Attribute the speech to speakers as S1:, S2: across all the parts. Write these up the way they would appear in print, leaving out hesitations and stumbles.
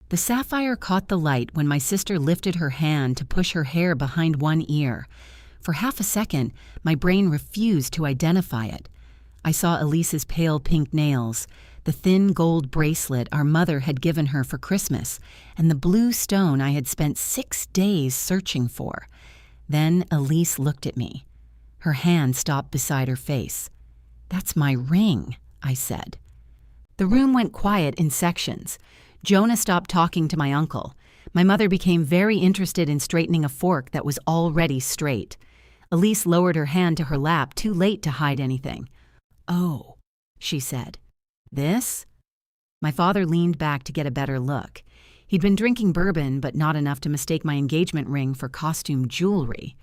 S1: The sapphire caught the light when my sister lifted her hand to push her hair behind one ear. For half a second, my brain refused to identify it. I saw Elise's pale pink nails, the thin gold bracelet our mother had given her for Christmas, and the blue stone I had spent 6 days searching for. Then Elise looked at me. Her hand stopped beside her face. "That's my ring," I said. The room went quiet in sections. Jonah stopped talking to my uncle. My mother became very interested in straightening a fork that was already straight. Elise lowered her hand to her lap, too late to hide anything. "Oh," she said. "This?" My father leaned back to get a better look. He'd been drinking bourbon, but not enough to mistake my engagement ring for costume jewelry.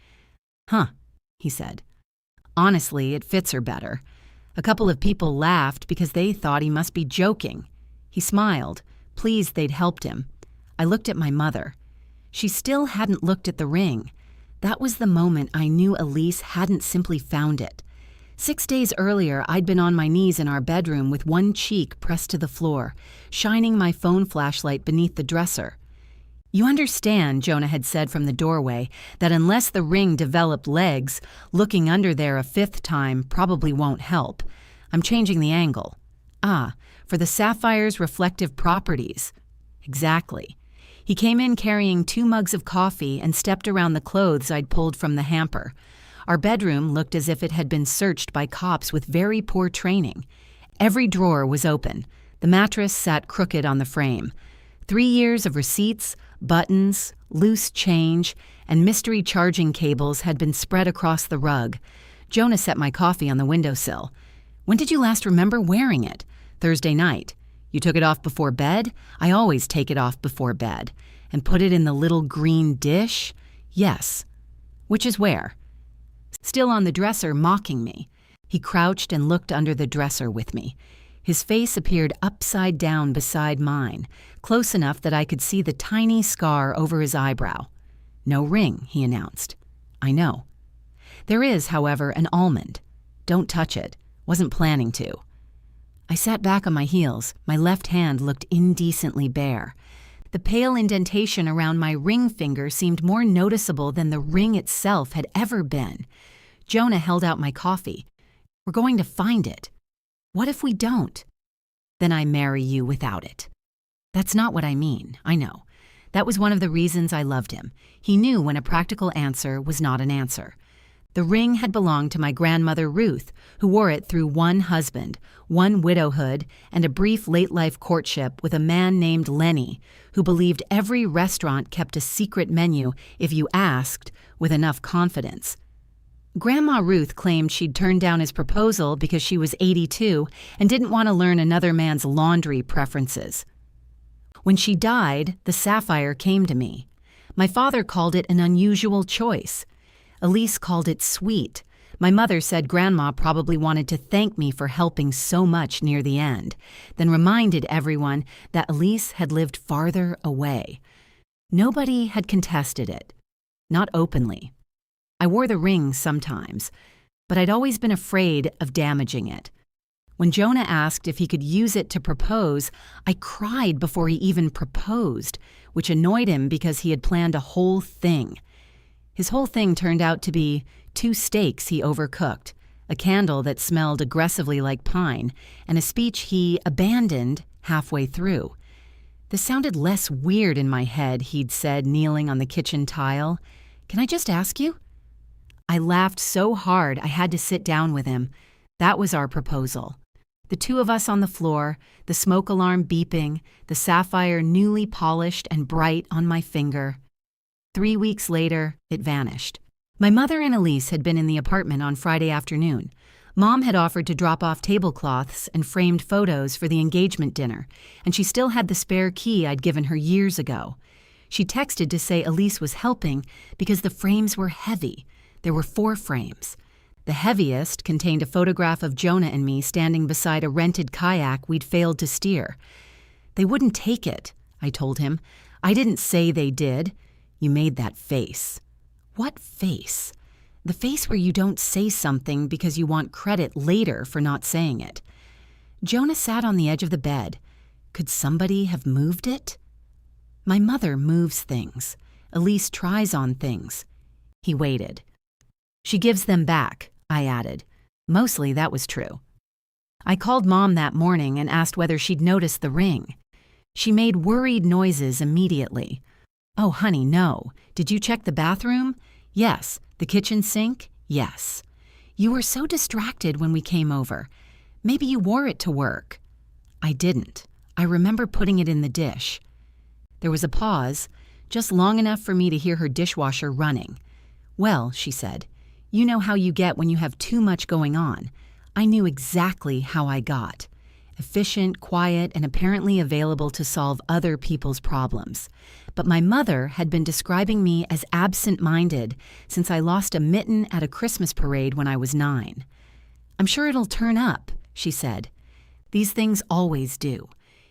S1: "Huh," he said. "Honestly, it fits her better." A couple of people laughed because they thought he must be joking. He smiled, pleased they'd helped him. I looked at my mother. She still hadn't looked at the ring. That was the moment I knew Elise hadn't simply found it. 6 days earlier, I'd been on my knees in our bedroom with one cheek pressed to the floor, shining my phone flashlight beneath the dresser. "You understand," Jonah had said from the doorway, "that unless the ring developed legs, looking under there a 5th time probably won't help. I'm changing the angle." "Ah, for the sapphire's reflective properties." "Exactly." He came in carrying 2 mugs of coffee and stepped around the clothes I'd pulled from the hamper. Our bedroom looked as if it had been searched by cops with very poor training. Every drawer was open. The mattress sat crooked on the frame. 3 years of receipts, buttons, loose change, and mystery charging cables had been spread across the rug. Jonah set my coffee on the windowsill. "When did you last remember wearing it?" "Thursday night." "You took it off before bed?" "I always take it off before bed." "And put it in the little green dish?" "Yes." "Which is where?" Still on the dresser, mocking me. He crouched and looked under the dresser with me. His face appeared upside down beside mine, close enough that I could see the tiny scar over his eyebrow. "No ring," he announced. "I know." "There is, however, an almond. Don't touch it. Wasn't planning to." I sat back on my heels. My left hand looked indecently bare. The pale indentation around my ring finger seemed more noticeable than the ring itself had ever been. Jonah held out my coffee. "We're going to find it." "What if we don't?" "Then I marry you without it." "That's not what I mean, I know." That was one of the reasons I loved him. He knew when a practical answer was not an answer. The ring had belonged to my grandmother Ruth, who wore it through one husband, one widowhood, and a brief late-life courtship with a man named Lenny, who believed every restaurant kept a secret menu if you asked with enough confidence. Grandma Ruth claimed she'd turned down his proposal because she was 82 and didn't want to learn another man's laundry preferences. When she died, the sapphire came to me. My father called it an unusual choice. Elise called it sweet. My mother said Grandma probably wanted to thank me for helping so much near the end, then reminded everyone that Elise had lived farther away. Nobody had contested it. Not openly. I wore the ring sometimes, but I'd always been afraid of damaging it. When Jonah asked if he could use it to propose, I cried before he even proposed, which annoyed him because he had planned a whole thing. His whole thing turned out to be 2 steaks he overcooked, a candle that smelled aggressively like pine, and a speech he abandoned halfway through. This sounded less weird in my head, he'd said, kneeling on the kitchen tile. "Can I just ask you?" I laughed so hard I had to sit down with him. That was our proposal. The 2 of us on the floor, the smoke alarm beeping, the sapphire newly polished and bright on my finger. 3 weeks later, it vanished. My mother and Elise had been in the apartment on Friday afternoon. Mom had offered to drop off tablecloths and framed photos for the engagement dinner, and she still had the spare key I'd given her years ago. She texted to say Elise was helping because the frames were heavy. There were 4 frames. The heaviest contained a photograph of Jonah and me standing beside a rented kayak we'd failed to steer. "They wouldn't take it," I told him. "I didn't say they did." "You made that face." "What face?" "The face where you don't say something because you want credit later for not saying it." Jonah sat on the edge of the bed. Could somebody have moved it? My mother moves things. Elise tries on things. He waited. She gives them back, I added. Mostly that was true. I called Mom that morning and asked whether she'd noticed the ring. She made worried noises immediately. Oh, honey, no. Did you check the bathroom? Yes. The kitchen sink? Yes. You were so distracted when we came over. Maybe you wore it to work. I didn't. I remember putting it in the dish. There was a pause, just long enough for me to hear her dishwasher running. Well, she said, you know how you get when you have too much going on. I knew exactly how I got. Efficient, quiet, and apparently available to solve other people's problems. But my mother had been describing me as absent-minded since I lost a mitten at a Christmas parade when I was 9. I'm sure it'll turn up, she said. These things always do.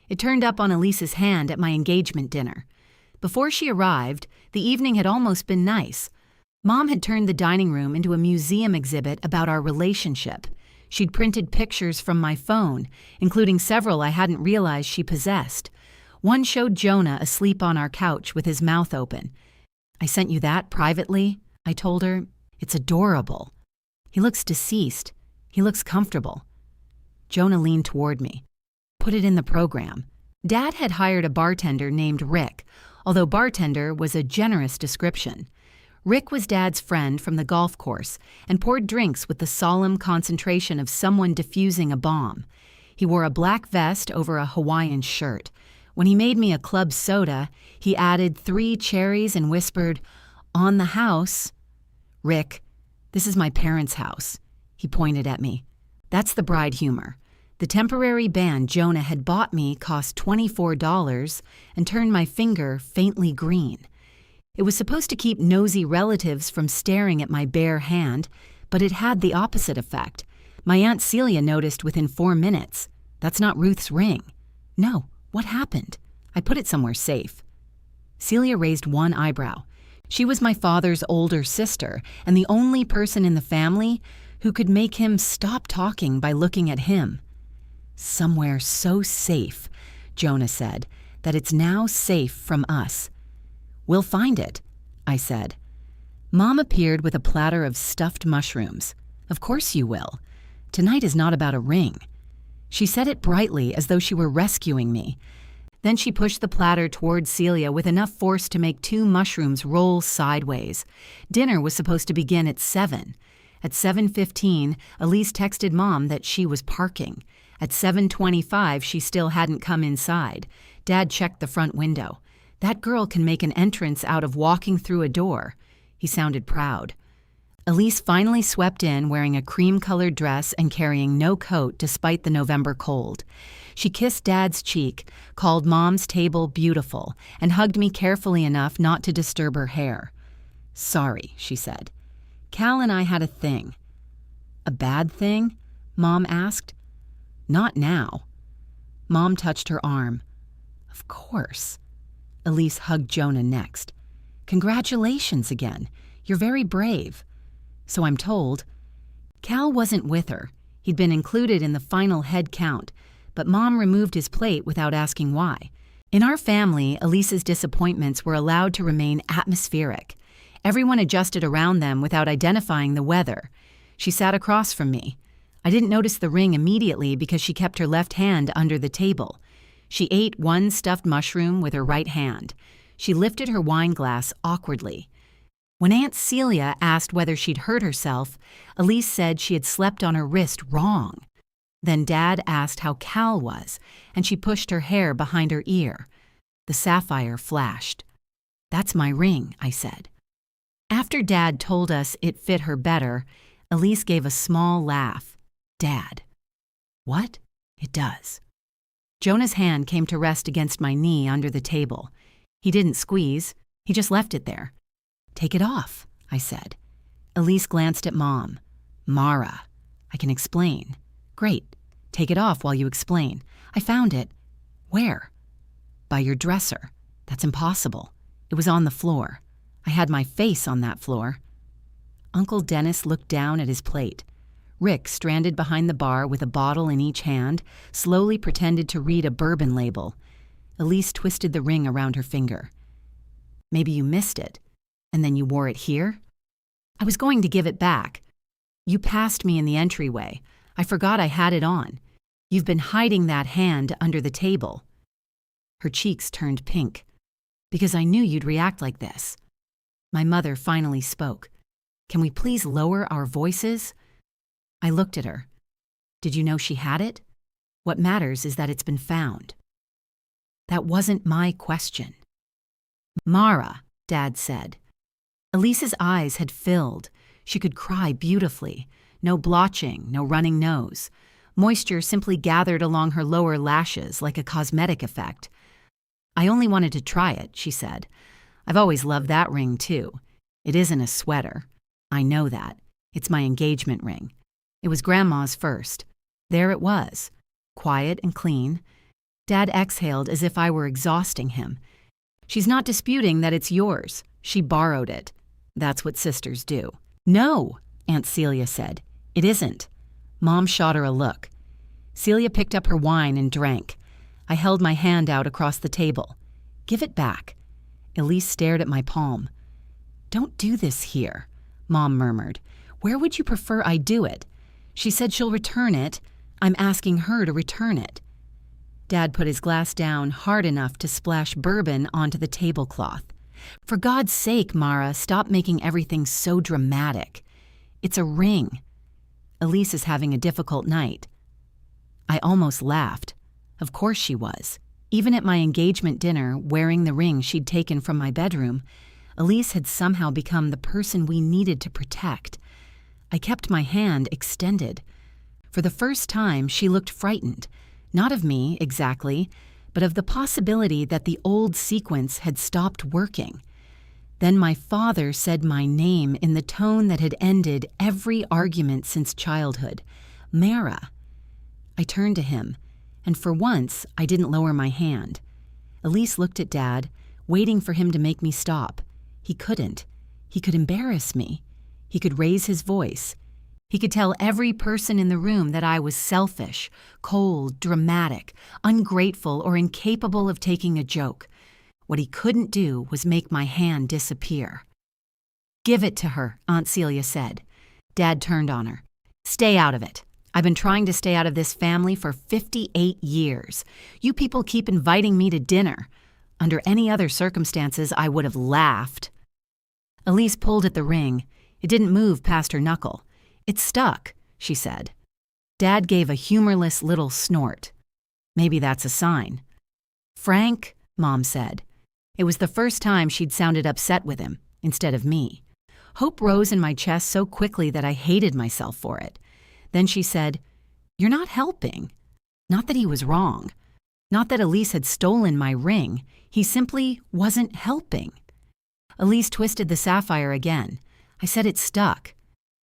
S1: It turned up on Elise's hand at my engagement dinner. Before she arrived, the evening had almost been nice. Mom had turned the dining room into a museum exhibit about our relationship. She'd printed pictures from my phone, including several I hadn't realized she possessed. One showed Jonah asleep on our couch with his mouth open. I sent you that privately, I told her. It's adorable. He looks deceased. He looks comfortable. Jonah leaned toward me. Put it in the program. Dad had hired a bartender named Rick, although bartender was a generous description. Rick was Dad's friend from the golf course and poured drinks with the solemn concentration of someone defusing a bomb. He wore a black vest over a Hawaiian shirt. When he made me a club soda, he added 3 cherries and whispered, "On the house." "Rick, this is my parents' house." He pointed at me. "That's the bride humor. The temporary band Jonah had bought me cost $24 and turned my finger faintly green. It was supposed to keep nosy relatives from staring at my bare hand, but it had the opposite effect. My Aunt Celia noticed within 4 minutes. That's not Ruth's ring. No, what happened? I put it somewhere safe. Celia raised one eyebrow. She was my father's older sister and the only person in the family who could make him stop talking by looking at him. Somewhere so safe, Jonah said, that it's now safe from us. We'll find it, I said. Mom appeared with a platter of stuffed mushrooms. Of course you will. Tonight is not about a ring. She said it brightly as though she were rescuing me. Then she pushed the platter toward Celia with enough force to make 2 mushrooms roll sideways. Dinner was supposed to begin at 7. At 7:15, Elise texted Mom that she was parking. At 7:25, she still hadn't come inside. Dad checked the front window. That girl can make an entrance out of walking through a door. He sounded proud. Elise finally swept in wearing a cream-colored dress and carrying no coat despite the November cold. She kissed Dad's cheek, called Mom's table beautiful, and hugged me carefully enough not to disturb her hair. "Sorry," she said. "Cal and I had a thing." "A bad thing?" Mom asked. "Not now." Mom touched her arm. "Of course." Elise hugged Jonah next. "Congratulations again. You're very brave." So I'm told. Cal wasn't with her. He'd been included in the final head count, but Mom removed his plate without asking why. In our family, Elise's disappointments were allowed to remain atmospheric. Everyone adjusted around them without identifying the weather. She sat across from me. I didn't notice the ring immediately because she kept her left hand under the table. She ate 1 stuffed mushroom with her right hand. She lifted her wine glass awkwardly. When Aunt Celia asked whether she'd hurt herself, Elise said she had slept on her wrist wrong. Then Dad asked how Cal was, and she pushed her hair behind her ear. The sapphire flashed. "That's my ring," I said. After Dad told us it fit her better, Elise gave a small laugh. "Dad." "What?" "It does." Jonah's hand came to rest against my knee under the table. He didn't squeeze. He just left it there. "Take it off," I said. Elise glanced at Mom. "Mara, I can explain." "Great. Take it off while you explain." "I found it." "Where?" "By your dresser." "That's impossible. It was on the floor. I had my face on that floor." Uncle Dennis looked down at his plate. Rick, stranded behind the bar with a bottle in each hand, slowly pretended to read a bourbon label. Elise twisted the ring around her finger. Maybe you missed it, and then you wore it here? I was going to give it back. You passed me in the entryway. I forgot I had it on. You've been hiding that hand under the table. Her cheeks turned pink. Because I knew you'd react like this. My mother finally spoke. Can we please lower our voices? I looked at her. Did you know she had it? What matters is that it's been found. That wasn't my question. Mara, Dad said. Elise's eyes had filled. She could cry beautifully. No blotching, no running nose. Moisture simply gathered along her lower lashes like a cosmetic effect. I only wanted to try it, she said. I've always loved that ring, too. It isn't a sweater. I know that. It's my engagement ring. It was Grandma's first. There it was, quiet and clean. Dad exhaled as if I were exhausting him. She's not disputing that it's yours. She borrowed it. That's what sisters do. No, Aunt Celia said. It isn't. Mom shot her a look. Celia picked up her wine and drank. I held my hand out across the table. Give it back. Elise stared at my palm. Don't do this here, Mom murmured. Where would you prefer I do it? She said she'll return it. I'm asking her to return it. Dad put his glass down hard enough to splash bourbon onto the tablecloth. For God's sake, Mara, stop making everything so dramatic. It's a ring. Elise is having a difficult night. I almost laughed. Of course she was. Even at my engagement dinner, wearing the ring she'd taken from my bedroom, Elise had somehow become the person we needed to protect. I kept my hand extended. For the first time, she looked frightened. Not of me, exactly, but of the possibility that the old sequence had stopped working. Then my father said my name in the tone that had ended every argument since childhood. Mara. I turned to him, and for once, I didn't lower my hand. Elise looked at Dad, waiting for him to make me stop. He couldn't. He could embarrass me. He could raise his voice. He could tell every person in the room that I was selfish, cold, dramatic, ungrateful, or incapable of taking a joke. What he couldn't do was make my hand disappear. Give it to her, Aunt Celia said. Dad turned on her. Stay out of it. I've been trying to stay out of this family for 58 years. You people keep inviting me to dinner. Under any other circumstances, I would have laughed. Elise pulled at the ring. It didn't move past her knuckle. It's stuck, she said. Dad gave a humorless little snort. Maybe that's a sign. Frank, Mom said. It was the first time she'd sounded upset with him, instead of me. Hope rose in my chest so quickly that I hated myself for it. Then she said, You're not helping. Not that he was wrong. Not that Elise had stolen my ring. He simply wasn't helping. Elise twisted the sapphire again. I said it stuck.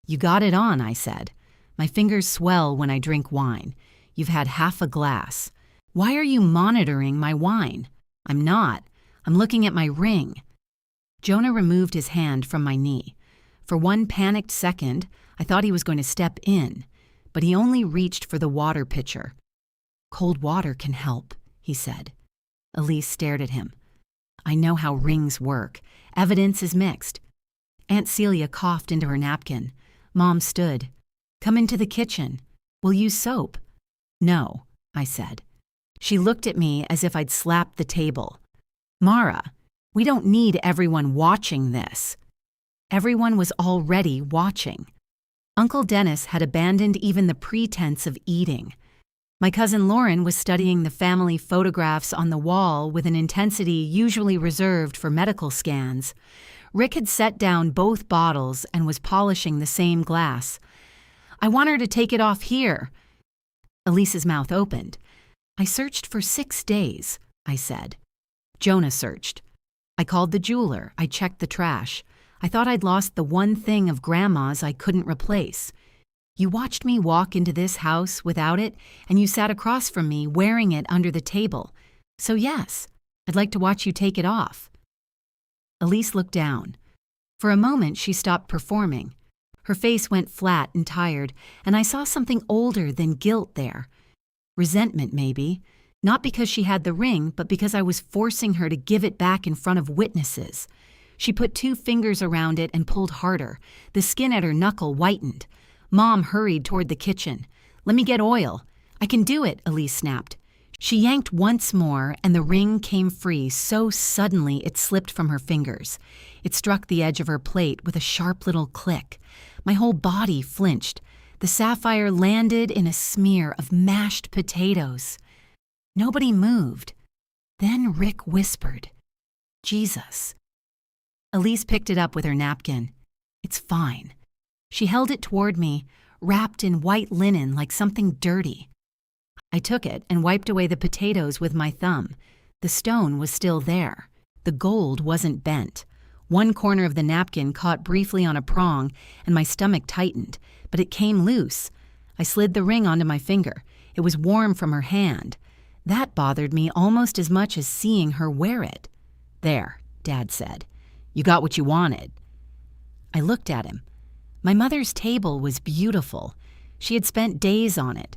S1: You got it on, I said. My fingers swell when I drink wine. You've had half a glass. Why are you monitoring my wine? I'm not. I'm looking at my ring. Jonah removed his hand from my knee. For one panicked second, I thought he was going to step in, but he only reached for the water pitcher. Cold water can help, he said. Elise stared at him. I know how rings work. Evidence is mixed. Aunt Celia coughed into her napkin. Mom stood. Come into the kitchen. We'll use soap. No, I said. She looked at me as if I'd slapped the table. Mara, we don't need everyone watching this. Everyone was already watching. Uncle Dennis had abandoned even the pretense of eating. My cousin Lauren was studying the family photographs on the wall with an intensity usually reserved for medical scans. Rick had set down both bottles and was polishing the same glass. I want her to take it off here. Elise's mouth opened. I searched for 6 days, I said. Jonah searched. I called the jeweler. I checked the trash. I thought I'd lost the one thing of Grandma's I couldn't replace. You watched me walk into this house without it, and you sat across from me wearing it under the table. So yes, I'd like to watch you take it off. Elise looked down. For a moment, she stopped performing. Her face went flat and tired, and I saw something older than guilt there. Resentment, maybe. Not because she had the ring, but because I was forcing her to give it back in front of witnesses. She put 2 fingers around it and pulled harder. The skin at her knuckle whitened. Mom hurried toward the kitchen. "Let me get oil." "I can do it," Elise snapped. She yanked once more, and the ring came free so suddenly it slipped from her fingers. It struck the edge of her plate with a sharp little click. My whole body flinched. The sapphire landed in a smear of mashed potatoes. Nobody moved. Then Rick whispered, "Jesus." Elise picked it up with her napkin. "It's fine." She held it toward me, wrapped in white linen like something dirty. I took it and wiped away the potatoes with my thumb. The stone was still there. The gold wasn't bent. One corner of the napkin caught briefly on a prong, and my stomach tightened, but it came loose. I slid the ring onto my finger. It was warm from her hand. That bothered me almost as much as seeing her wear it. "There," Dad said. "You got what you wanted." I looked at him. My mother's table was beautiful. She had spent days on it.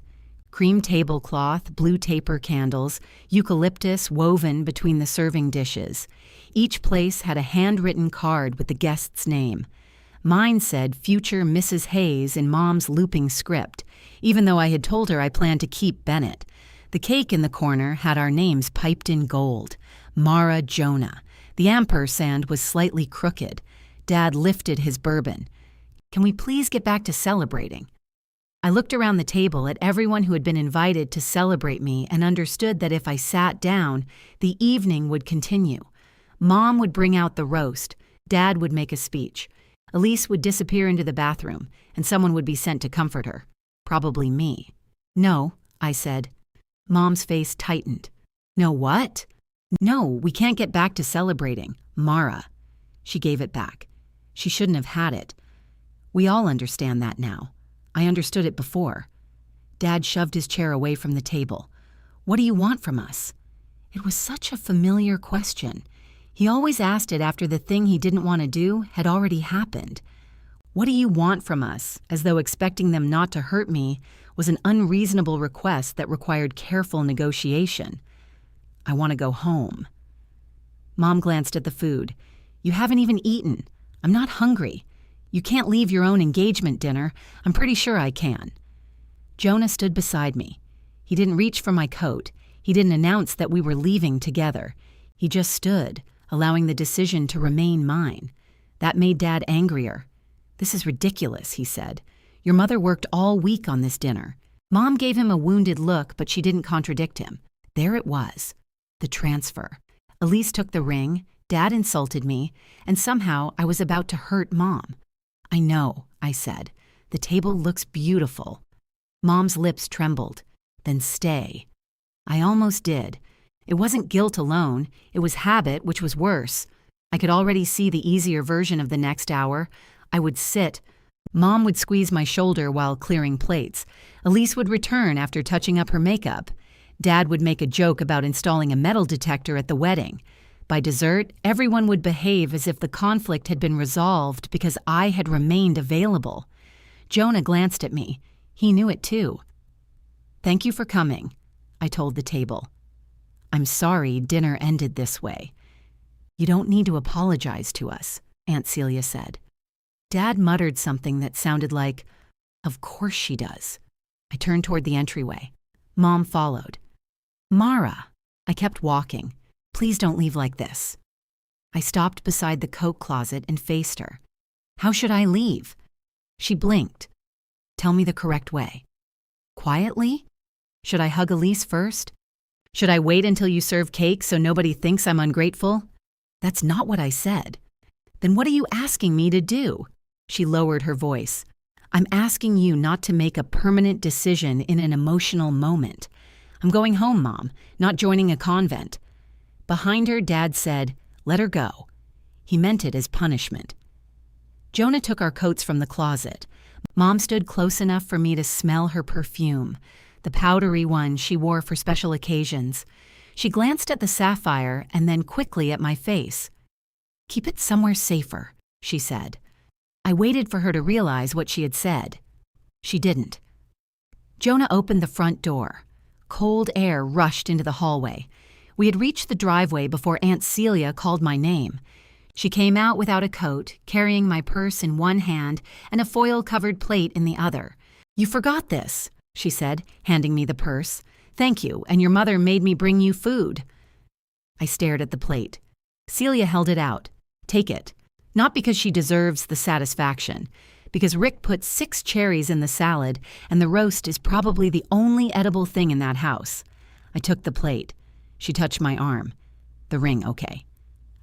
S1: Cream tablecloth, blue taper candles, eucalyptus woven between the serving dishes. Each place had a handwritten card with the guest's name. Mine said future Mrs. Hayes in Mom's looping script, even though I had told her I planned to keep Bennett. The cake in the corner had our names piped in gold. Mara Jonah. The ampersand was slightly crooked. Dad lifted his bourbon. "Can we please get back to celebrating?" I looked around the table at everyone who had been invited to celebrate me and understood that if I sat down, the evening would continue. Mom would bring out the roast. Dad would make a speech. Elise would disappear into the bathroom, and someone would be sent to comfort her. Probably me. "No," I said. Mom's face tightened. "No what?" "No, we can't get back to celebrating. Mara." She gave it back. She shouldn't have had it. We all understand that now. I understood it before. Dad shoved his chair away from the table. "What do you want from us?" It was such a familiar question. He always asked it after the thing he didn't want to do had already happened. "What do you want from us?" As though expecting them not to hurt me was an unreasonable request that required careful negotiation. "I want to go home." Mom glanced at the food. "You haven't even eaten. I'm not hungry. You can't leave your own engagement dinner. I'm pretty sure I can." Jonah stood beside me. He didn't reach for my coat. He didn't announce that we were leaving together. He just stood, allowing the decision to remain mine. That made Dad angrier. "This is ridiculous," he said. "Your mother worked all week on this dinner." Mom gave him a wounded look, but she didn't contradict him. There it was. The transfer. Elise took the ring, Dad insulted me, and somehow I was about to hurt Mom. "I know," I said. "The table looks beautiful." Mom's lips trembled. "Then stay." I almost did. It wasn't guilt alone. It was habit, which was worse. I could already see the easier version of the next hour. I would sit. Mom would squeeze my shoulder while clearing plates. Elise would return after touching up her makeup. Dad would make a joke about installing a metal detector at the wedding. By dessert, everyone would behave as if the conflict had been resolved because I had remained available. Jonah glanced at me. He knew it too. "Thank you for coming," I told the table. "I'm sorry dinner ended this way." "You don't need to apologize to us," Aunt Celia said. Dad muttered something that sounded like, "Of course she does." I turned toward the entryway. Mom followed. "Mara." I kept walking. "Please don't leave like this." I stopped beside the coat closet and faced her. "How should I leave?" She blinked. "Tell me the correct way." "Quietly? Should I hug Elise first? Should I wait until you serve cake so nobody thinks I'm ungrateful?" "That's not what I said." "Then what are you asking me to do?" She lowered her voice. "I'm asking you not to make a permanent decision in an emotional moment. I'm going home, Mom, not joining a convent." Behind her, Dad said, "Let her go." He meant it as punishment. Jonah took our coats from the closet. Mom stood close enough for me to smell her perfume, the powdery one she wore for special occasions. She glanced at the sapphire and then quickly at my face. "Keep it somewhere safer," she said. I waited for her to realize what she had said. She didn't. Jonah opened the front door. Cold air rushed into the hallway. We had reached the driveway before Aunt Celia called my name. She came out without a coat, carrying my purse in one hand and a foil-covered plate in the other. "You forgot this," she said, handing me the purse. "Thank you, and your mother made me bring you food." I stared at the plate. Celia held it out. "Take it." Not because she deserves the satisfaction, because Rick put 6 cherries in the salad, and the roast is probably the only edible thing in that house. I took the plate. She touched my arm. "The ring, okay?"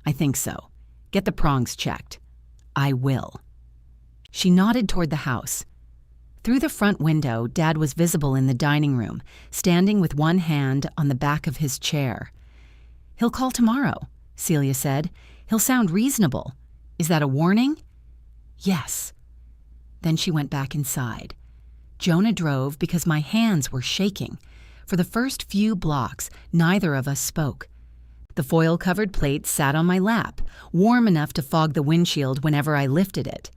S1: "I think so. Get the prongs checked." "I will." She nodded toward the house. Through the front window, Dad was visible in the dining room, standing with one hand on the back of his chair. "He'll call tomorrow," Celia said. "He'll sound reasonable. Is that a warning?" "Yes." Then she went back inside. Jonah drove because my hands were shaking. For the first few blocks, neither of us spoke. The foil-covered plate sat on my lap, warm enough to fog the windshield whenever I lifted it.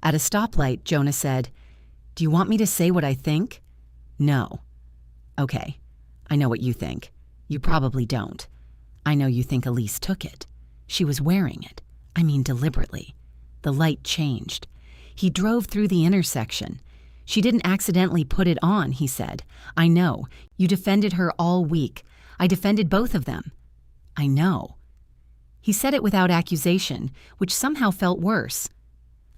S1: At a stoplight, Jonah said, "Do you want me to say what I think?" "No." "Okay, I know what you think. You probably don't. I know you think Elise took it. She was wearing it. I mean deliberately. The light changed. He drove through the intersection. She didn't accidentally put it on," he said. "I know. You defended her all week. I defended both of them." "I know." He said it without accusation, which somehow felt worse.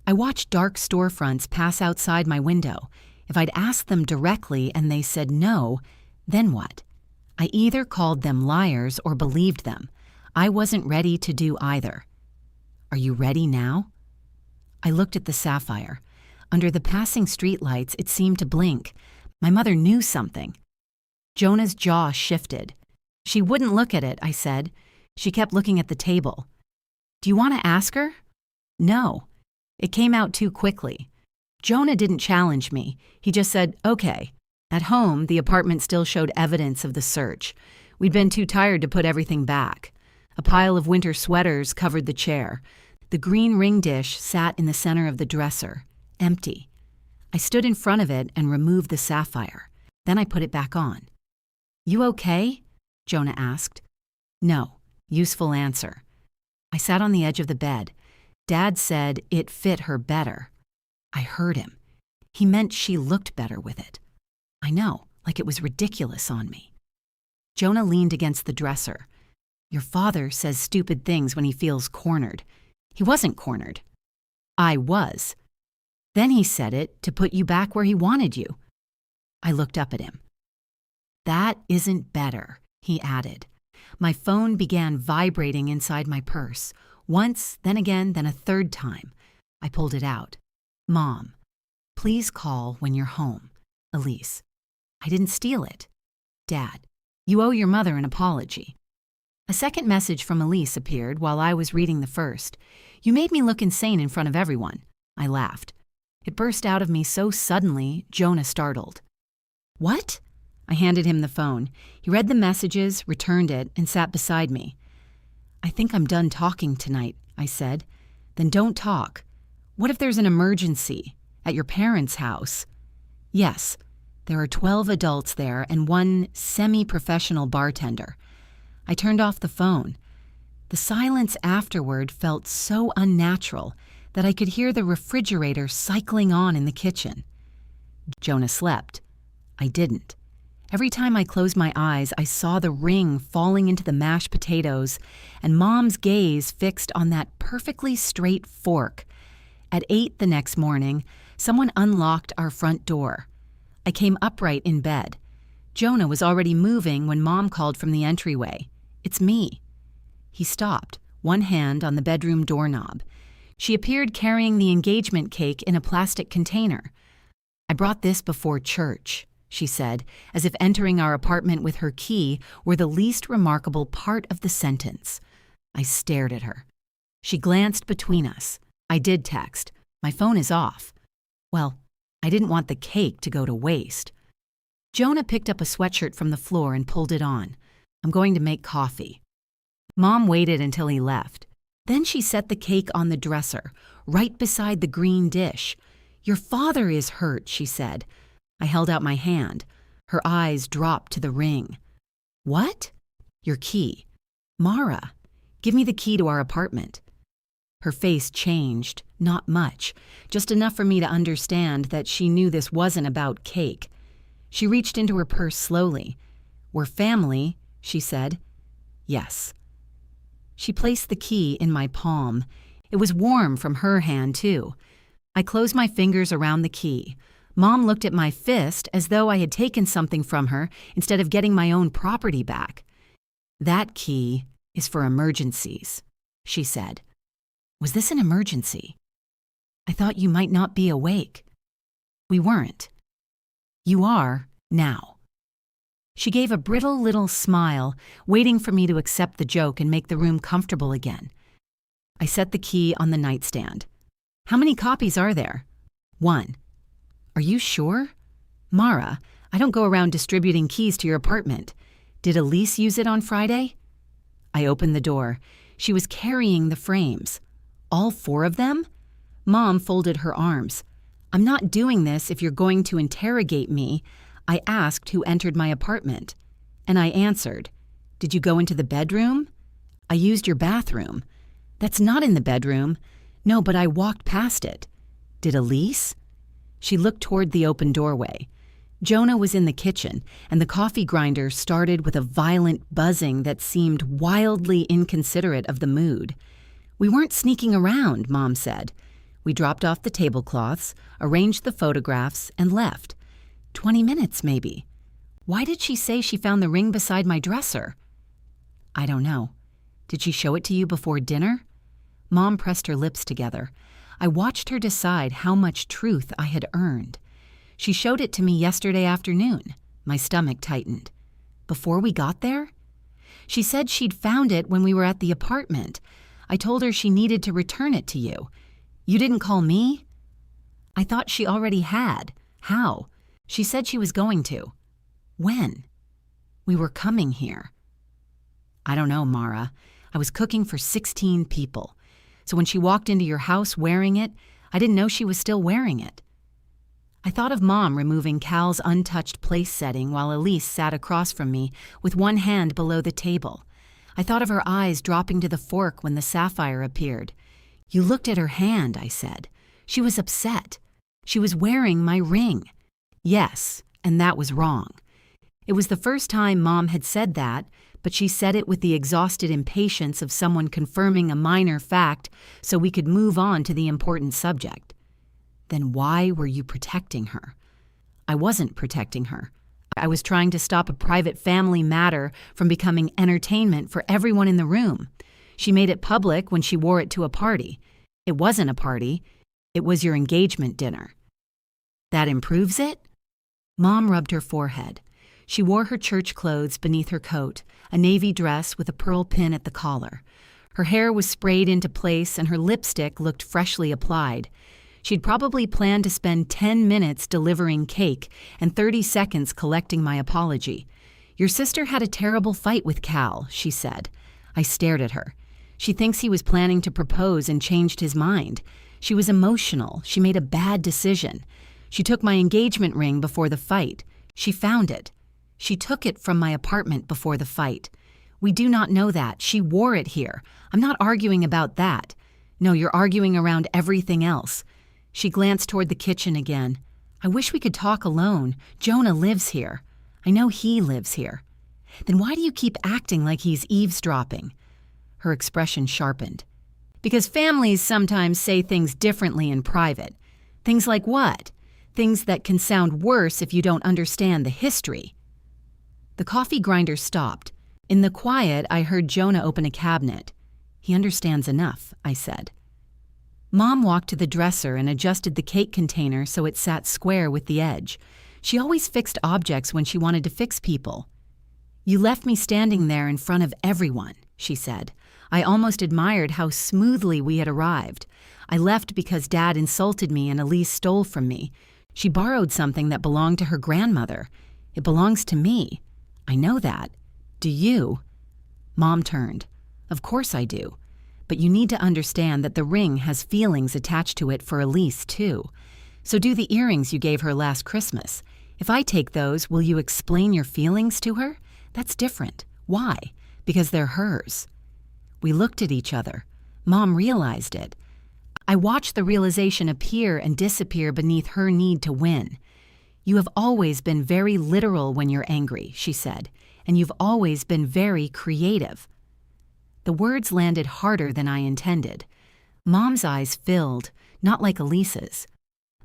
S1: I watched dark storefronts pass outside my window. If I'd asked them directly and they said no, then what? I either called them liars or believed them. I wasn't ready to do either. "Are you ready now?" I looked at the sapphire. Under the passing streetlights, it seemed to blink. My mother knew something. Jonah's jaw shifted. "She wouldn't look at it," I said. She kept looking at the table. "Do you want to ask her?" "No." It came out too quickly. Jonah didn't challenge me. He just said, "Okay." At home, the apartment still showed evidence of the search. We'd been too tired to put everything back. A pile of winter sweaters covered the chair. The green ring dish sat in the center of the dresser, empty. I stood in front of it and removed the sapphire. Then I put it back on. "You okay?" Jonah asked. "No." Useful answer. I sat on the edge of the bed. Dad said it fit her better. I heard him. He meant she looked better with it. I know, like it was ridiculous on me. Jonah leaned against the dresser. "Your father says stupid things when he feels cornered." He wasn't cornered. I was. Then he said it to put you back where he wanted you. I looked up at him. "That isn't better," he added. My phone began vibrating inside my purse. Once, then again, then a third time. I pulled it out. "Mom, please call when you're home. Elise." I didn't steal it. "Dad, you owe your mother an apology." A second message from Elise appeared while I was reading the first. "You made me look insane in front of everyone." I laughed. It burst out of me so suddenly, Jonah startled. "What?" I handed him the phone. He read the messages, returned it, and sat beside me. "I think I'm done talking tonight," I said. "Then don't talk. What if there's an emergency? At your parents' house?" "Yes. There are 12 adults there and one semi-professional bartender." I turned off the phone. The silence afterward felt so unnatural that I could hear the refrigerator cycling on in the kitchen. Jonah slept. I didn't. Every time I closed my eyes, I saw the ring falling into the mashed potatoes and Mom's gaze fixed on that perfectly straight fork. At 8 the next morning, someone unlocked our front door. I came upright in bed. Jonah was already moving when Mom called from the entryway. "It's me." He stopped, one hand on the bedroom doorknob. She appeared carrying the engagement cake in a plastic container. "I brought this before church," she said, as if entering our apartment with her key were the least remarkable part of the sentence. I stared at her. She glanced between us. I did text. "My phone is off." Well, I didn't want the cake to go to waste. Jonah picked up a sweatshirt from the floor and pulled it on. "I'm going to make coffee." Mom waited until he left. Then she set the cake on the dresser, right beside the green dish. "Your father is hurt," she said. I held out my hand. Her eyes dropped to the ring. What? Your key. Mara, give me the key to our apartment. Her face changed, not much, just enough for me to understand that she knew this wasn't about cake. She reached into her purse slowly. We're family, she said. Yes. She placed the key in my palm. It was warm from her hand, too. I closed my fingers around the key. Mom looked at my fist as though I had taken something from her instead of getting my own property back. That key is for emergencies, she said. Was this an emergency? I thought you might not be awake. We weren't. You are now. She gave a brittle little smile, waiting for me to accept the joke and make the room comfortable again. I set the key on the nightstand. How many copies are there? 1. Are you sure? Mara, I don't go around distributing keys to your apartment. Did Elise use it on Friday? I opened the door. She was carrying the frames. All 4 of them? Mom folded her arms. I'm not doing this if you're going to interrogate me. I asked who entered my apartment. And I answered, Did you go into the bedroom? I used your bathroom. That's not in the bedroom. No, but I walked past it. Did Elise? She looked toward the open doorway. Jonah was in the kitchen, and the coffee grinder started with a violent buzzing that seemed wildly inconsiderate of the mood. We weren't sneaking around, Mom said. We dropped off the tablecloths, arranged the photographs, and left. 20 minutes, maybe. Why did she say she found the ring beside my dresser? I don't know. Did she show it to you before dinner? Mom pressed her lips together. I watched her decide how much truth I had earned. She showed it to me yesterday afternoon. My stomach tightened. Before we got there? She said she'd found it when we were at the apartment. I told her she needed to return it to you. You didn't call me? I thought she already had. How? She said she was going to. When? We were coming here. I don't know, Mara. I was cooking for 16 people. So when she walked into your house wearing it, I didn't know she was still wearing it. I thought of Mom removing Cal's untouched place setting while Elise sat across from me with one hand below the table. I thought of her eyes dropping to the fork when the sapphire appeared. You looked at her hand, I said. She was upset. She was wearing my ring. Yes, and that was wrong. It was the first time Mom had said that, but she said it with the exhausted impatience of someone confirming a minor fact so we could move on to the important subject. Then why were you protecting her? I wasn't protecting her. I was trying to stop a private family matter from becoming entertainment for everyone in the room. She made it public when she wore it to a party. It wasn't a party. It was your engagement dinner. That improves it? Mom rubbed her forehead. She wore her church clothes beneath her coat, a navy dress with a pearl pin at the collar. Her hair was sprayed into place and her lipstick looked freshly applied. She'd probably planned to spend 10 minutes delivering cake and 30 seconds collecting my apology. Your sister had a terrible fight with Cal, she said. I stared at her. She thinks he was planning to propose and changed his mind. She was emotional. She made a bad decision. She took my engagement ring before the fight. She found it. She took it from my apartment before the fight. We do not know that. She wore it here. I'm not arguing about that. No, you're arguing around everything else. She glanced toward the kitchen again. I wish we could talk alone. Jonah lives here. I know he lives here. Then why do you keep acting like he's eavesdropping? Her expression sharpened. Because families sometimes say things differently in private. Things like what? Things that can sound worse if you don't understand the history. The coffee grinder stopped. In the quiet, I heard Jonah open a cabinet. He understands enough, I said. Mom walked to the dresser and adjusted the cake container so it sat square with the edge. She always fixed objects when she wanted to fix people. You left me standing there in front of everyone, she said. I almost admired how smoothly we had arrived. I left because Dad insulted me and Elise stole from me. She borrowed something that belonged to her grandmother. It belongs to me. I know that. Do you? Mom turned. Of course I do. But you need to understand that the ring has feelings attached to it for Elise, too. So do the earrings you gave her last Christmas. If I take those, will you explain your feelings to her? That's different. Why? Because they're hers. We looked at each other. Mom realized it. I watched the realization appear and disappear beneath her need to win. You have always been very literal when you're angry, she said, and you've always been very creative. The words landed harder than I intended. Mom's eyes filled, not like Elise's.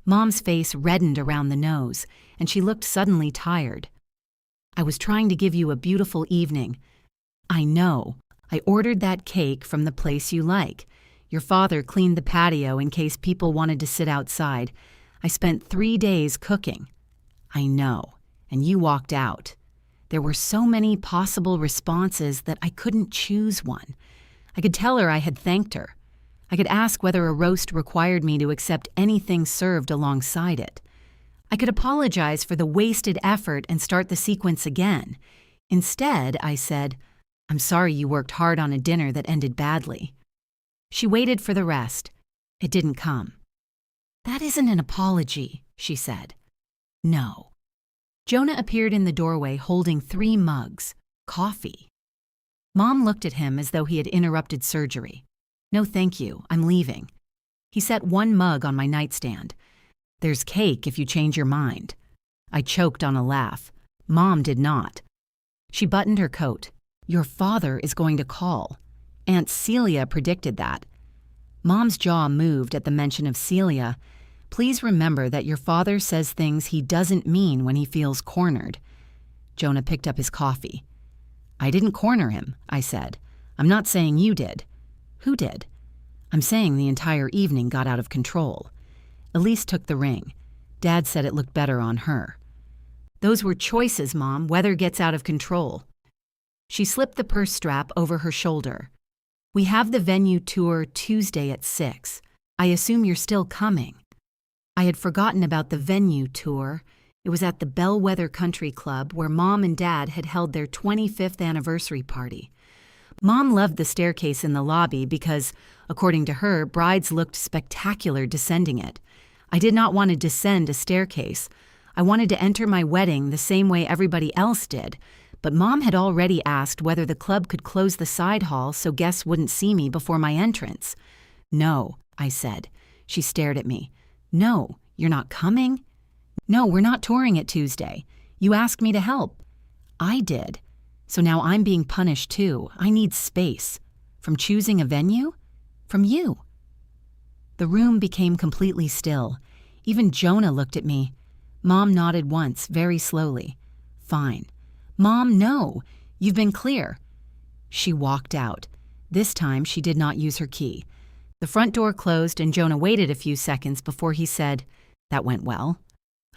S1: Mom's face reddened around the nose, and she looked suddenly tired. I was trying to give you a beautiful evening. I know. I ordered that cake from the place you like. Your father cleaned the patio in case people wanted to sit outside. I spent 3 days cooking. I know. And you walked out. There were so many possible responses that I couldn't choose one. I could tell her I had thanked her. I could ask whether a roast required me to accept anything served alongside it. I could apologize for the wasted effort and start the sequence again. Instead, I said, I'm sorry you worked hard on a dinner that ended badly. She waited for the rest. It didn't come. That isn't an apology, she said. No. Jonah appeared in the doorway holding 3 mugs. Coffee. Mom looked at him as though he had interrupted surgery. No, thank you. I'm leaving. He set 1 mug on my nightstand. There's cake if you change your mind. I choked on a laugh. Mom did not. She buttoned her coat. Your father is going to call. Aunt Celia predicted that. Mom's jaw moved at the mention of Celia. Please remember that your father says things he doesn't mean when he feels cornered. Jonah picked up his coffee. I didn't corner him, I said. I'm not saying you did. Who did? I'm saying the entire evening got out of control. Elise took the ring. Dad said it looked better on her. Those were choices, Mom. Weather gets out of control. She slipped the purse strap over her shoulder. We have the venue tour Tuesday at 6. I assume you're still coming. I had forgotten about the venue tour. It was at the Bellwether Country Club where Mom and Dad had held their 25th anniversary party. Mom loved the staircase in the lobby because, according to her, brides looked spectacular descending it. I did not want to descend a staircase. I wanted to enter my wedding the same way everybody else did, but Mom had already asked whether the club could close the side hall so guests wouldn't see me before my entrance. No, I said. She stared at me. No, you're not coming? No, we're not touring it Tuesday. You asked me to help. I did. So now I'm being punished too. I need space. From choosing a venue? From you. The room became completely still. Even Jonah looked at me. Mom nodded once, very slowly. Fine. Mom, no. You've been clear. She walked out. This time she did not use her key. The front door closed and Jonah waited a few seconds before he said, That went well.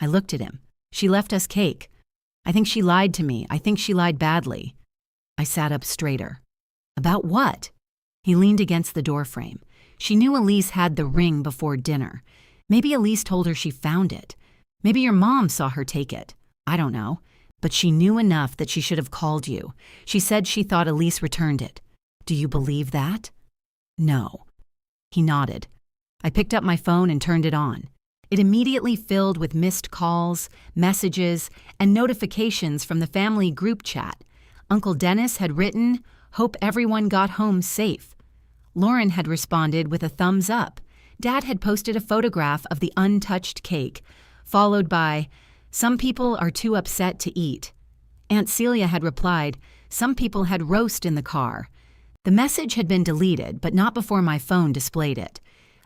S1: I looked at him. She left us cake. I think she lied to me. I think she lied badly. I sat up straighter. About what? He leaned against the doorframe. She knew Elise had the ring before dinner. Maybe Elise told her she found it. Maybe your mom saw her take it. I don't know. But she knew enough that she should have called you. She said she thought Elise returned it. Do you believe that? No. He nodded. I picked up my phone and turned it on. It immediately filled with missed calls, messages, and notifications from the family group chat. Uncle Dennis had written, "Hope everyone got home safe." Lauren had responded with a thumbs up. Dad had posted a photograph of the untouched cake, followed by, "Some people are too upset to eat." Aunt Celia had replied, "Some people had roast in the car." The message had been deleted, but not before my phone displayed it.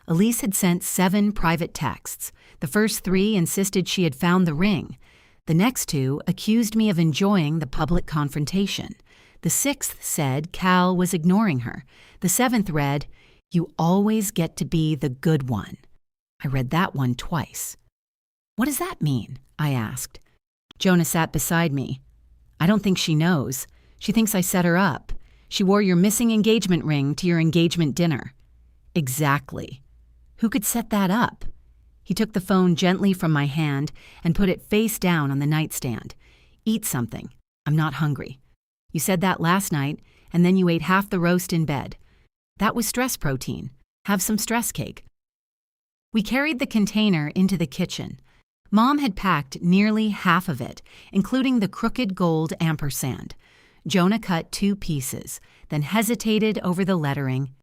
S1: Elise had sent 7 private texts. The first 3 insisted she had found the ring. The next 2 accused me of enjoying the public confrontation. The 6th said Cal was ignoring her. The 7th read, "You always get to be the good one." I read that one twice. "What does that mean?" I asked. Jonah sat beside me. "I don't think she knows. She thinks I set her up. She wore your missing engagement ring to your engagement dinner." "Exactly. Who could set that up?" He took the phone gently from my hand and put it face down on the nightstand. "Eat something. I'm not hungry. You said that last night, and then you ate half the roast in bed. That was stress protein. Have some stress cake." We carried the container into the kitchen. Mom had packed nearly half of it, including the crooked gold ampersand. Jonah cut 2 pieces, then hesitated over the lettering.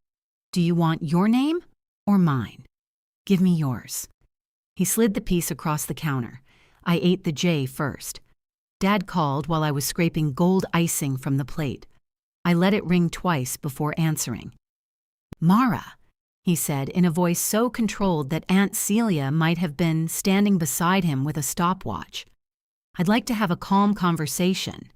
S1: "Do you want your name or mine?" "Give me yours." He slid the piece across the counter. I ate the J first. Dad called while I was scraping gold icing from the plate. I let it ring twice before answering. "Mara," he said in a voice so controlled that Aunt Celia might have been standing beside him with a stopwatch. "I'd like to have a calm conversation."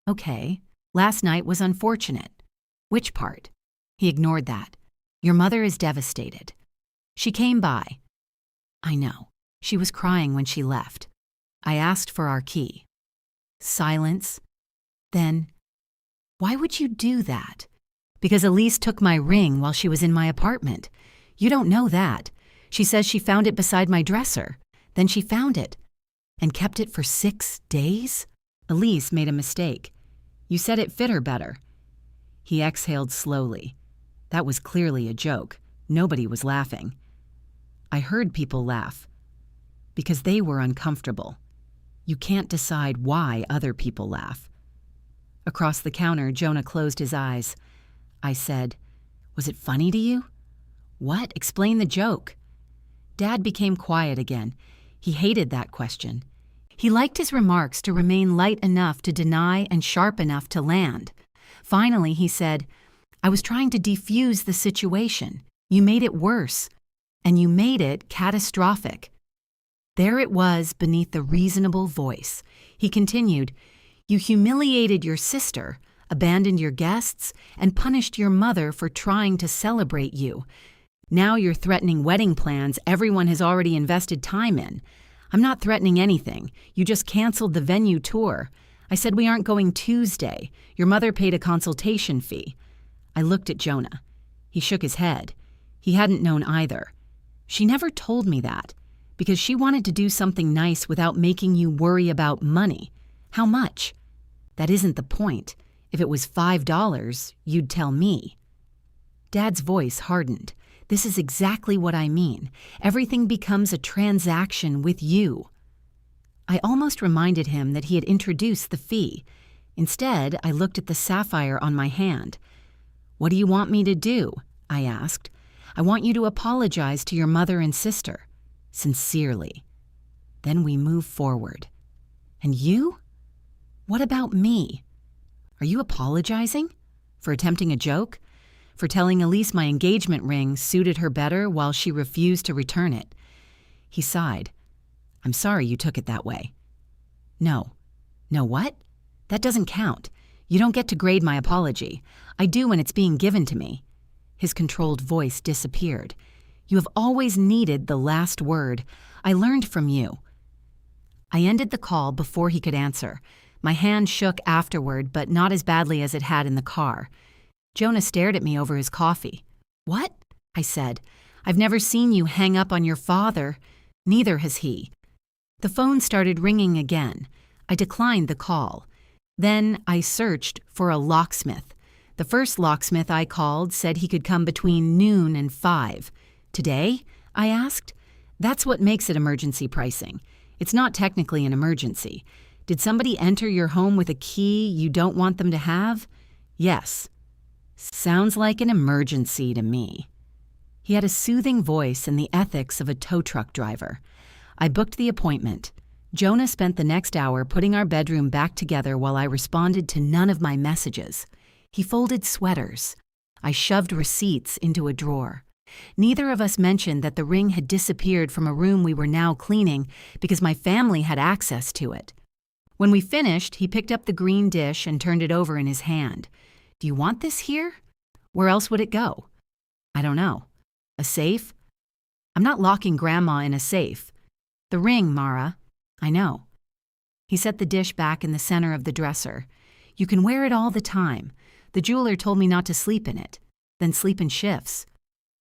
S1: "Okay, last night was unfortunate." "Which part?" He ignored that. "Your mother is devastated." "She came by." "I know. She was crying when she left. I asked for our key." Silence. Then, "Why would you do that?" "Because Elise took my ring while she was in my apartment. You don't know that. She says she found it beside my dresser. Then she found it. And kept it for 6 days? Elise made a mistake. You said it fit her better." He exhaled slowly. That was clearly a joke. Nobody was laughing. I heard people laugh. Because they were uncomfortable. You can't decide why other people laugh. Across the counter, Jonah closed his eyes. I said, "Was it funny to you?" "What? Explain the joke." Dad became quiet again. He hated that question. He liked his remarks to remain light enough to deny and sharp enough to land. Finally, he said, "I was trying to defuse the situation. You made it worse. And you made it catastrophic." There it was beneath the reasonable voice. He continued, "You humiliated your sister, abandoned your guests, and punished your mother for trying to celebrate you. Now you're threatening wedding plans everyone has already invested time in. I'm not threatening anything. You just canceled the venue tour. I said we aren't going Tuesday. Your mother paid a consultation fee." I looked at Jonah. He shook his head. He hadn't known either. "She never told me that. Because she wanted to do something nice without making you worry about money. How much?" "That isn't the point. If it was $5, you'd tell me." Dad's voice hardened. "This is exactly what I mean. Everything becomes a transaction with you." I almost reminded him that he had introduced the fee. Instead, I looked at the sapphire on my hand. "What do you want me to do?" I asked. "I want you to apologize to your mother and sister. Sincerely. Then we move forward." "And you? What about me? Are you apologizing? For attempting a joke? For telling Elise my engagement ring suited her better while she refused to return it?" He sighed. "I'm sorry you took it that way." "No." "No what? That doesn't count. You don't get to grade my apology. I do when it's being given to me." His controlled voice disappeared. "You have always needed the last word. I learned from you." I ended the call before he could answer. My hand shook afterward, but not as badly as it had in the car. Jonah stared at me over his coffee. "What?" I said. "I've never seen you hang up on your father. Neither has he." The phone started ringing again. I declined the call. Then I searched for a locksmith. The first locksmith I called said he could come between noon and 5. "Today?" I asked. "That's what makes it emergency pricing. It's not technically an emergency. Did somebody enter your home with a key you don't want them to have?" "Yes." "Sounds like an emergency to me." He had a soothing voice and the ethics of a tow truck driver. I booked the appointment. Jonah spent the next hour putting our bedroom back together while I responded to none of my messages. He folded sweaters. I shoved receipts into a drawer. Neither of us mentioned that the ring had disappeared from a room we were now cleaning because my family had access to it. When we finished, he picked up the green dish and turned it over in his hand. "Do you want this here? Where else would it go?" "I don't know. A safe?" "I'm not locking Grandma in a safe." "The ring, Mara." "I know." He set the dish back in the center of the dresser. "You can wear it all the time. The jeweler told me not to sleep in it. Then sleep in shifts."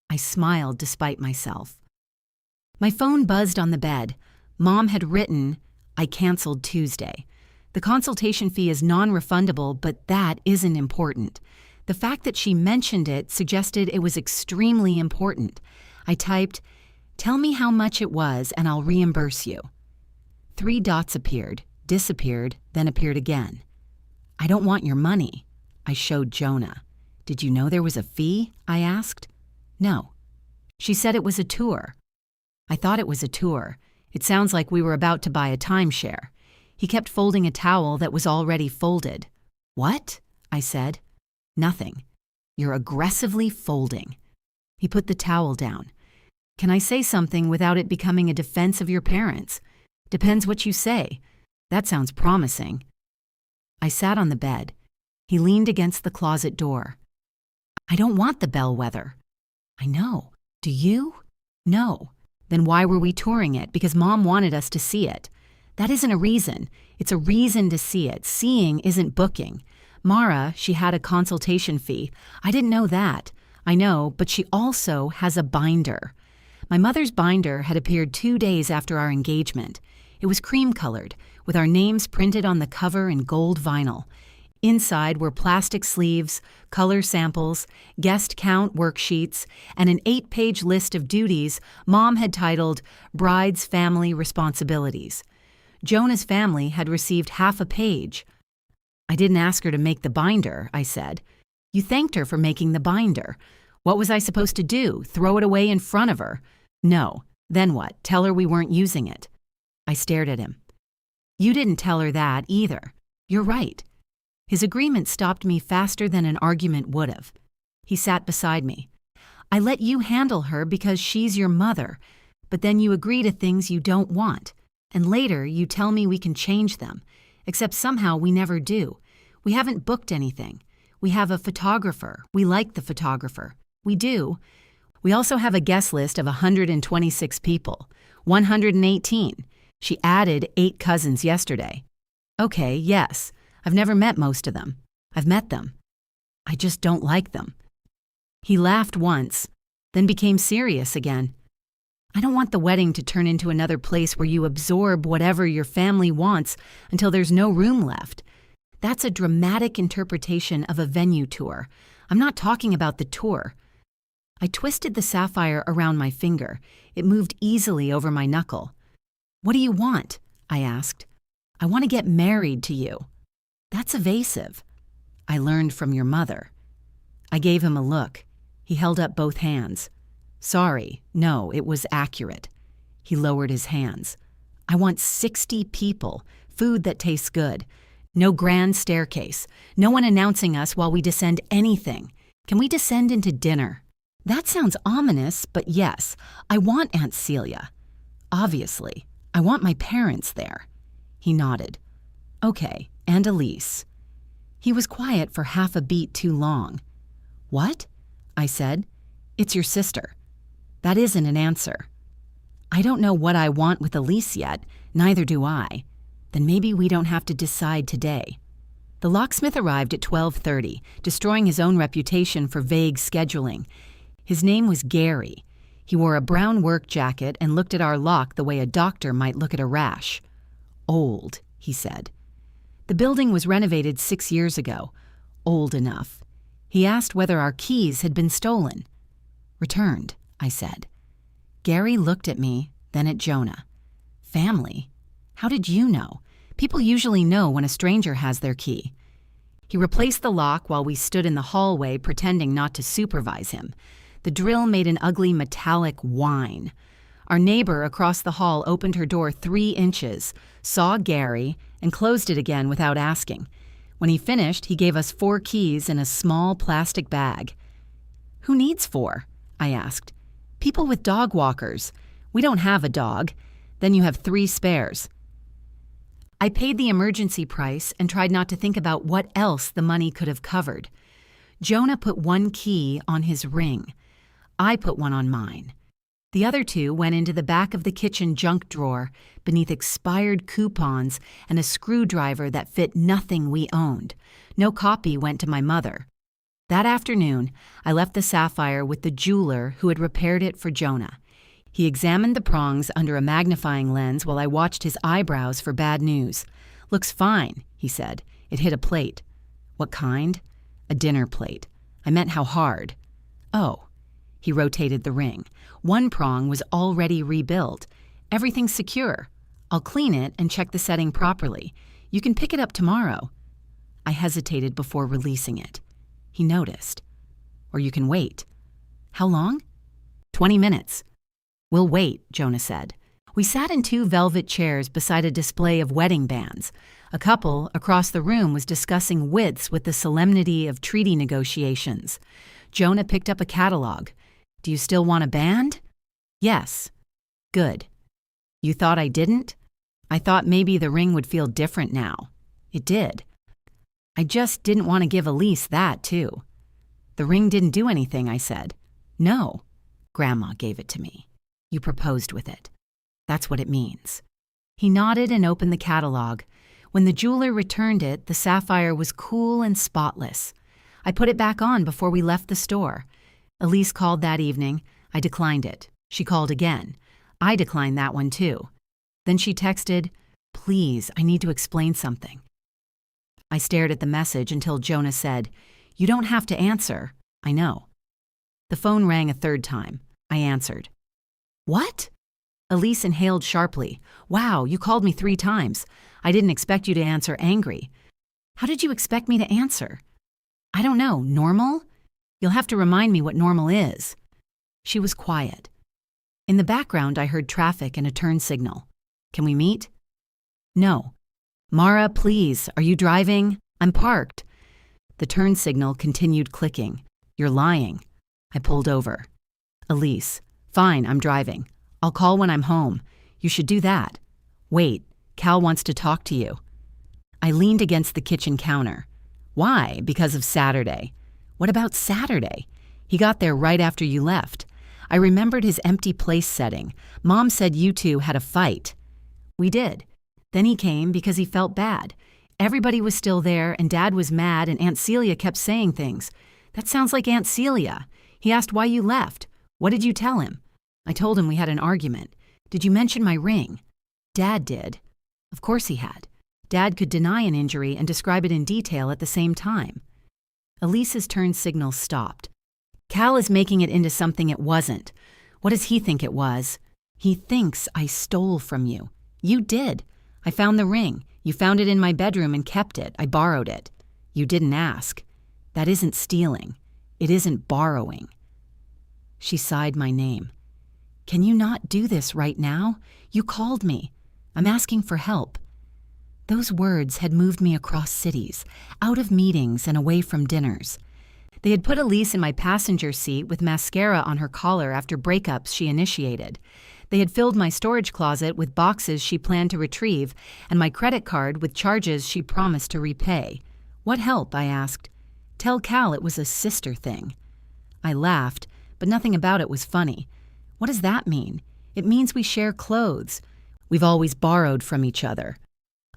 S1: I smiled despite myself. My phone buzzed on the bed. Mom had written, "I canceled Tuesday. The consultation fee is non-refundable, but that isn't important." The fact that she mentioned it suggested it was extremely important. I typed, "Tell me how much it was and I'll reimburse you." 3 dots appeared, disappeared, then appeared again. "I don't want your money." I showed Jonah. "Did you know there was a fee?" I asked. "No." She said it was a tour. I thought it was a tour. It sounds like we were about to buy a timeshare. He kept folding a towel that was already folded. "What?" I said. "Nothing. You're aggressively folding." He put the towel down. "Can I say something without it becoming a defense of your parents?" "Depends what you say. That sounds promising." I sat on the bed. He leaned against the closet door. "I don't want the bellwether." "I know. Do you?" "No." "Then why were we touring it? Because Mom wanted us to see it." "That isn't a reason. It's a reason to see it. Seeing isn't booking. Mara, she had a consultation fee. I didn't know that." "I know, but she also has a binder." My mother's binder had appeared 2 days after our engagement. It was cream-colored, with our names printed on the cover in gold vinyl. Inside were plastic sleeves, color samples, guest count worksheets, and an 8-page list of duties Mom had titled Bride's Family Responsibilities. Jonah's family had received half a page. "I didn't ask her to make the binder," I said. "You thanked her for making the binder. What was I supposed to do? Throw it away in front of her?" "No." "Then what? Tell her we weren't using it." I stared at him. "You didn't tell her that either." "You're right." His agreement stopped me faster than an argument would have. He sat beside me. "I let you handle her because she's your mother, but then you agree to things you don't want, and later you tell me we can change them, except somehow we never do. We haven't booked anything. We have a photographer. We like the photographer. We do. We also have a guest list of 126 people. 118. She added 8 cousins yesterday." "Okay, yes. I've never met most of them. I've met them. I just don't like them." He laughed once, then became serious again. "I don't want the wedding to turn into another place where you absorb whatever your family wants until there's no room left. That's a dramatic interpretation of a venue tour. I'm not talking about the tour." I twisted the sapphire around my finger. It moved easily over my knuckle. "What do you want?" I asked. "I want to get married to you." "That's evasive." "I learned from your mother." I gave him a look. He held up both hands. "Sorry, no, it was accurate." He lowered his hands. "I want 60 people, food that tastes good. No grand staircase, no one announcing us while we descend anything. Can we descend into dinner?" "That sounds ominous, but yes, I want Aunt Celia." "Obviously, I want my parents there." He nodded. "Okay, and Elise." He was quiet for half a beat too long. "What?" I said. "It's your sister." "That isn't an answer." "I don't know what I want with Elise yet, neither do I." "Then maybe we don't have to decide today." The locksmith arrived at 12:30, destroying his own reputation for vague scheduling. His name was Gary. He wore a brown work jacket and looked at our lock the way a doctor might look at a rash. "Old," he said. The building was renovated 6 years ago. Old enough. He asked whether our keys had been stolen. "Returned," I said. Gary looked at me, then at Jonah. "Family? How did you know? People usually know when a stranger has their key." He replaced the lock while we stood in the hallway pretending not to supervise him. The drill made an ugly metallic whine. Our neighbor across the hall opened her door 3 inches, saw Gary, and closed it again without asking. When he finished, he gave us 4 keys in a small plastic bag. "Who needs 4?" I asked. "People with dog walkers. We don't have a dog. Then you have 3 spares." I paid the emergency price and tried not to think about what else the money could have covered. Jonah put 1 key on his ring. I put 1 on mine. The other 2 went into the back of the kitchen junk drawer beneath expired coupons and a screwdriver that fit nothing we owned. No copy went to my mother. That afternoon, I left the sapphire with the jeweler who had repaired it for Jonah. He examined the prongs under a magnifying lens while I watched his eyebrows for bad news. "Looks fine," he said. "It hit a plate." "What kind?" "A dinner plate." "I meant how hard." "Oh." He rotated the ring. 1 prong was already rebuilt. "Everything's secure." I'll clean it and check the setting properly. You can pick it up tomorrow. I hesitated before releasing it. He noticed. Or you can wait. How long? 20 minutes. We'll wait, Jonah said. We sat in 2 velvet chairs beside a display of wedding bands. A couple across the room was discussing widths with the solemnity of treaty negotiations. Jonah picked up a catalog. Do you still want a band? Yes. Good. You thought I didn't? I thought maybe the ring would feel different now. It did. I just didn't want to give Elise that, too. The ring didn't do anything, I said. No. Grandma gave it to me. You proposed with it. That's what it means. He nodded and opened the catalog. When the jeweler returned it, the sapphire was cool and spotless. I put it back on before we left the store. Elise called that evening. I declined it. She called again. I declined that one too. Then she texted, "Please, I need to explain something." I stared at the message until Jonah said, "You don't have to answer." I know. The phone rang a 3rd time. I answered. What? Elise inhaled sharply. Wow, you called me 3 times. I didn't expect you to answer angry. How did you expect me to answer? I don't know, normal? You'll have to remind me what normal is. She was quiet. In the background, I heard traffic and a turn signal. Can we meet? No. Mara, please, are you driving? I'm parked. The turn signal continued clicking. You're lying. I pulled over. Elise, fine, I'm driving. I'll call when I'm home. You should do that. Wait, Cal wants to talk to you. I leaned against the kitchen counter. Why? Because of Saturday. What about Saturday? He got there right after you left. I remembered his empty place setting. Mom said you 2 had a fight. We did. Then he came because he felt bad. Everybody was still there and Dad was mad and Aunt Celia kept saying things. That sounds like Aunt Celia. He asked why you left. What did you tell him? I told him we had an argument. Did you mention my ring? Dad did. Of course he had. Dad could deny an injury and describe it in detail at the same time. Elise's turn signal stopped. Cal is making it into something it wasn't. What does he think it was? He thinks I stole from you. You did. I found the ring. You found it in my bedroom and kept it. I borrowed it. You didn't ask. That isn't stealing. It isn't borrowing. She sighed my name. Can you not do this right now? You called me. I'm asking for help. Those words had moved me across cities, out of meetings and away from dinners. They had put Elise in my passenger seat with mascara on her collar after breakups she initiated. They had filled my storage closet with boxes she planned to retrieve and my credit card with charges she promised to repay. What help? I asked. Tell Cal it was a sister thing. I laughed, but nothing about it was funny. What does that mean? It means we share clothes. We've always borrowed from each other.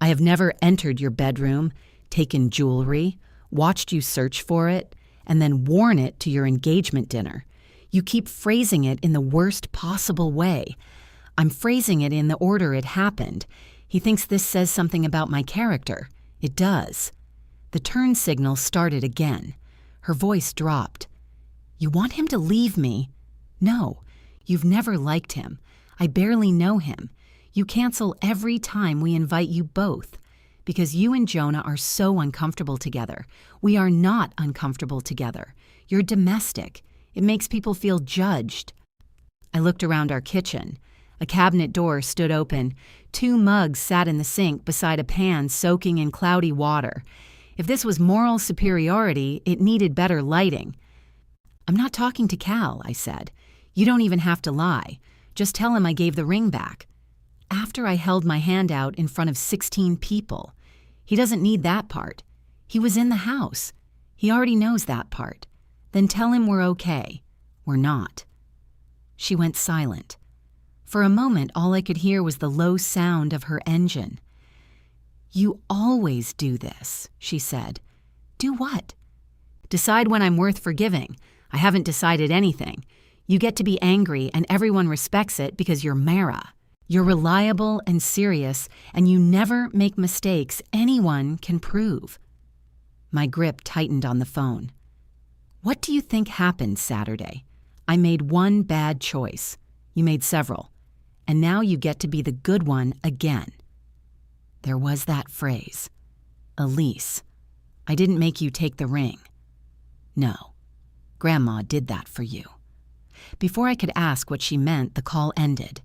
S1: I have never entered your bedroom, taken jewelry, watched you search for it, and then worn it to your engagement dinner. You keep phrasing it in the worst possible way. I'm phrasing it in the order it happened. He thinks this says something about my character. It does. The turn signal started again. Her voice dropped. You want him to leave me? No. You've never liked him. I barely know him. You cancel every time we invite you both. Because you and Jonah are so uncomfortable together. We are not uncomfortable together. You're domestic. It makes people feel judged. I looked around our kitchen. A cabinet door stood open. 2 mugs sat in the sink beside a pan soaking in cloudy water. If this was moral superiority, it needed better lighting. I'm not talking to Cal, I said. You don't even have to lie. Just tell him I gave the ring back. After I held my hand out in front of 16 people. He doesn't need that part. He was in the house. He already knows that part. Then tell him we're okay. We're not. She went silent. For a moment, all I could hear was the low sound of her engine. You always do this, she said. Do what? Decide when I'm worth forgiving. I haven't decided anything. You get to be angry and everyone respects it because you're Mara. You're reliable and serious, and you never make mistakes anyone can prove. My grip tightened on the phone. What do you think happened Saturday? I made one bad choice. You made several. and now you get to be the good one again." There was that phrase. "Elise, I didn't make you take the ring." No, Grandma did that for you. Before I could ask what she meant, the call ended.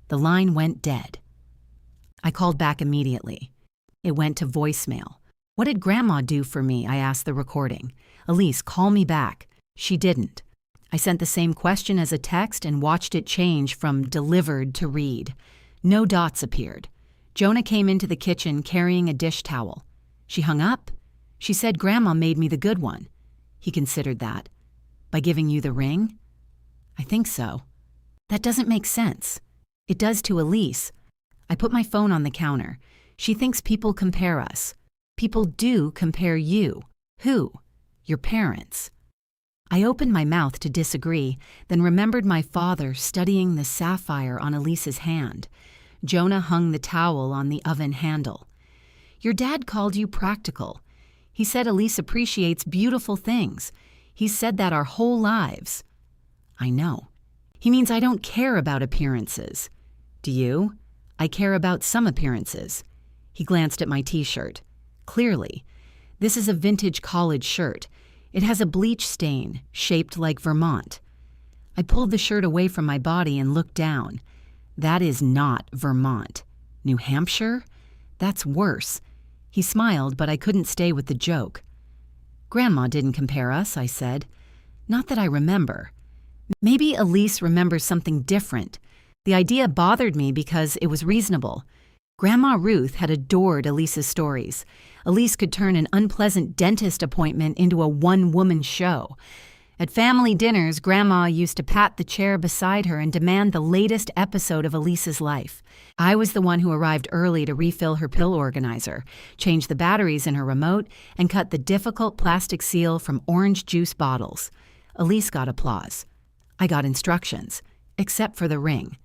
S1: The line went dead. I called back immediately. It went to voicemail. "What did Grandma do for me?" I asked the recording. "Elise, call me back." She didn't. I sent the same question as a text and watched it change from delivered to read. No dots appeared. Jonah came into the kitchen carrying a dish towel. She hung up. She said Grandma made me the good one. He considered that. "By giving you the ring?" "I think so." "That doesn't make sense." "It does to Elise." I put my phone on the counter. "She thinks people compare us." "People do compare you." "Who?" "Your parents." I opened my mouth to disagree, then remembered my father studying the sapphire on Elise's hand. Jonah hung the towel on the oven handle. "Your dad called you practical. He said Elise appreciates beautiful things. He's said that our whole lives." "I know. He means I don't care about appearances." "Do you?" "I care about some appearances." He glanced at my t-shirt. "Clearly. This is a vintage college shirt. It has a bleach stain, shaped like Vermont." I pulled the shirt away from my body and looked down. "That is not Vermont. New Hampshire? That's worse." He smiled, but I couldn't stay with the joke. "Grandma didn't compare us," I said. "Not that I remember." Maybe Elise remembers something different. The idea bothered me because it was reasonable. Grandma Ruth had adored Elise's stories. Elise could turn an unpleasant dentist appointment into a one-woman show. At family dinners, Grandma used to pat the chair beside her and demand the latest episode of Elise's life. I was the one who arrived early to refill her pill organizer, change the batteries in her remote, and cut the difficult plastic seal from orange juice bottles. Elise got applause. I got instructions, except for the ring.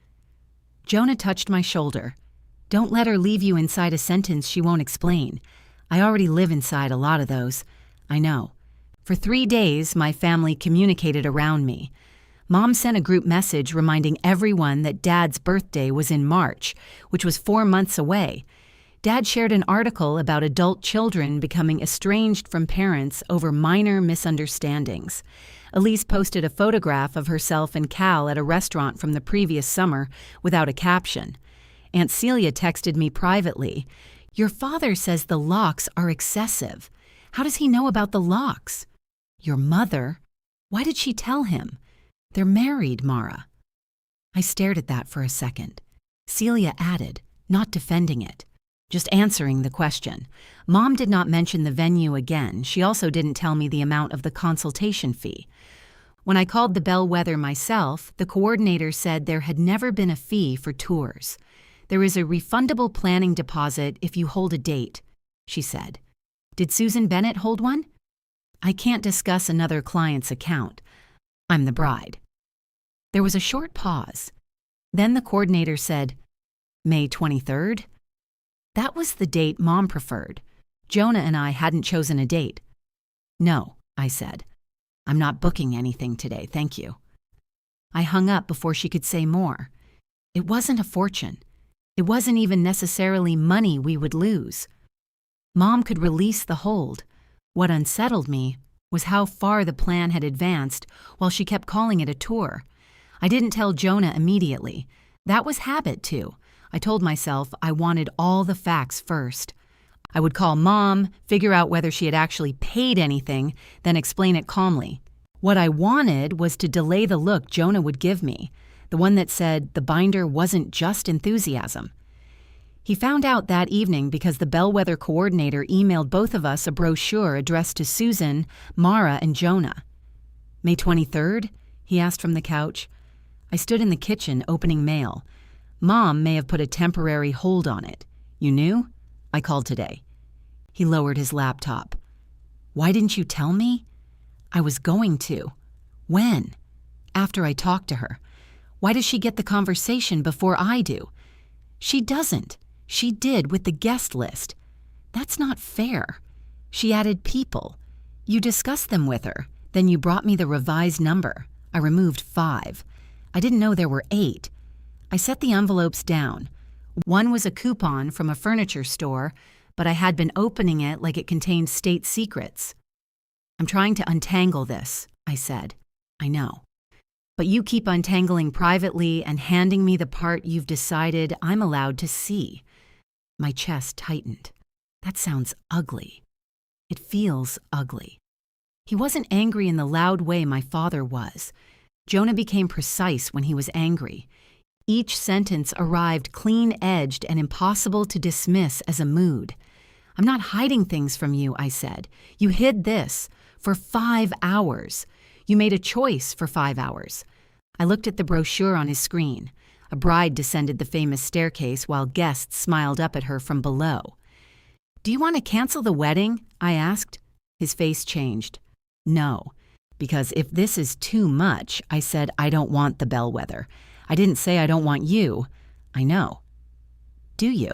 S1: Jonah touched my shoulder. "Don't let her leave you inside a sentence she won't explain. I already live inside a lot of those." "I know." For 3 days, my family communicated around me. Mom sent a group message reminding everyone that Dad's birthday was in March, which was 4 months away. Dad shared an article about adult children becoming estranged from parents over minor misunderstandings. Elise posted a photograph of herself and Cal at a restaurant from the previous summer without a caption. Aunt Celia texted me privately, "Your father says the locks are excessive. How does he know about the locks?" "Your mother? Why did she tell him? They're married, Mara." I stared at that for a second. Celia added, not defending it, just answering the question. Mom did not mention the venue again. She also didn't tell me the amount of the consultation fee. When I called the bellwether myself, the coordinator said there had never been a fee for tours. "There is a refundable planning deposit if you hold a date," she said. "Did Susan Bennett hold one?" "I can't discuss another client's account. I'm the bride." There was a short pause. Then the coordinator said, "May 23rd? That was the date Mom preferred. Jonah and I hadn't chosen a date. "No," I said. "I'm not booking anything today, thank you." I hung up before she could say more. It wasn't a fortune. It wasn't even necessarily money we would lose. Mom could release the hold. What unsettled me was how far the plan had advanced while she kept calling it a tour. I didn't tell Jonah immediately. That was habit, too. I told myself I wanted all the facts first. I would call Mom, figure out whether she had actually paid anything, then explain it calmly. What I wanted was to delay the look Jonah would give me, the one that said the binder wasn't just enthusiasm. He found out that evening because the bellwether coordinator emailed both of us a brochure addressed to Susan, Mara, and Jonah. "May 23rd? He asked from the couch. I stood in the kitchen opening mail. Mom may have put a temporary hold on it. "You knew?" "I called today." He lowered his laptop. "Why didn't you tell me?" "I was going to." "When?" "After I talked to her." "Why does she get the conversation before I do?" "She doesn't. She did with the guest list." "That's not fair." "She added people. You discussed them with her. Then you brought me the revised number. I removed 5. I didn't know there were 8. I set the envelopes down. One was a coupon from a furniture store, but I had been opening it like it contained state secrets. "I'm trying to untangle this," I said. "I know. But you keep untangling privately and handing me the part you've decided I'm allowed to see." My chest tightened. That sounds ugly. It feels ugly. He wasn't angry in the loud way my father was. Jonah became precise when he was angry. Each sentence arrived clean-edged and impossible to dismiss as a mood. "I'm not hiding things from you," I said. "You hid this for 5 hours. You made a choice for 5 hours." I looked at the brochure on his screen. A bride descended the famous staircase while guests smiled up at her from below. "Do you want to cancel the wedding?" I asked. His face changed. "No, because if this is too much," I said, "I don't want the bellwether. I didn't say I don't want you." "I know." "Do you?"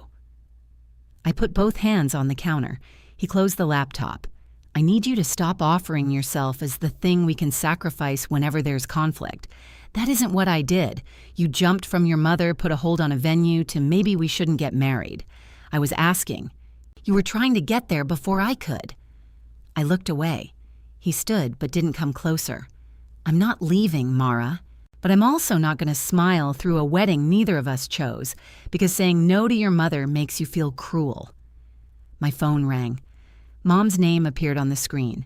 S1: I put both hands on the counter. He closed the laptop. "I need you to stop offering yourself as the thing we can sacrifice whenever there's conflict. That isn't what I did. You jumped from your mother, put a hold on a venue, to maybe we shouldn't get married. I was asking. You were trying to get there before I could." I looked away. He stood but didn't come closer. "I'm not leaving, Mara. But I'm also not going to smile through a wedding neither of us chose, because saying no to your mother makes you feel cruel." My phone rang. Mom's name appeared on the screen.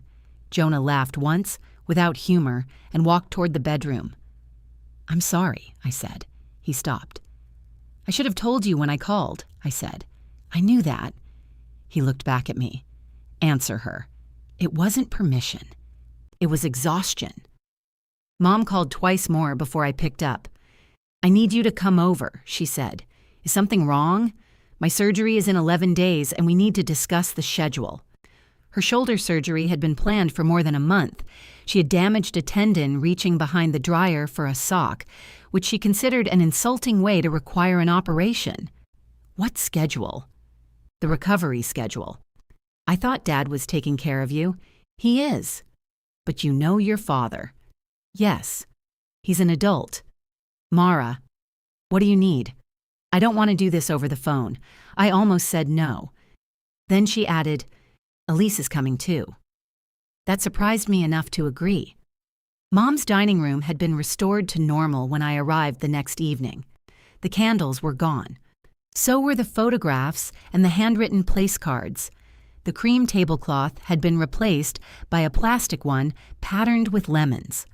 S1: Jonah laughed once, without humor, and walked toward the bedroom. "I'm sorry," I said. He stopped. "I should have told you when I called," I said. "I knew that." He looked back at me. "Answer her." It wasn't permission. It was exhaustion. Mom called twice more before I picked up. "I need you to come over," she said. "Is something wrong? My surgery is in 11 days and we need to discuss the schedule." Her shoulder surgery had been planned for more than a month. She had damaged a tendon reaching behind the dryer for a sock, which she considered an insulting way to require an operation. What schedule? The recovery schedule. "I thought Dad was taking care of you." "He is." "But you know your father." "Yes. He's an adult." "Mara, what do you need?" "I don't want to do this over the phone." I almost said no. Then she added, "Elise is coming too." That surprised me enough to agree. Mom's dining room had been restored to normal when I arrived the next evening. The candles were gone. So were the photographs and the handwritten place cards. The cream tablecloth had been replaced by a plastic one patterned with lemons.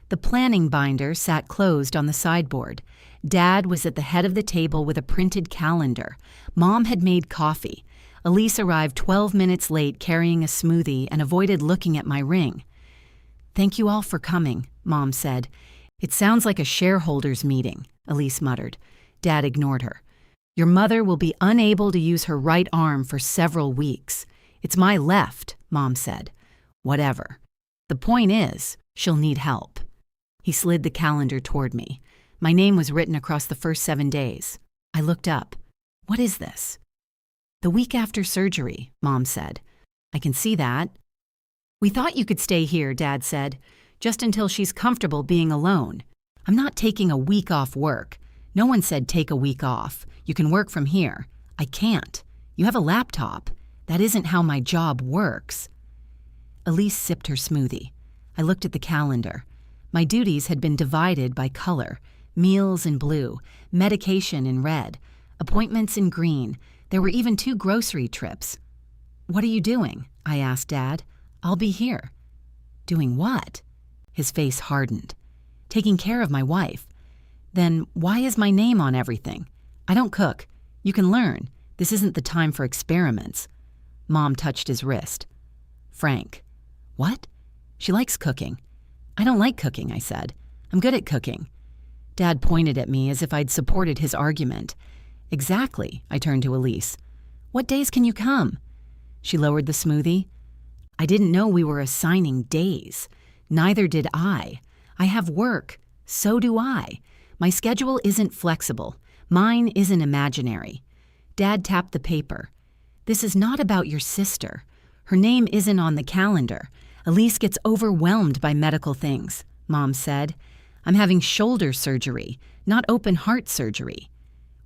S1: The planning binder sat closed on the sideboard. Dad was at the head of the table with a printed calendar. Mom had made coffee. Elise arrived 12 minutes late carrying a smoothie and avoided looking at my ring. "Thank you all for coming," Mom said. "It sounds like a shareholders' meeting," Elise muttered. Dad ignored her. "Your mother will be unable to use her right arm for several weeks." "It's my left," Mom said. "Whatever. The point is, she'll need help." He slid the calendar toward me. My name was written across the first 7 days. I looked up. "What is this?" "The week after surgery," Mom said. "I can see that." "We thought you could stay here," Dad said, "just until she's comfortable being alone." "I'm not taking a week off work. No one said take a week off. You can work from here." "I can't. You have a laptop. That isn't how my job works." Elise sipped her smoothie. I looked at the calendar. My duties had been divided by color: meals in blue, medication in red, appointments in green. There were even 2 grocery trips. "What are you doing?" I asked Dad. "I'll be here." "Doing what?" His face hardened. "Taking care of my wife." "Then why is my name on everything?" "I don't cook. You can learn. This isn't the time for experiments." Mom touched his wrist. "Frank." "What?" "She likes cooking." "I don't like cooking," I said. "I'm good at cooking." Dad pointed at me as if I'd supported his argument. "Exactly," I turned to Elise. "What days can you come?" She lowered the smoothie. "I didn't know we were assigning days. Neither did I. I have work. So do I. My schedule isn't flexible. Mine isn't imaginary." Dad tapped the paper. "This is not about your sister. Her name isn't on the calendar. Elise gets overwhelmed by medical things," Mom said. I'm having shoulder surgery, not open heart surgery.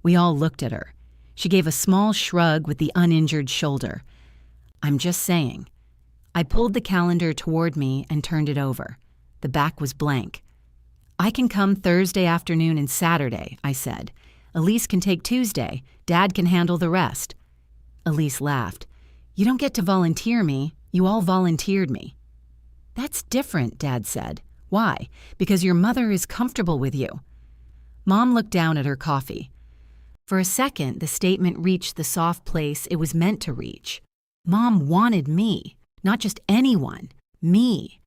S1: We all looked at her. She gave a small shrug with the uninjured shoulder. I'm just saying. I pulled the calendar toward me and turned it over. The back was blank. I can come Thursday afternoon and Saturday, I said. Elise can take Tuesday. Dad can handle the rest. Elise laughed. You don't get to volunteer me. You all volunteered me. That's different, Dad said. Why? Because your mother is comfortable with you. Mom looked down at her coffee. For a second, the statement reached the soft place it was meant to reach. Mom wanted me, not just anyone, me.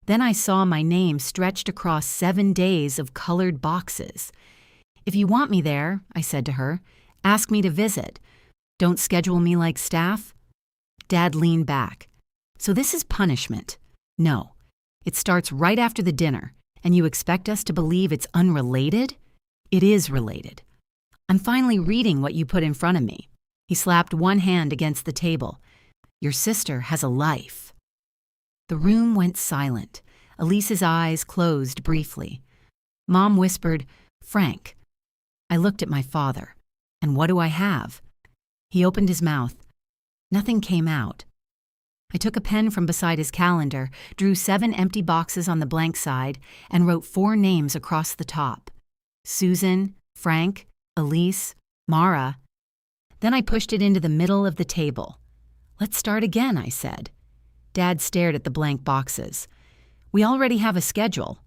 S1: Then I saw my name stretched across 7 days of colored boxes. If you want me there, I said to her, ask me to visit. Don't schedule me like staff. Dad leaned back. So this is punishment. No. It starts right after the dinner, and you expect us to believe it's unrelated? It is related. I'm finally reading what you put in front of me. He slapped one hand against the table. Your sister has a life. The room went silent. Elise's eyes closed briefly. Mom whispered, Frank. I looked at my father. And what do I have? He opened his mouth. Nothing came out. I took a pen from beside his calendar, drew 7 empty boxes on the blank side, and wrote 4 names across the top. Susan, Frank, Elise, Mara. Then I pushed it into the middle of the table. Let's start again, I said. Dad stared at the blank boxes. We already have a schedule.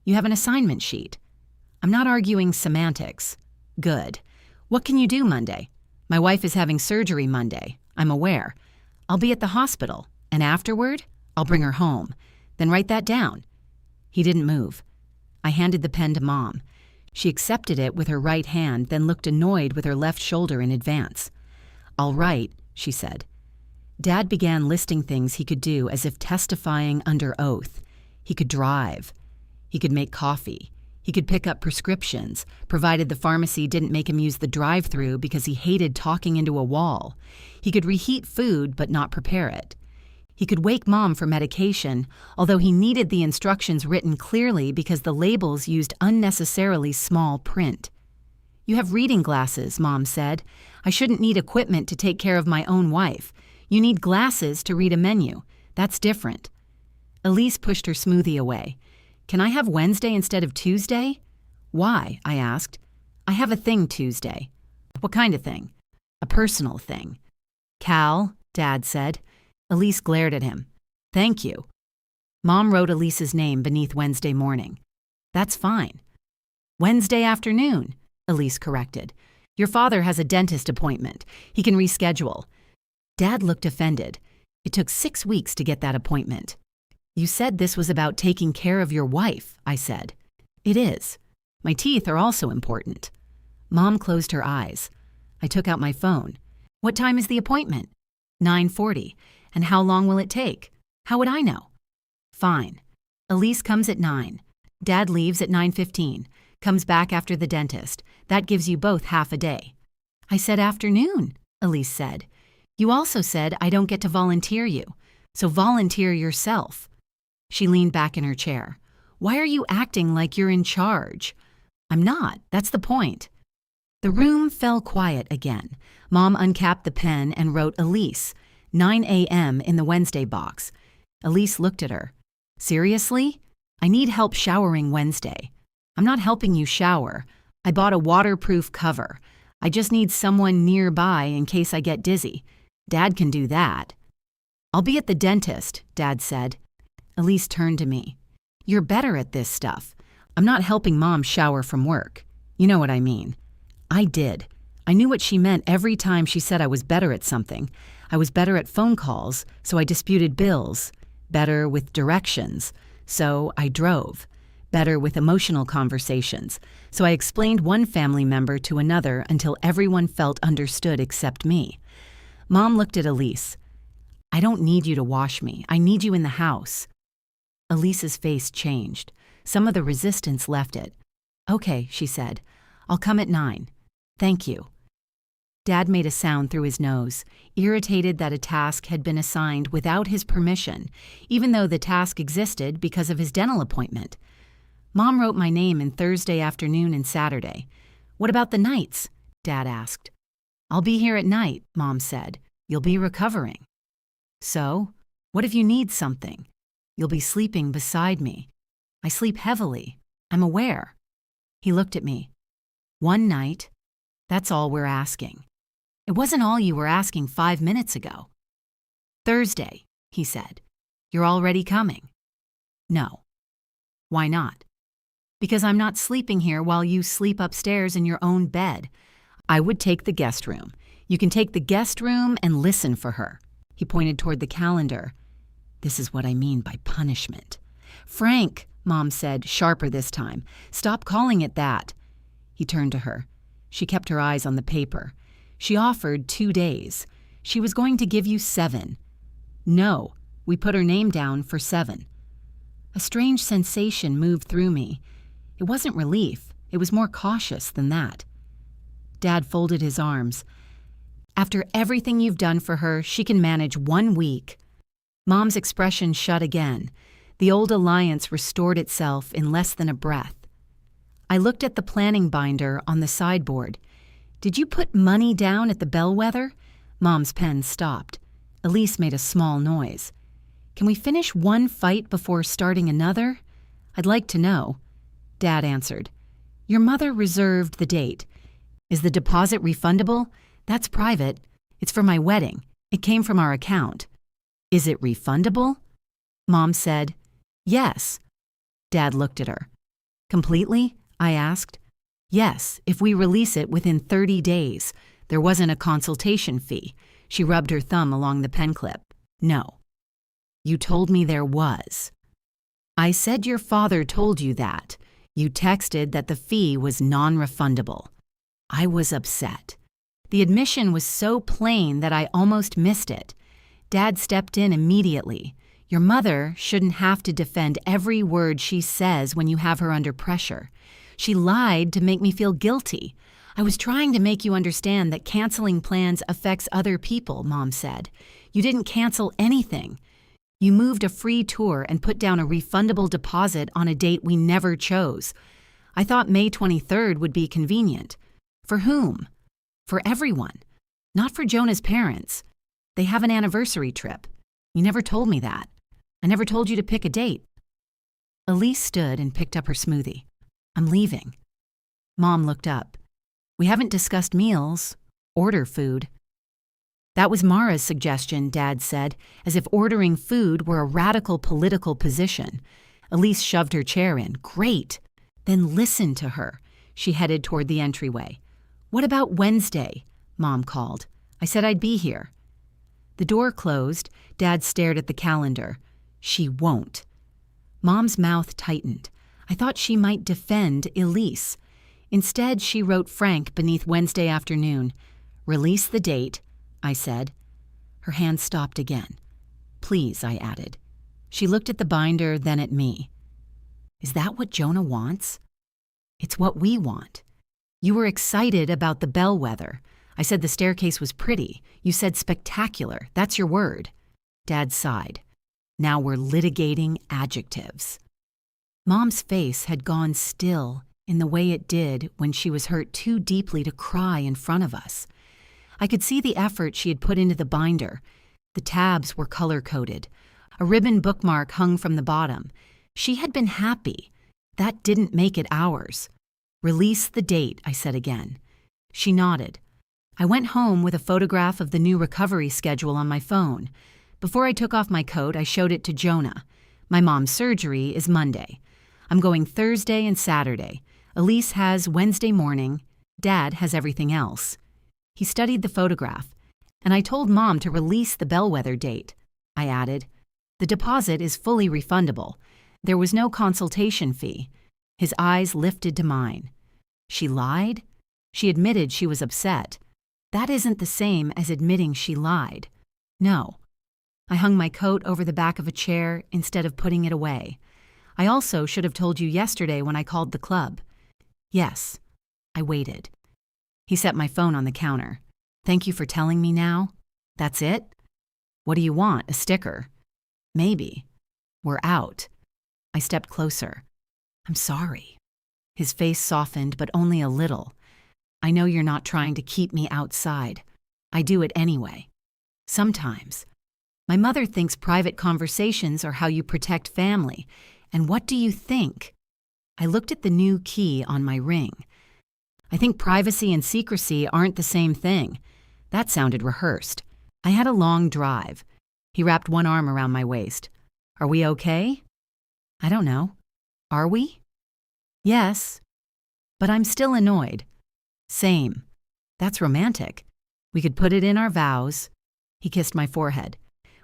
S1: You have an assignment sheet. I'm not arguing semantics. Good. What can you do Monday? My wife is having surgery Monday. I'm aware. I'll be at the hospital, and afterward, I'll bring her home. Then write that down. He didn't move. I handed the pen to Mom. She accepted it with her right hand, then looked annoyed with her left shoulder in advance. I'll write, she said. Dad began listing things he could do as if testifying under oath. He could drive. He could make coffee. He could pick up prescriptions, provided the pharmacy didn't make him use the drive-thru because he hated talking into a wall. He could reheat food but not prepare it. He could wake Mom for medication, although he needed the instructions written clearly because the labels used unnecessarily small print. You have reading glasses, Mom said. I shouldn't need equipment to take care of my own wife. You need glasses to read a menu. That's different. Elise pushed her smoothie away. Can I have Wednesday instead of Tuesday? Why? I asked. I have a thing Tuesday. What kind of thing? A personal thing. Cal, Dad said. Elise glared at him. Thank you. Mom wrote Elise's name beneath Wednesday morning. That's fine. Wednesday afternoon, Elise corrected. Your father has a dentist appointment. He can reschedule. Dad looked offended. It took 6 weeks to get that appointment. You said this was about taking care of your wife, I said. It is. My teeth are also important. Mom closed her eyes. I took out my phone. What time is the appointment? 9:40. And how long will it take? How would I know? Fine. Elise comes at 9. Dad leaves at 9:15. Comes back after the dentist. That gives you both half a day. I said afternoon, Elise said. You also said I don't get to volunteer you. So volunteer yourself. She leaned back in her chair. Why are you acting like you're in charge? I'm not. That's the point. The room fell quiet again. Mom uncapped the pen and wrote Elise, 9 a.m. in the Wednesday box. Elise looked at her. Seriously? I need help showering Wednesday. I'm not helping you shower. I bought a waterproof cover. I just need someone nearby in case I get dizzy. Dad can do that. I'll be at the dentist, Dad said. Elise turned to me. You're better at this stuff. I'm not helping Mom shower from work. You know what I mean. I did. I knew what she meant every time she said I was better at something. I was better at phone calls, so I disputed bills. Better with directions, so I drove. Better with emotional conversations, so I explained one family member to another until everyone felt understood except me. Mom looked at Elise. I don't need you to wash me. I need you in the house. Elise's face changed. Some of the resistance left it. Okay, she said. I'll come at 9. Thank you. Dad made a sound through his nose, irritated that a task had been assigned without his permission, even though the task existed because of his dental appointment. Mom wrote my name in Thursday afternoon and Saturday. What about the nights? Dad asked. I'll be here at night, Mom said. You'll be recovering. So, what if you need something? You'll be sleeping beside me. I sleep heavily. I'm aware. He looked at me. One night, that's all we're asking. It wasn't all you were asking 5 minutes ago. Thursday, he said. You're already coming. No. Why not? Because I'm not sleeping here while you sleep upstairs in your own bed. I would take the guest room. You can take the guest room and listen for her. He pointed toward the calendar. This is what I mean by punishment. Frank, Mom said, sharper this time. Stop calling it that. He turned to her. She kept her eyes on the paper. She offered 2 days. She was going to give you 7. No, we put her name down for 7. A strange sensation moved through me. It wasn't relief. It was more cautious than that. Dad folded his arms. After everything you've done for her, she can manage 1 week. Mom's expression shut again. The old alliance restored itself in less than a breath. I looked at the planning binder on the sideboard. Did you put money down at the bellwether? Mom's pen stopped. Elise made a small noise. Can we finish one fight before starting another? I'd like to know. Dad answered. Your mother reserved the date. Is the deposit refundable? That's private. It's for my wedding. It came from our account. Is it refundable? Mom said, yes. Dad looked at her. Completely? I asked. Yes, if we release it within 30 days. There wasn't a consultation fee. She rubbed her thumb along the pen clip. No. You told me there was. I said your father told you that. You texted that the fee was non-refundable. I was upset. The admission was so plain that I almost missed it. Dad stepped in immediately. Your mother shouldn't have to defend every word she says when you have her under pressure. She lied to make me feel guilty. I was trying to make you understand that canceling plans affects other people, Mom said. You didn't cancel anything. You moved a free tour and put down a refundable deposit on a date we never chose. I thought May 23rd would be convenient. For whom? For everyone. Not for Jonah's parents. They have an anniversary trip. You never told me that. I never told you to pick a date. Elise stood and picked up her smoothie. I'm leaving. Mom looked up. We haven't discussed meals. Order food. That was Mara's suggestion, Dad said, as if ordering food were a radical political position. Elise shoved her chair in. Great. Then listen to her. She headed toward the entryway. What about Wednesday? Mom called. I said I'd be here. The door closed. Dad stared at the calendar. She won't. Mom's mouth tightened. I thought she might defend Elise. Instead, she wrote Frank beneath Wednesday afternoon. Release the date, I said. Her hand stopped again. Please, I added. She looked at the binder, then at me. Is that what Jonah wants? It's what we want. You were excited about the bellwether. I said the staircase was pretty. You said spectacular. That's your word. Dad sighed. Now we're litigating adjectives. Mom's face had gone still in the way it did when she was hurt too deeply to cry in front of us. I could see the effort she had put into the binder. The tabs were color-coded. A ribbon bookmark hung from the bottom. She had been happy. That didn't make it ours. Release the date, I said again. She nodded. I went home with a photograph of the new recovery schedule on my phone. Before I took off my coat, I showed it to Jonah. My mom's surgery is Monday. I'm going Thursday and Saturday. Elise has Wednesday morning. Dad has everything else. He studied the photograph, and I told Mom to release the bellwether date. I added, the deposit is fully refundable. There was no consultation fee. His eyes lifted to mine. She lied? She admitted she was upset. That isn't the same as admitting she lied. No. I hung my coat over the back of a chair instead of putting it away. I also should have told you yesterday when I called the club. Yes. I waited. He set my phone on the counter. Thank you for telling me now. That's it? What do you want, a sticker? Maybe. We're out. I stepped closer. I'm sorry. His face softened, but only a little. I know you're not trying to keep me outside. I do it anyway. Sometimes. My mother thinks private conversations are how you protect family. And what do you think? I looked at the new key on my ring. I think privacy and secrecy aren't the same thing. That sounded rehearsed. I had a long drive. He wrapped one arm around my waist. Are we okay? I don't know. Are we? Yes. But I'm still annoyed. Same. That's romantic. We could put it in our vows. He kissed my forehead.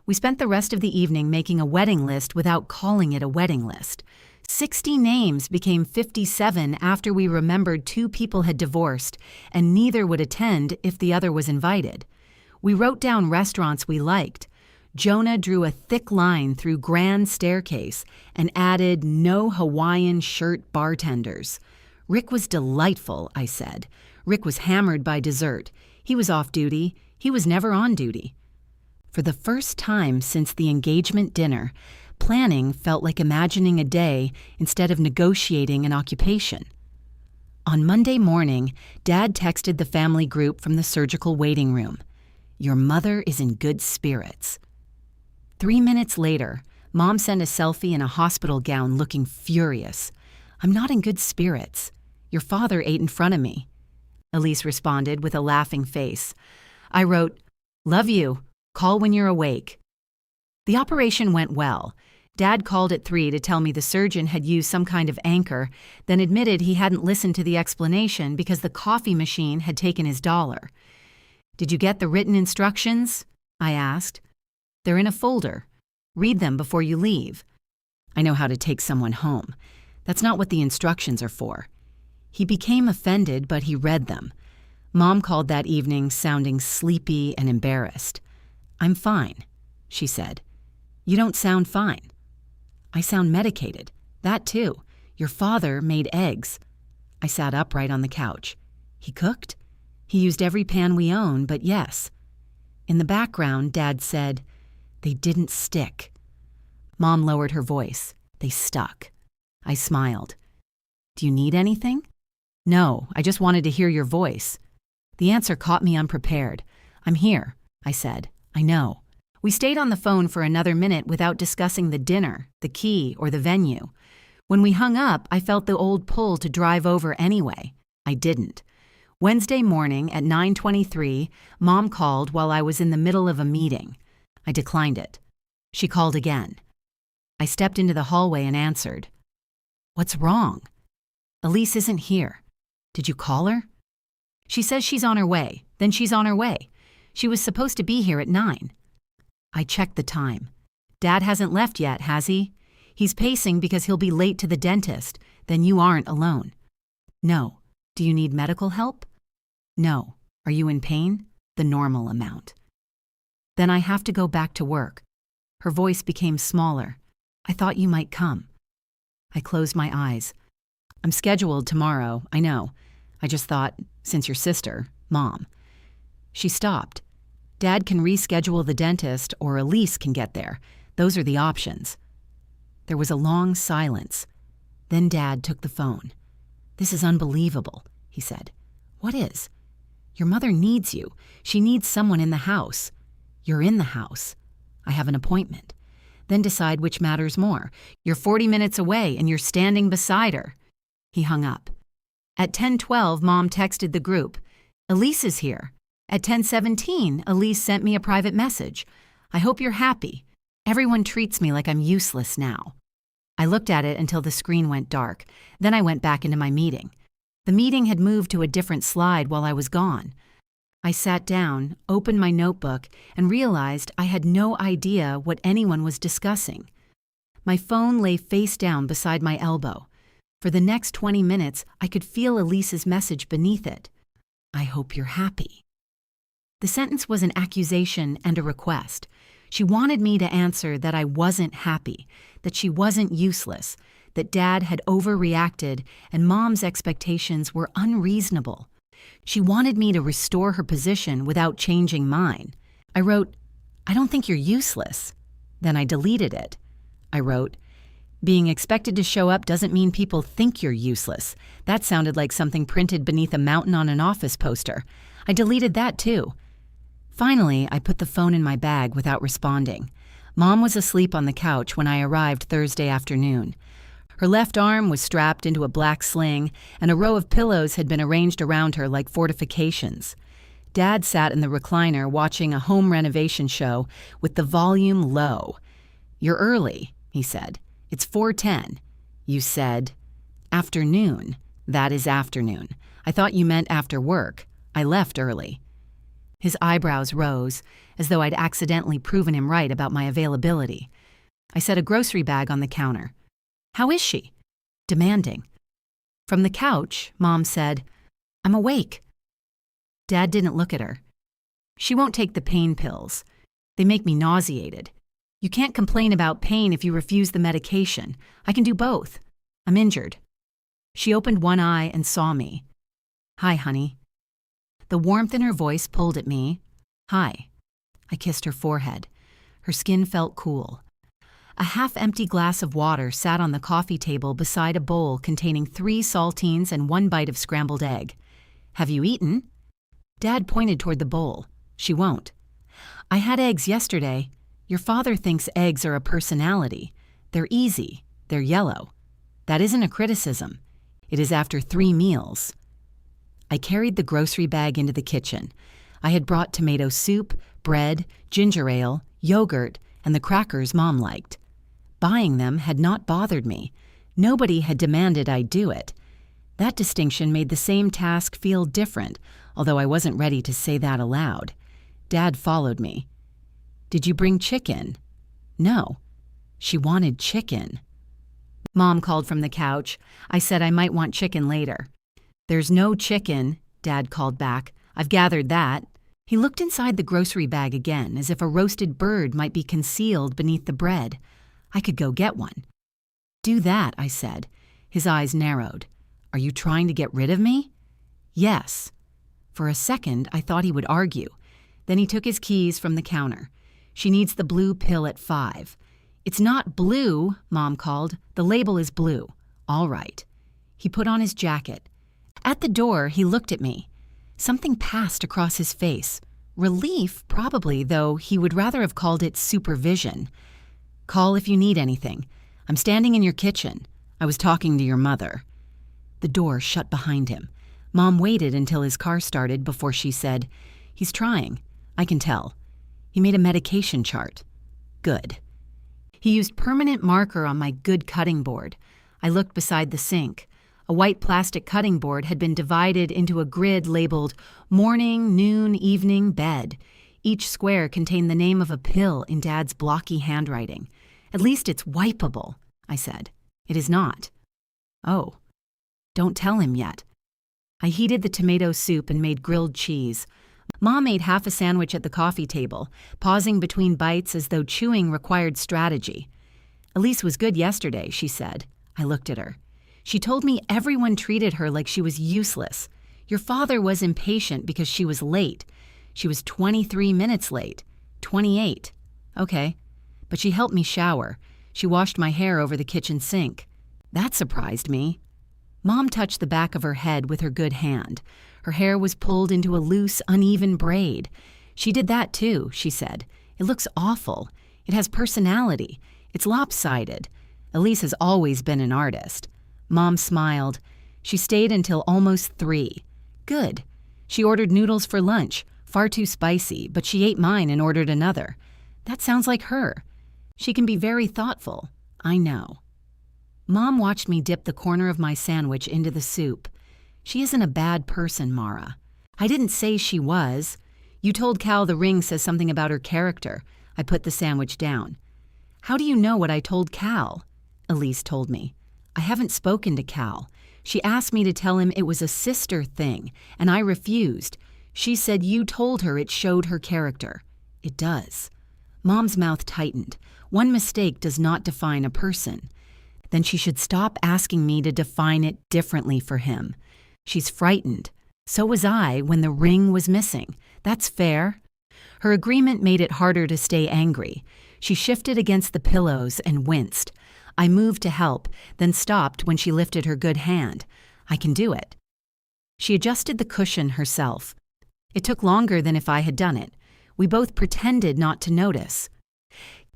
S1: We spent the rest of the evening making a wedding list without calling it a wedding list. 60 names became 57 after we remembered 2 people had divorced, and neither would attend if the other was invited. We wrote down restaurants we liked. Jonah drew a thick line through Grand Staircase and added no Hawaiian shirt bartenders. Rick was delightful, I said. Rick was hammered by dessert. He was off duty. He was never on duty. For the first time since the engagement dinner, planning felt like imagining a day instead of negotiating an occupation. On Monday morning, Dad texted the family group from the surgical waiting room. Your mother is in good spirits. 3 minutes later, Mom sent a selfie in a hospital gown looking furious. I'm not in good spirits. Your father ate in front of me. Elise responded with a laughing face. I wrote, Love you. Call when you're awake. The operation went well. Dad called at 3 to tell me the surgeon had used some kind of anchor, then admitted he hadn't listened to the explanation because the coffee machine had taken his dollar. Did you get the written instructions? I asked. They're in a folder. Read them before you leave. I know how to take someone home. That's not what the instructions are for. He became offended, but he read them. Mom called that evening sounding sleepy and embarrassed. I'm fine, she said. You don't sound fine. I sound medicated. That too. Your father made eggs. I sat upright on the couch. He cooked? He used every pan we own, but yes. In the background, Dad said, They didn't stick. Mom lowered her voice. They stuck. I smiled. Do you need anything? No, I just wanted to hear your voice. The answer caught me unprepared. I'm here, I said. I know. We stayed on the phone for another minute without discussing the dinner, the key, or the venue. When we hung up, I felt the old pull to drive over anyway. I didn't. Wednesday morning at 9:23, Mom called while I was in the middle of a meeting. I declined it. She called again. I stepped into the hallway and answered. What's wrong? Elise isn't here. Did you call her? She says she's on her way. Then she's on her way. She was supposed to be here at 9. I checked the time. Dad hasn't left yet, has he? He's pacing because he'll be late to the dentist. Then you aren't alone. No. Do you need medical help? No. Are you in pain? The normal amount. Then I have to go back to work. Her voice became smaller. I thought you might come. I closed my eyes. I'm scheduled tomorrow, I know. I just thought, since your sister, Mom. She stopped. Dad can reschedule the dentist or Elise can get there. Those are the options. There was a long silence. Then Dad took the phone. This is unbelievable, he said. What is? Your mother needs you. She needs someone in the house. You're in the house. I have an appointment. Then decide which matters more. You're 40 minutes away and you're standing beside her. He hung up. At 10:12, Mom texted the group. Elise is here. At 10:17, Elise sent me a private message. I hope you're happy. Everyone treats me like I'm useless now. I looked at it until the screen went dark. Then I went back into my meeting. The meeting had moved to a different slide while I was gone. I sat down, opened my notebook, and realized I had no idea what anyone was discussing. My phone lay face down beside my elbow. For the next 20 minutes, I could feel Elise's message beneath it. I hope you're happy. The sentence was an accusation and a request. She wanted me to answer that I wasn't happy, that she wasn't useless, that Dad had overreacted and Mom's expectations were unreasonable. She wanted me to restore her position without changing mine. I wrote, I don't think you're useless. Then I deleted it. I wrote, Being expected to show up doesn't mean people think you're useless. That sounded like something printed beneath a mountain on an office poster. I deleted that too. Finally, I put the phone in my bag without responding. Mom was asleep on the couch when I arrived Thursday afternoon. Her left arm was strapped into a black sling, and a row of pillows had been arranged around her like fortifications. Dad sat in the recliner watching a home renovation show with the volume low. "You're early," he said. "It's 4:10. You said, "Afternoon." That is afternoon. I thought you meant after work. I left early. His eyebrows rose, as though I'd accidentally proven him right about my availability. I set a grocery bag on the counter. "How is she?" Demanding. From the couch, Mom said, "I'm awake." Dad didn't look at her. "She won't take the pain pills. They make me nauseated. You can't complain about pain if you refuse the medication. I can do both. I'm injured." She opened one eye and saw me. "Hi, honey." The warmth in her voice pulled at me. "Hi." I kissed her forehead. Her skin felt cool. A half-empty glass of water sat on the coffee table beside a bowl containing 3 saltines and 1 bite of scrambled egg. "Have you eaten?" Dad pointed toward the bowl. "She won't." "I had eggs yesterday. Your father thinks eggs are a personality. They're easy. They're yellow. That isn't a criticism. It is after 3 meals." I carried the grocery bag into the kitchen. I had brought tomato soup, bread, ginger ale, yogurt, and the crackers Mom liked. Buying them had not bothered me. Nobody had demanded I do it. That distinction made the same task feel different, although I wasn't ready to say that aloud. Dad followed me. "Did you bring chicken?" "No." She wanted chicken. Mom called from the couch. I said I might want chicken later. "There's no chicken," Dad called back. "I've gathered that." He looked inside the grocery bag again, as if a roasted bird might be concealed beneath the bread. I could go get one. "Do that," I said. His eyes narrowed. "Are you trying to get rid of me?" "Yes." For a second, I thought he would argue. Then he took his keys from the counter. "She needs the blue pill at 5. "It's not blue," Mom called. "The label is blue." "All right." He put on his jacket. At the door, he looked at me. Something passed across his face. Relief, probably, though he would rather have called it supervision. "Call if you need anything. I'm standing in your kitchen. I was talking to your mother." The door shut behind him. Mom waited until his car started before she said, "He's trying. I can tell. He made a medication chart." "Good." He used permanent marker on my good cutting board. I looked beside the sink. A white plastic cutting board had been divided into a grid labeled morning, noon, evening, bed. Each square contained the name of a pill in Dad's blocky handwriting. "At least it's wipeable," I said. "It is not." "Oh." "Don't tell him yet." I heated the tomato soup and made grilled cheese. Mom ate half a sandwich at the coffee table, pausing between bites as though chewing required strategy. "Elise was good yesterday," she said. I looked at her. "She told me everyone treated her like she was useless. Your father was impatient because she was late. She was 23 minutes late. 28. Okay. But she helped me shower. She washed my hair over the kitchen sink. That surprised me." Mom touched the back of her head with her good hand. Her hair was pulled into a loose, uneven braid. "She did that too," she said. "It looks awful. It has personality. It's lopsided. Elise has always been an artist." Mom smiled. "She stayed until almost 3. Good. She ordered noodles for lunch. Far too spicy, but she ate mine and ordered another. That sounds like her. She can be very thoughtful. I know." Mom watched me dip the corner of my sandwich into the soup. "She isn't a bad person, Mara." "I didn't say she was. You told Cal the ring says something about her character." I put the sandwich down. "How do you know what I told Cal?" Elise told me. "I haven't spoken to Cal. She asked me to tell him it was a sister thing, and I refused. She said you told her it showed her character." "It does." Mom's mouth tightened. One mistake does not define a person. Then she should stop asking me to define it differently for him. She's frightened. So was I when the ring was missing. That's fair. Her agreement made it harder to stay angry. She shifted against the pillows and winced. I moved to help, then stopped when she lifted her good hand. I can do it. She adjusted the cushion herself. It took longer than if I had done it. We both pretended not to notice.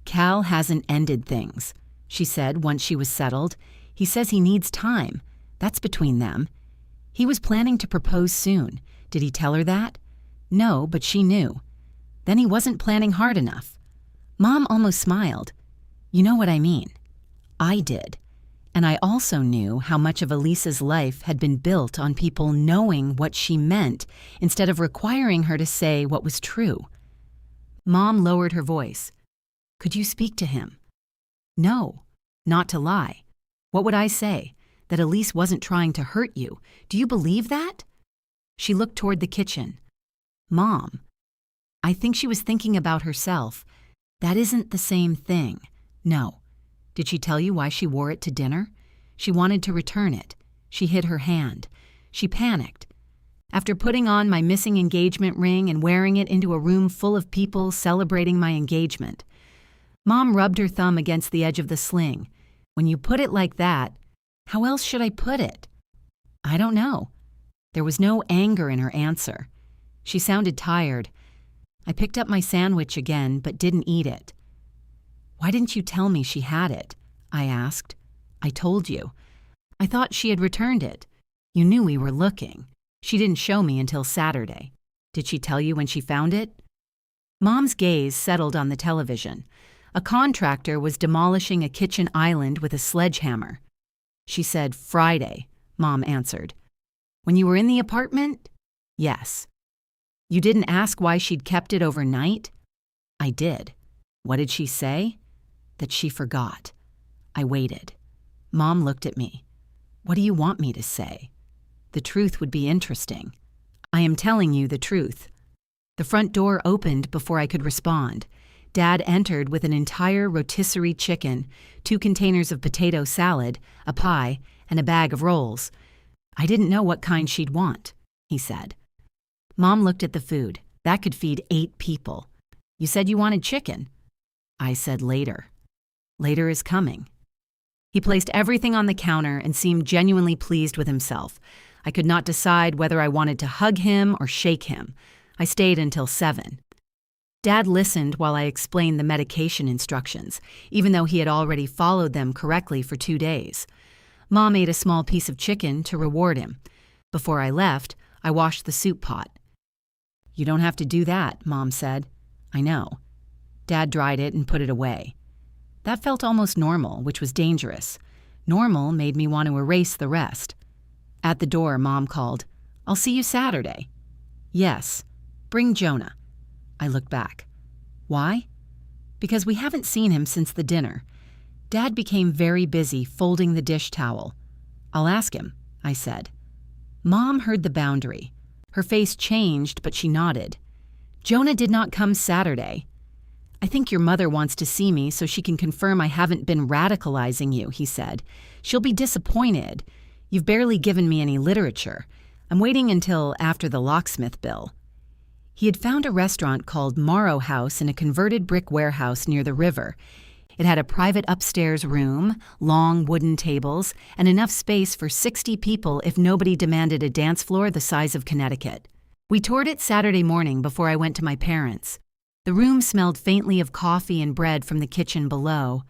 S1: Cal hasn't ended things, she said once she was settled. He says he needs time. That's between them. He was planning to propose soon. Did he tell her that? No, but she knew. Then he wasn't planning hard enough. Mom almost smiled. You know what I mean. I did. And I also knew how much of Elisa's life had been built on people knowing what she meant instead of requiring her to say what was true. Mom lowered her voice. Could you speak to him? No, not to lie. What would I say? That Elise wasn't trying to hurt you. Do you believe that? She looked toward the kitchen. Mom, I think she was thinking about herself. That isn't the same thing. No. Did she tell you why she wore it to dinner? She wanted to return it. She hid her hand. She panicked. After putting on my missing engagement ring and wearing it into a room full of people celebrating my engagement. Mom rubbed her thumb against the edge of the sling. When you put it like that, how else should I put it? I don't know. There was no anger in her answer. She sounded tired. I picked up my sandwich again, but didn't eat it. Why didn't you tell me she had it? I asked. I told you. I thought she had returned it. You knew we were looking. She didn't show me until Saturday. Did she tell you when she found it? Mom's gaze settled on the television. A contractor was demolishing a kitchen island with a sledgehammer. She said Friday, Mom answered. When you were in the apartment? Yes. You didn't ask why she'd kept it overnight? I did. What did she say? That she forgot. I waited. Mom looked at me. What do you want me to say? The truth would be interesting. I am telling you the truth. The front door opened before I could respond. Dad entered with an entire rotisserie chicken, 2 containers of potato salad, a pie, and a bag of rolls. I didn't know what kind she'd want, he said. Mom looked at the food. That could feed 8 people. You said you wanted chicken. I said later. Later is coming. He placed everything on the counter and seemed genuinely pleased with himself. I could not decide whether I wanted to hug him or shake him. I stayed until 7. Dad listened while I explained the medication instructions, even though he had already followed them correctly for 2 days. Mom ate a small piece of chicken to reward him. Before I left, I washed the soup pot. You don't have to do that, Mom said. I know. Dad dried it and put it away. That felt almost normal, which was dangerous. Normal made me want to erase the rest. At the door, Mom called, I'll see you Saturday. Yes. Bring Jonah. I looked back. Why? Because we haven't seen him since the dinner. Dad became very busy folding the dish towel. I'll ask him, I said. Mom heard the boundary. Her face changed, but she nodded. Jonah did not come Saturday. I think your mother wants to see me so she can confirm I haven't been radicalizing you, he said. She'll be disappointed. You've barely given me any literature. I'm waiting until after the locksmith bill. He had found a restaurant called Morrow House in a converted brick warehouse near the river. It had a private upstairs room, long wooden tables, and enough space for 60 people if nobody demanded a dance floor the size of Connecticut. We toured it Saturday morning before I went to my parents'. The room smelled faintly of coffee and bread from the kitchen below.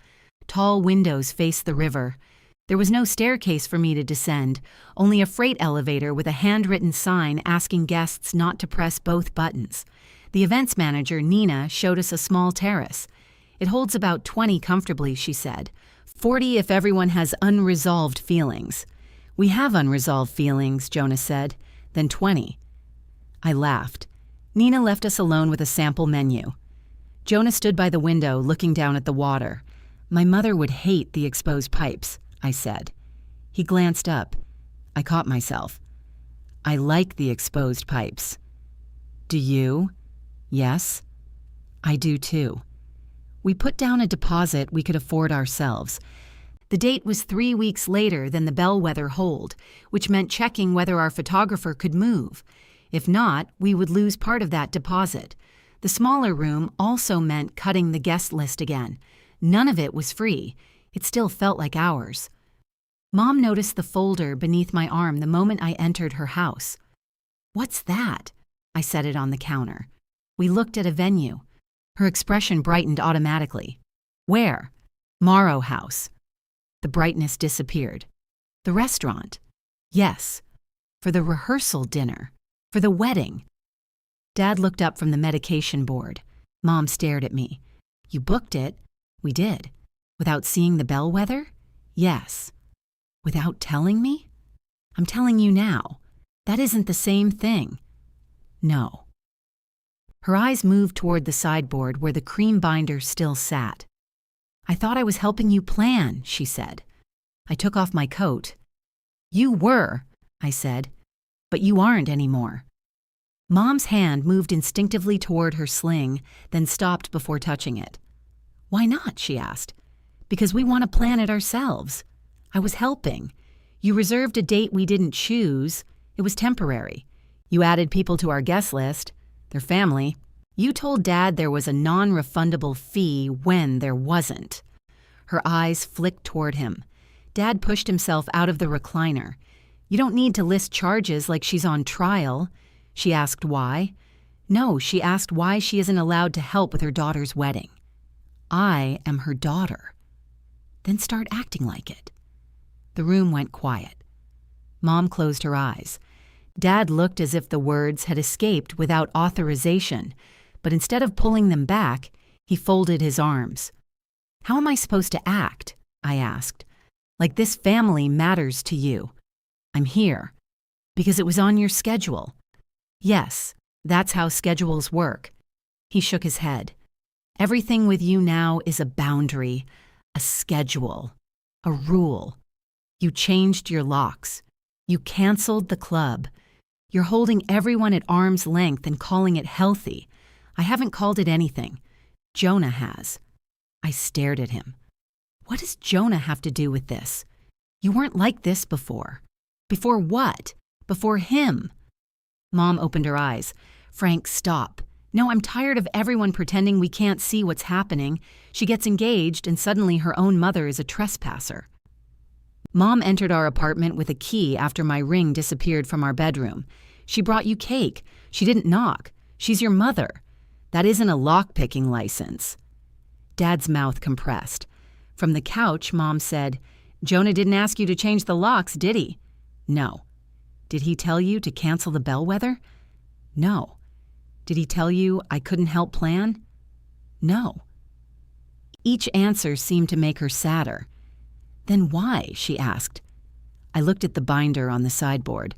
S1: Tall windows faced the river. There was no staircase for me to descend, only a freight elevator with a handwritten sign asking guests not to press both buttons. The events manager, Nina, showed us a small terrace. It holds about 20 comfortably, she said. 40 if everyone has unresolved feelings. We have unresolved feelings, Jonah said. Then 20. I laughed. Nina left us alone with a sample menu. Jonah stood by the window looking down at the water. My mother would hate the exposed pipes, I said. He glanced up. I caught myself. I like the exposed pipes. Do you? Yes. I do too. We put down a deposit we could afford ourselves. The date was 3 weeks later than the bellwether hold, which meant checking whether our photographer could move. If not, we would lose part of that deposit. The smaller room also meant cutting the guest list again. None of it was free. It still felt like hours. Mom noticed the folder beneath my arm the moment I entered her house. "What's that?" I set it on the counter. We looked at a venue. Her expression brightened automatically. "Where?" "Morrow House." The brightness disappeared. "The restaurant?" "Yes. For the rehearsal dinner. For the wedding." Dad looked up from the medication board. Mom stared at me. "You booked it?" "We did." "Without seeing the bellwether?" "Yes." "Without telling me?" "I'm telling you now. That isn't the same thing." "No." Her eyes moved toward the sideboard where the cream binder still sat. "I thought I was helping you plan," she said. I took off my coat. "You were," I said, "but you aren't anymore." Mom's hand moved instinctively toward her sling, then stopped before touching it. "Why not?" she asked. "Because we want to plan it ourselves. I was helping. You reserved a date we didn't choose. It was temporary. You added people to our guest list. Their family. You told Dad there was a non-refundable fee when there wasn't." Her eyes flicked toward him. Dad pushed himself out of the recliner. "You don't need to list charges like she's on trial." She asked why. No, she asked why she isn't allowed to help with her daughter's wedding. "I am her daughter." "Then start acting like it." The room went quiet. Mom closed her eyes. Dad looked as if the words had escaped without authorization, but instead of pulling them back, he folded his arms. "How am I supposed to act?" I asked. "Like this family matters to you." "I'm here." "Because it was on your schedule." "Yes, that's how schedules work." He shook his head. "Everything with you now is a boundary, a schedule, a rule. You changed your locks. You canceled the club. You're holding everyone at arm's length and calling it healthy. I haven't called it anything. Jonah has." I stared at him. "What does Jonah have to do with this? You weren't like this before." "Before what?" "Before him." Mom opened her eyes. "Frank, stop. No, I'm tired of everyone pretending we can't see what's happening. She gets engaged and suddenly her own mother is a trespasser." Mom entered our apartment with a key after my ring disappeared from our bedroom. "She brought you cake. She didn't knock. She's your mother. That isn't a lock-picking license." Dad's mouth compressed. From the couch, Mom said, "Jonah didn't ask you to change the locks, did he?" "No." "Did he tell you to cancel the bellwether?" "No." "Did he tell you I couldn't help plan?" "No." Each answer seemed to make her sadder. "Then why?" she asked. I looked at the binder on the sideboard.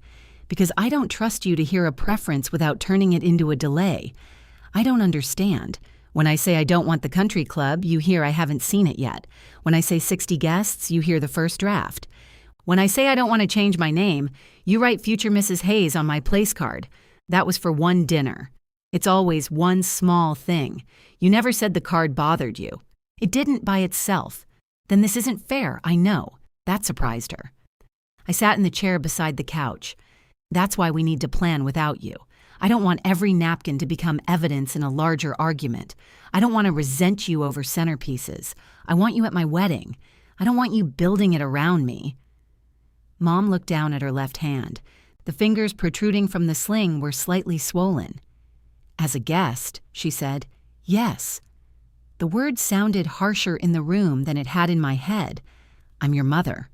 S1: "Because I don't trust you to hear a preference without turning it into a delay. I don't understand. When I say I don't want the country club, you hear I haven't seen it yet. When I say 60 guests, you hear the first draft. When I say I don't want to change my name, you write future Mrs. Hayes on my place card. That was for one dinner. It's always one small thing. You never said the card bothered you. It didn't by itself. Then this isn't fair, I know." That surprised her. I sat in the chair beside the couch. "That's why we need to plan without you. I don't want every napkin to become evidence in a larger argument. I don't want to resent you over centerpieces. I want you at my wedding. I don't want you building it around me." Mom looked down at her left hand. The fingers protruding from the sling were slightly swollen. "As a guest," she said, "yes." The word sounded harsher in the room than it had in my head. "I'm your mother."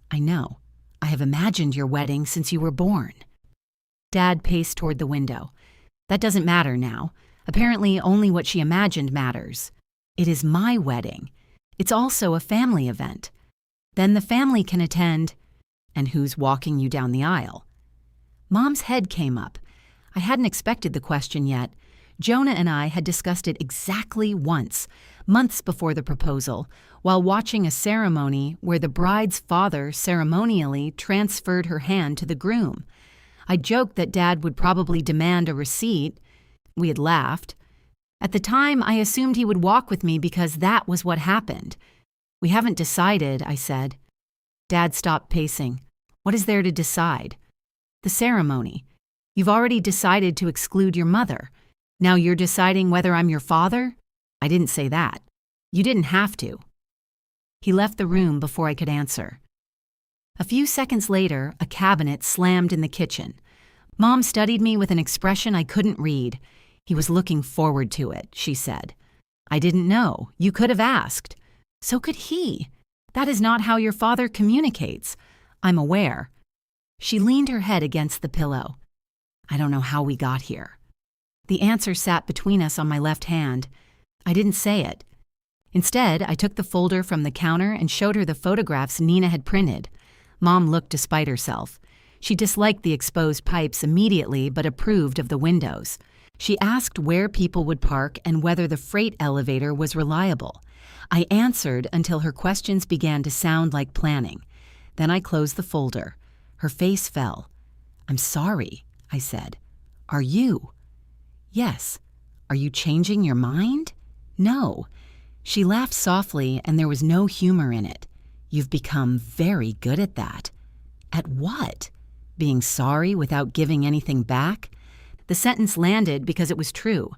S1: "I know. I have imagined your wedding since you were born." Dad paced toward the window. "That doesn't matter now. Apparently only what she imagined matters. It is my wedding. It's also a family event. Then the family can attend." "And who's walking you down the aisle?" Mom's head came up. I hadn't expected the question yet. Jonah and I had discussed it exactly once, months before the proposal, while watching a ceremony where the bride's father ceremonially transferred her hand to the groom. I joked that Dad would probably demand a receipt. We had laughed. At the time, I assumed he would walk with me because that was what happened. "We haven't decided," I said. Dad stopped pacing. "What is there to decide?" "The ceremony. You've already decided to exclude your mother. Now you're deciding whether I'm your father?" "I didn't say that. You didn't have to." He left the room before I could answer. A few seconds later, a cabinet slammed in the kitchen. Mom studied me with an expression I couldn't read. He was looking forward to it, she said. I didn't know. You could have asked. So could he. That is not how your father communicates. I'm aware. She leaned her head against the pillow. I don't know how we got here. The answer sat between us on my left hand. I didn't say it. Instead, I took the folder from the counter and showed her the photographs Nina had printed. Mom looked despite herself. She disliked the exposed pipes immediately but approved of the windows. She asked where people would park and whether the freight elevator was reliable. I answered until her questions began to sound like planning. Then I closed the folder. Her face fell. I'm sorry, I said. Are you? Yes. Are you changing your mind? No. She laughed softly and there was no humor in it. You've become very good at that. At what? Being sorry without giving anything back? The sentence landed because it was true.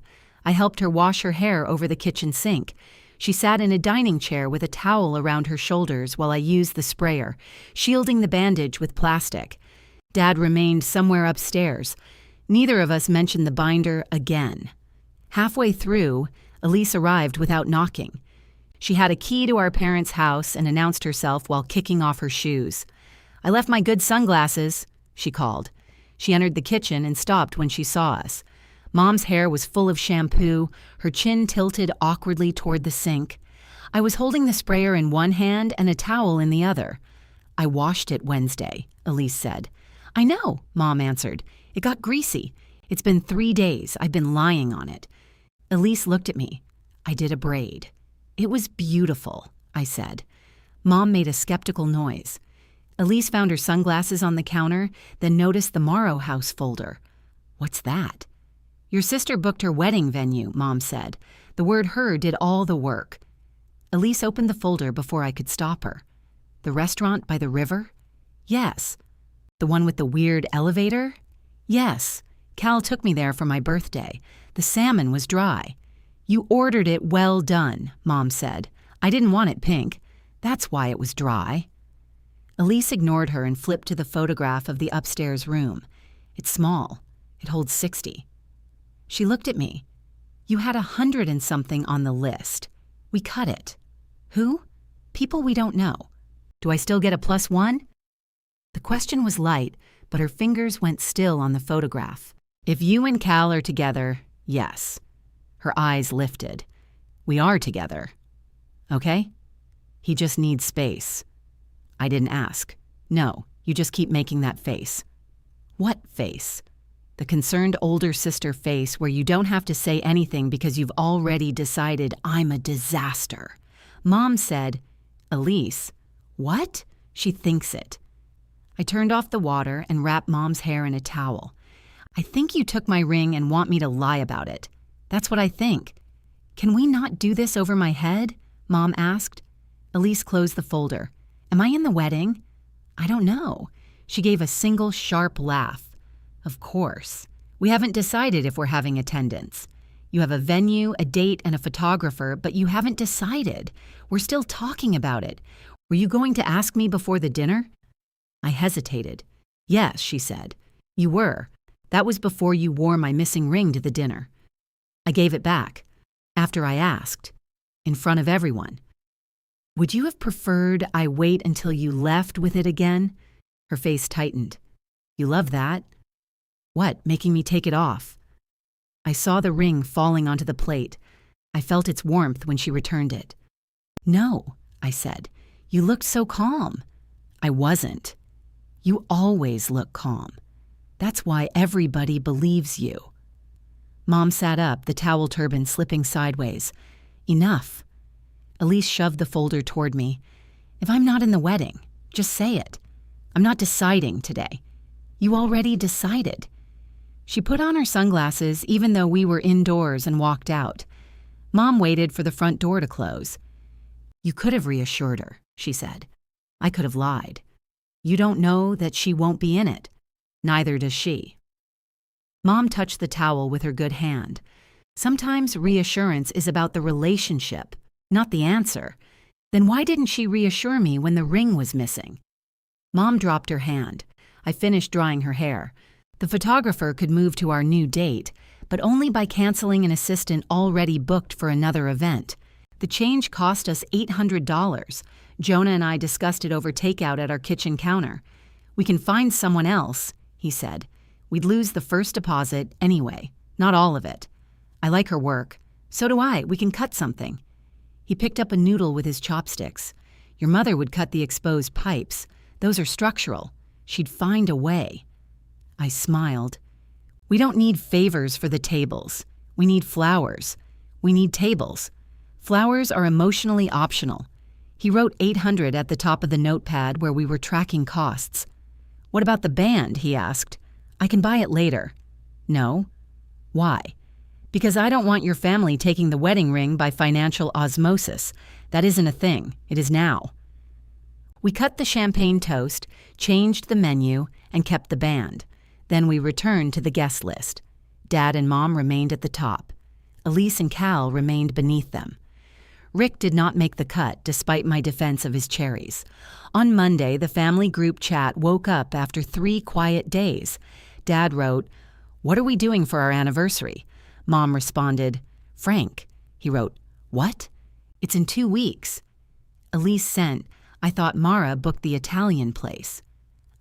S1: I helped her wash her hair over the kitchen sink. She sat in a dining chair with a towel around her shoulders while I used the sprayer, shielding the bandage with plastic. Dad remained somewhere upstairs. Neither of us mentioned the binder again. Halfway through, Elise arrived without knocking. She had a key to our parents' house and announced herself while kicking off her shoes. I left my good sunglasses, she called. She entered the kitchen and stopped when she saw us. Mom's hair was full of shampoo, her chin tilted awkwardly toward the sink. I was holding the sprayer in one hand and a towel in the other. I washed it Wednesday, Elise said. I know, Mom answered. It got greasy. It's been 3 days. I've been lying on it. Elise looked at me. I did a braid. It was beautiful, I said. Mom made a skeptical noise. Elise found her sunglasses on the counter, then noticed the Morrow House folder. What's that? Your sister booked her wedding venue, Mom said. The word her did all the work. Elise opened the folder before I could stop her. The restaurant by the river? Yes. The one with the weird elevator? Yes. Cal took me there for my birthday. The salmon was dry. You ordered it well done, Mom said. I didn't want it pink. That's why it was dry. Elise ignored her and flipped to the photograph of the upstairs room. It's small. It holds 60. She looked at me. You had 100 and something on the list. We cut it. Who? People we don't know. Do I still get a +1? The question was light, but her fingers went still on the photograph. If you and Cal are together, yes. Her eyes lifted. We are together. Okay? He just needs space. I didn't ask. No, you just keep making that face. What face? The concerned older sister face where you don't have to say anything because you've already decided I'm a disaster. Mom said, Elise, what? She thinks it. I turned off the water and wrapped Mom's hair in a towel. I think you took my ring and want me to lie about it. That's what I think. Can we not do this over my head? Mom asked. Elise closed the folder. Am I in the wedding? I don't know. She gave a single sharp laugh. Of course. We haven't decided if we're having attendance. You have a venue, a date, and a photographer, but you haven't decided. We're still talking about it. Were you going to ask me before the dinner? I hesitated. Yes, she said. You were. That was before you wore my missing ring to the dinner. I gave it back. After I asked. In front of everyone. Would you have preferred I wait until you left with it again? Her face tightened. You love that? What, making me take it off? I saw the ring falling onto the plate. I felt its warmth when she returned it. No, I said. You looked so calm. I wasn't. You always look calm. That's why everybody believes you. Mom sat up, the towel turban slipping sideways. Enough. Elise shoved the folder toward me. If I'm not in the wedding, just say it. I'm not deciding today. You already decided. She put on her sunglasses even though we were indoors and walked out. Mom waited for the front door to close. You could have reassured her, she said. I could have lied. You don't know that she won't be in it. Neither does she. Mom touched the towel with her good hand. Sometimes reassurance is about the relationship, not the answer. Then why didn't she reassure me when the ring was missing? Mom dropped her hand. I finished drying her hair. The photographer could move to our new date, but only by canceling an assistant already booked for another event. The change cost us $800. Jonah and I discussed it over takeout at our kitchen counter. We can find someone else, he said. We'd lose the first deposit anyway, not all of it. I like her work. So do I. We can cut something. He picked up a noodle with his chopsticks. Your mother would cut the exposed pipes. Those are structural. She'd find a way. I smiled. We don't need favors for the tables. We need flowers. We need tables. Flowers are emotionally optional. He wrote 800 at the top of the notepad where we were tracking costs. What about the band? He asked. I can buy it later. No. Why? Because I don't want your family taking the wedding ring by financial osmosis. That isn't a thing. It is now. We cut the champagne toast, changed the menu, and kept the band. Then we returned to the guest list. Dad and Mom remained at the top. Elise and Cal remained beneath them. Rick did not make the cut, despite my defense of his cherries. On Monday, the family group chat woke up after 3 quiet days. Dad wrote, "What are we doing for our anniversary?" Mom responded, "Frank." He wrote, "What?" "It's in 2 weeks." Elise sent, "I thought Mara booked the Italian place."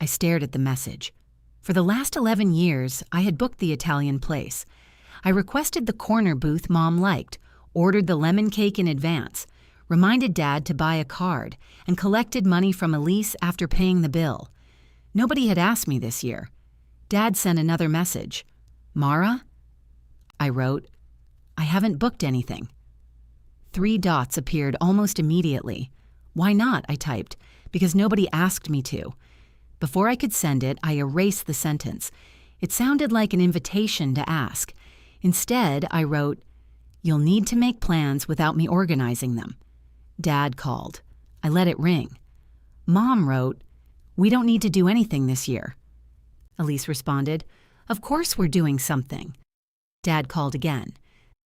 S1: I stared at the message. For the last 11 years, I had booked the Italian place. I requested the corner booth Mom liked, ordered the lemon cake in advance, reminded Dad to buy a card, and collected money from Elise after paying the bill. Nobody had asked me this year. Dad sent another message. "Mara?" I wrote, "I haven't booked anything." 3 dots appeared almost immediately. "Why not?" I typed. "Because nobody asked me to." Before I could send it, I erased the sentence. It sounded like an invitation to ask. Instead, I wrote, "You'll need to make plans without me organizing them." Dad called. I let it ring. Mom wrote, "We don't need to do anything this year." Elise responded, "Of course we're doing something." Dad called again.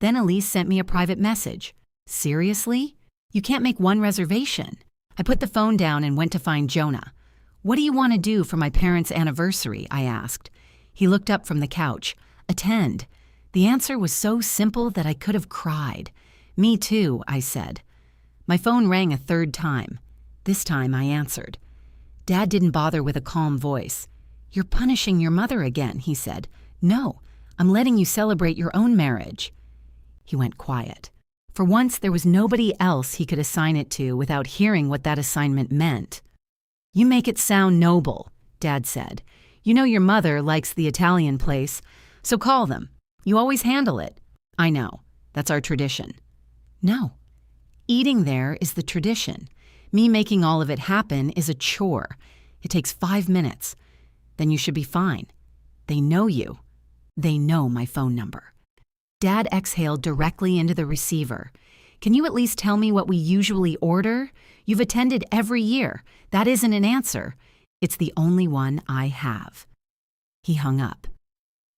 S1: Then Elise sent me a private message. "Seriously? You can't make one reservation." I put the phone down and went to find Jonah. "What do you want to do for my parents' anniversary?" I asked. He looked up from the couch. "Attend." The answer was so simple that I could have cried. "Me too," I said. My phone rang a 3rd time. This time I answered. Dad didn't bother with a calm voice. "You're punishing your mother again," he said. "No, I'm letting you celebrate your own marriage." He went quiet. For once, there was nobody else he could assign it to without hearing what that assignment meant. "You make it sound noble," Dad said. "You know your mother likes the Italian place, so call them. You always handle it." "I know. That's our tradition." "No. Eating there is the tradition. Me making all of it happen is a chore. It takes 5 minutes. Then you should be fine. They know you. They know my phone number." Dad exhaled directly into the receiver. "Can you at least tell me what we usually order? You've attended every year. That isn't an answer. It's the only one I have." He hung up.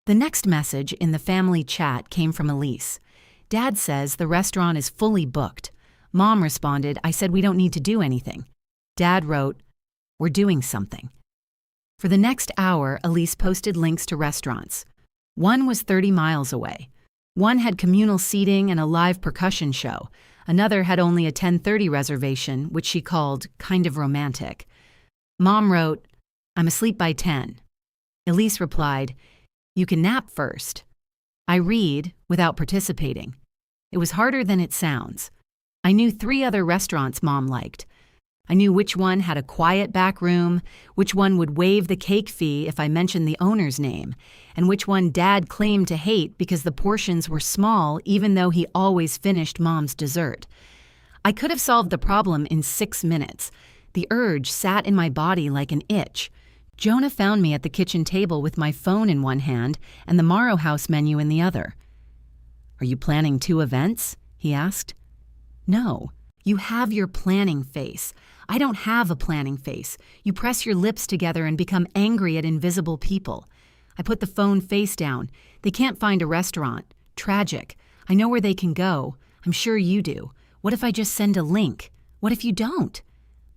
S1: The next message in the family chat came from Elise. "Dad says the restaurant is fully booked." Mom responded, "I said we don't need to do anything." Dad wrote, "We're doing something." For the next hour, Elise posted links to restaurants. One was 30 miles away. One had communal seating and a live percussion show. Another had only a 10:30 reservation, which she called kind of romantic. Mom wrote, "I'm asleep by 10. Elise replied, "You can nap first." I read without participating. It was harder than it sounds. I knew 3 other restaurants Mom liked. I knew which one had a quiet back room, which one would waive the cake fee if I mentioned the owner's name, and which one Dad claimed to hate because the portions were small even though he always finished Mom's dessert. I could have solved the problem in 6 minutes. The urge sat in my body like an itch. Jonah found me at the kitchen table with my phone in one hand and the Morrow House menu in the other. "Are you planning 2 events?" he asked. "No. You have your planning face. I don't have a planning face. You press your lips together and become angry at invisible people." I put the phone face down. "They can't find a restaurant. Tragic. I know where they can go. I'm sure you do. What if I just send a link? What if you don't?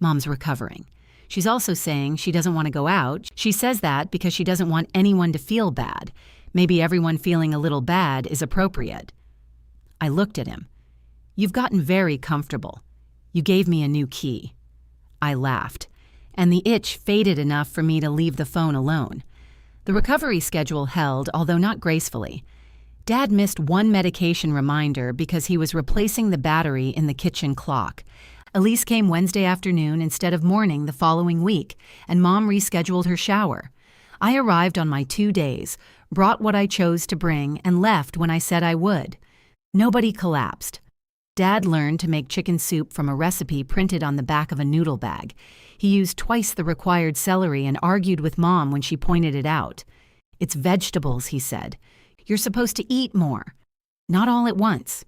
S1: Mom's recovering. She's also saying she doesn't want to go out. She says that because she doesn't want anyone to feel bad. Maybe everyone feeling a little bad is appropriate. I looked at him. You've gotten very comfortable. You gave me a new key. I laughed, and the itch faded enough for me to leave the phone alone. The recovery schedule held, although not gracefully. Dad missed one medication reminder because he was replacing the battery in the kitchen clock. Elise came Wednesday afternoon instead of morning the following week, and Mom rescheduled her shower. I arrived on my 2 days, brought what I chose to bring, and left when I said I would. Nobody collapsed. Dad learned to make chicken soup from a recipe printed on the back of a noodle bag. He used twice the required celery and argued with Mom when she pointed it out. It's vegetables, he said. You're supposed to eat more. Not all at once.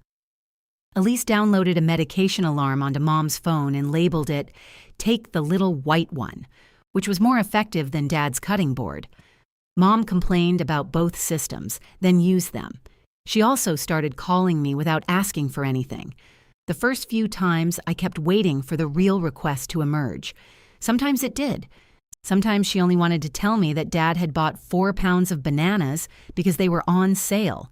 S1: Elise downloaded a medication alarm onto Mom's phone and labeled it, "Take the little white one," which was more effective than Dad's cutting board. Mom complained about both systems, then used them. She also started calling me without asking for anything. The first few times, I kept waiting for the real request to emerge. Sometimes it did. Sometimes she only wanted to tell me that Dad had bought 4 pounds of bananas because they were on sale.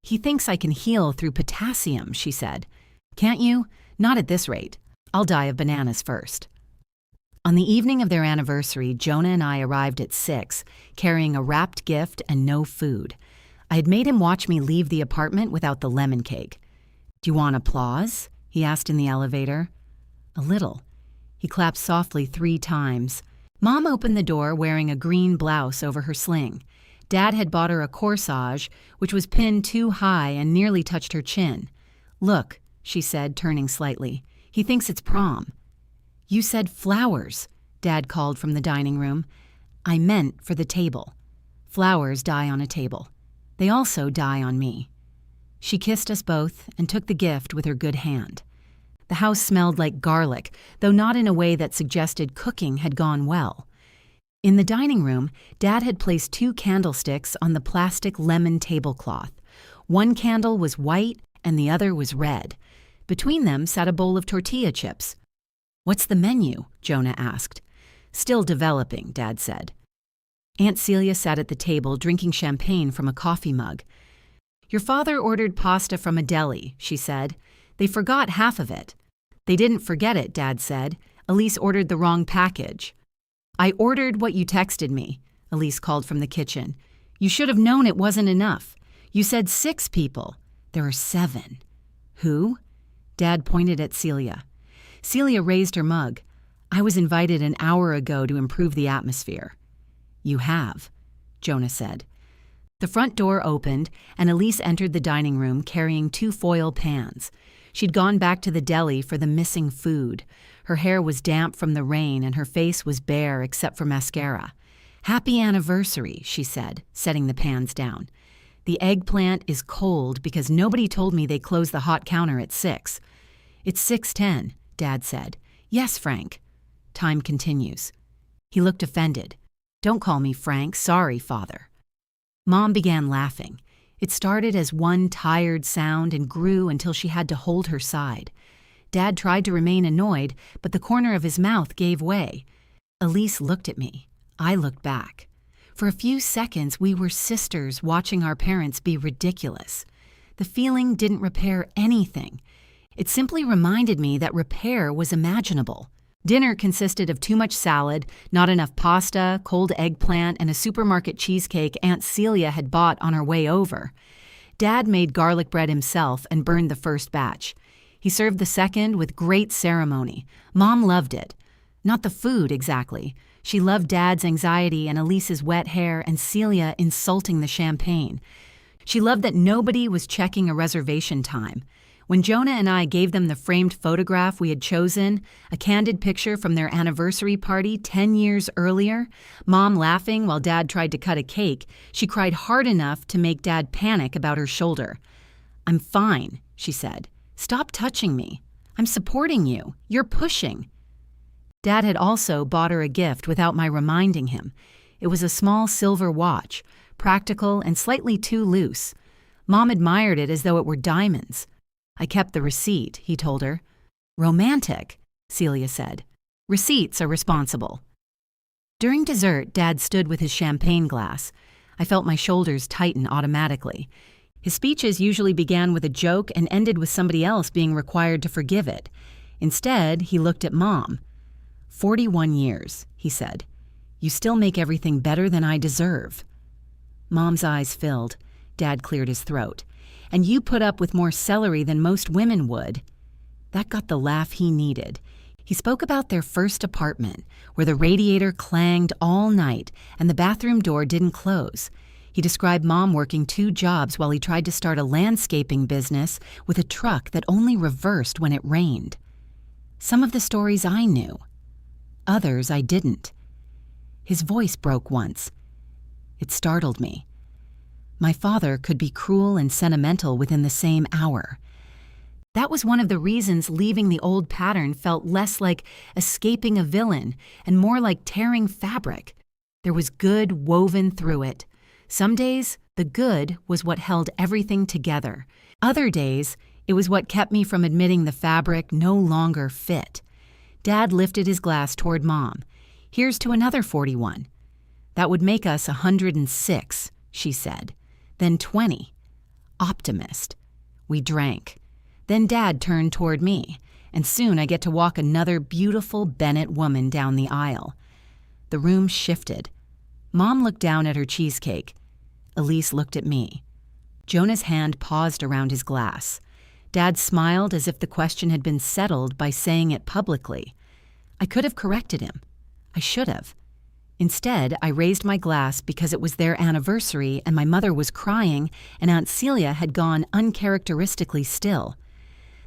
S1: He thinks I can heal through potassium, she said. Can't you? Not at this rate. I'll die of bananas first. On the evening of their anniversary, Jonah and I arrived at 6, carrying a wrapped gift and no food. I had made him watch me leave the apartment without the lemon cake. Do you want applause? He asked in the elevator. A little. He clapped softly 3 times. Mom opened the door wearing a green blouse over her sling. Dad had bought her a corsage, which was pinned too high and nearly touched her chin. Look, she said, turning slightly. He thinks it's prom. You said flowers, Dad called from the dining room. I meant for the table. Flowers die on a table. They also die on me. She kissed us both and took the gift with her good hand. The house smelled like garlic, though not in a way that suggested cooking had gone well. In the dining room, Dad had placed 2 candlesticks on the plastic lemon tablecloth. One candle was white and the other was red. Between them sat a bowl of tortilla chips. What's the menu? Jonah asked. Still developing, Dad said. Aunt Celia sat at the table drinking champagne from a coffee mug. Your father ordered pasta from a deli, she said. They forgot half of it. They didn't forget it, Dad said. Elise ordered the wrong package. I ordered what you texted me, Elise called from the kitchen. You should have known it wasn't enough. You said 6 people. There are 7. Who? Dad pointed at Celia. Celia raised her mug. I was invited an hour ago to improve the atmosphere. You have, Jonah said. The front door opened, and Elise entered the dining room carrying 2 foil pans. She'd gone back to the deli for the missing food. Her hair was damp from the rain, and her face was bare except for mascara. Happy anniversary, she said, setting the pans down. The eggplant is cold because nobody told me they closed the hot counter at 6. It's 6:10, Dad said. Yes, Frank. Time continues. He looked offended. Don't call me Frank. Sorry, Father. Mom began laughing. It started as one tired sound and grew until she had to hold her side. Dad tried to remain annoyed, but the corner of his mouth gave way. Elise looked at me. I looked back. For a few seconds, we were sisters watching our parents be ridiculous. The feeling didn't repair anything. It simply reminded me that repair was imaginable. Dinner consisted of too much salad, not enough pasta, cold eggplant, and a supermarket cheesecake Aunt Celia had bought on her way over. Dad made garlic bread himself and burned the first batch. He served the second with great ceremony. Mom loved it. Not the food, exactly. She loved Dad's anxiety and Elise's wet hair and Celia insulting the champagne. She loved that nobody was checking a reservation time. When Jonah and I gave them the framed photograph we had chosen, a candid picture from their anniversary party 10 years earlier, Mom laughing while Dad tried to cut a cake, she cried hard enough to make Dad panic about her shoulder. I'm fine, she said. Stop touching me. I'm supporting you. You're pushing. Dad had also bought her a gift without my reminding him. It was a small silver watch, practical and slightly too loose. Mom admired it as though it were diamonds. I kept the receipt, he told her. Romantic. Celia said. Receipts are responsible. During dessert, Dad stood with his champagne glass. I felt my shoulders tighten automatically. His speeches usually began with a joke and ended with somebody else being required to forgive it. Instead, he looked at Mom. 41 years, he said. You still make everything better than I deserve. Mom's eyes filled. Dad cleared his throat. And you put up with more celery than most women would. That got the laugh he needed. He spoke about their first apartment, where the radiator clanged all night and the bathroom door didn't close. He described Mom working 2 jobs while he tried to start a landscaping business with a truck that only reversed when it rained. Some of the stories I knew. Others I didn't. His voice broke once. It startled me. My father could be cruel and sentimental within the same hour. That was one of the reasons leaving the old pattern felt less like escaping a villain and more like tearing fabric. There was good woven through it. Some days, the good was what held everything together. Other days, it was what kept me from admitting the fabric no longer fit. Dad lifted his glass toward Mom. Here's to another 41. That would make us 106, she said. Then 20. Optimist. We drank. Then Dad turned toward me, and soon I get to walk another beautiful Bennett woman down the aisle. The room shifted. Mom looked down at her cheesecake. Elise looked at me. Jonah's hand paused around his glass. Dad smiled as if the question had been settled by saying it publicly. I could have corrected him. I should have. Instead, I raised my glass because it was their anniversary and my mother was crying and Aunt Celia had gone uncharacteristically still.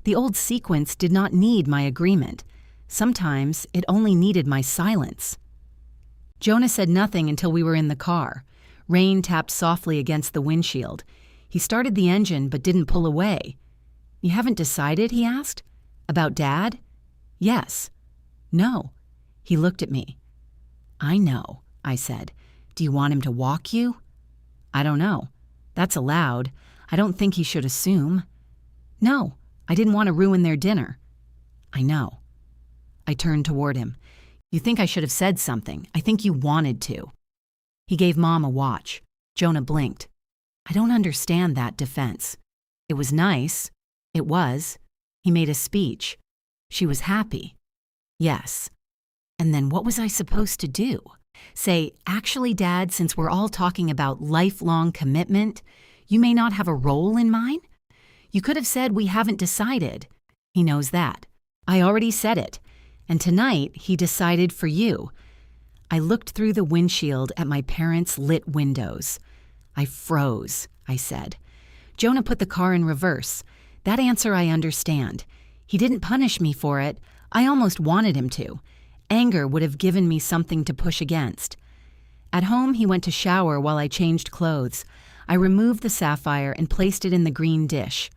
S1: The old sequence did not need my agreement. Sometimes it only needed my silence. Jonah said nothing until we were in the car. Rain tapped softly against the windshield. He started the engine but didn't pull away. You haven't decided, he asked. About Dad? Yes. No. He looked at me. I know, I said. Do you want him to walk you? I don't know. That's allowed. I don't think he should assume. No, I didn't want to ruin their dinner. I know. I turned toward him. You think I should have said something. I think you wanted to. He gave Mom a watch. Jonah blinked. I don't understand that defense. It was nice. It was. He made a speech. She was happy. Yes. And then what was I supposed to do? Say, actually, Dad, since we're all talking about lifelong commitment, you may not have a role in mine? You could have said we haven't decided. He knows that. I already said it. And tonight, he decided for you. I looked through the windshield at my parents' lit windows. I froze, I said. Jonah put the car in reverse. That answer I understand. He didn't punish me for it. I almost wanted him to. Anger would have given me something to push against. At home, he went to shower while I changed clothes. I removed the sapphire and placed it in the green dish.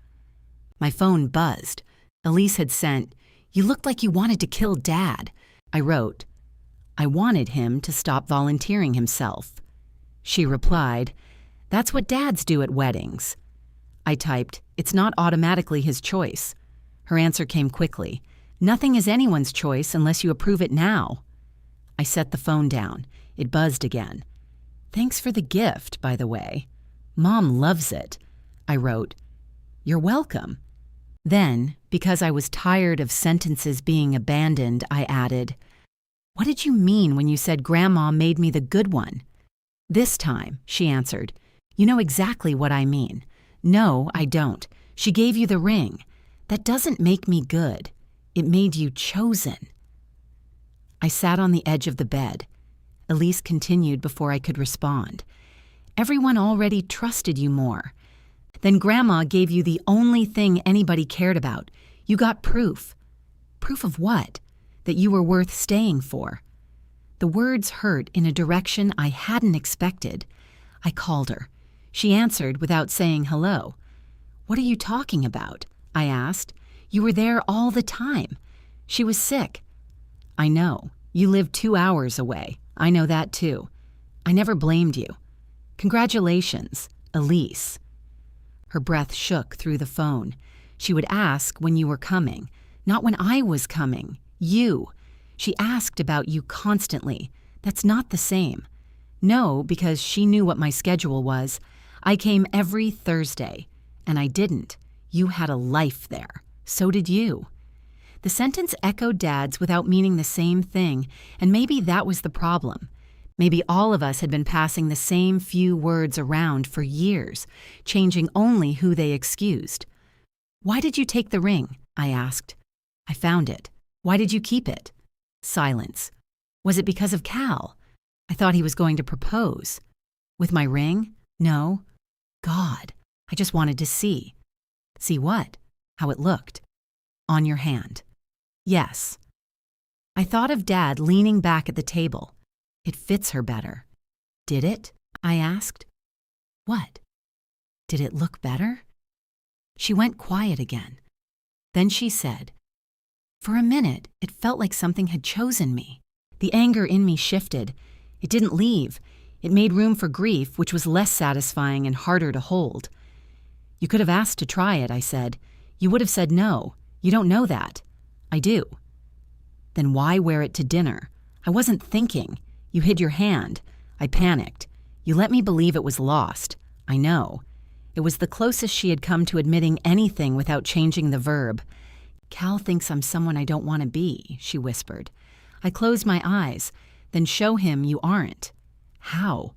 S1: My phone buzzed. Elise had sent, "You looked like you wanted to kill Dad." I wrote, "I wanted him to stop volunteering himself." She replied, "That's what dads do at weddings." I typed, "It's not automatically his choice." Her answer came quickly. "Nothing is anyone's choice unless you approve it now." I set the phone down. It buzzed again. "Thanks for the gift, by the way. Mom loves it." I wrote, "You're welcome." Then, because I was tired of sentences being abandoned, I added, "What did you mean when you said Grandma made me the good one?" "This time," she answered, "you know exactly what I mean." "No, I don't. She gave you the ring. That doesn't make me good. It made you chosen." I sat on the edge of the bed. Elise continued before I could respond. "Everyone already trusted you more. Then Grandma gave you the only thing anybody cared about. You got proof." "Proof of what?" "That you were worth staying for." The words hurt in a direction I hadn't expected. I called her. She answered without saying hello. "What are you talking about?" I asked. "You were there all the time." She was sick. "I know. You lived 2 hours away. I know that too. I never blamed you. Congratulations, Elise." Her breath shook through the phone. She would ask when you were coming, not when I was coming. You. She asked about you constantly. That's not the same. No, because she knew what my schedule was. I came every Thursday, and I didn't. You had a life there. So did you. The sentence echoed Dad's without meaning the same thing, and maybe that was the problem. Maybe all of us had been passing the same few words around for years, changing only who they excused. "Why did you take the ring?" I asked. "I found it." "Why did you keep it?" Silence. "Was it because of Cal?" "I thought he was going to propose." "With my ring?" "No." "God, I just wanted to see." "See what?" "How it looked." "On your hand." "Yes." I thought of Dad leaning back at the table. It fits her better. "Did it?" I asked. "What?" "Did it look better?" She went quiet again. Then she said, "For a minute, it felt like something had chosen me." The anger in me shifted. It didn't leave. It made room for grief, which was less satisfying and harder to hold. "You could have asked to try it," I said. "You would have said no. You don't know that." "I do." "Then why wear it to dinner?" "I wasn't thinking. You hid your hand." I panicked. "You let me believe it was lost." "I know." It was the closest she had come to admitting anything without changing the verb. "Cal thinks I'm someone I don't want to be," she whispered. I closed my eyes. "Then show him you aren't." "How?"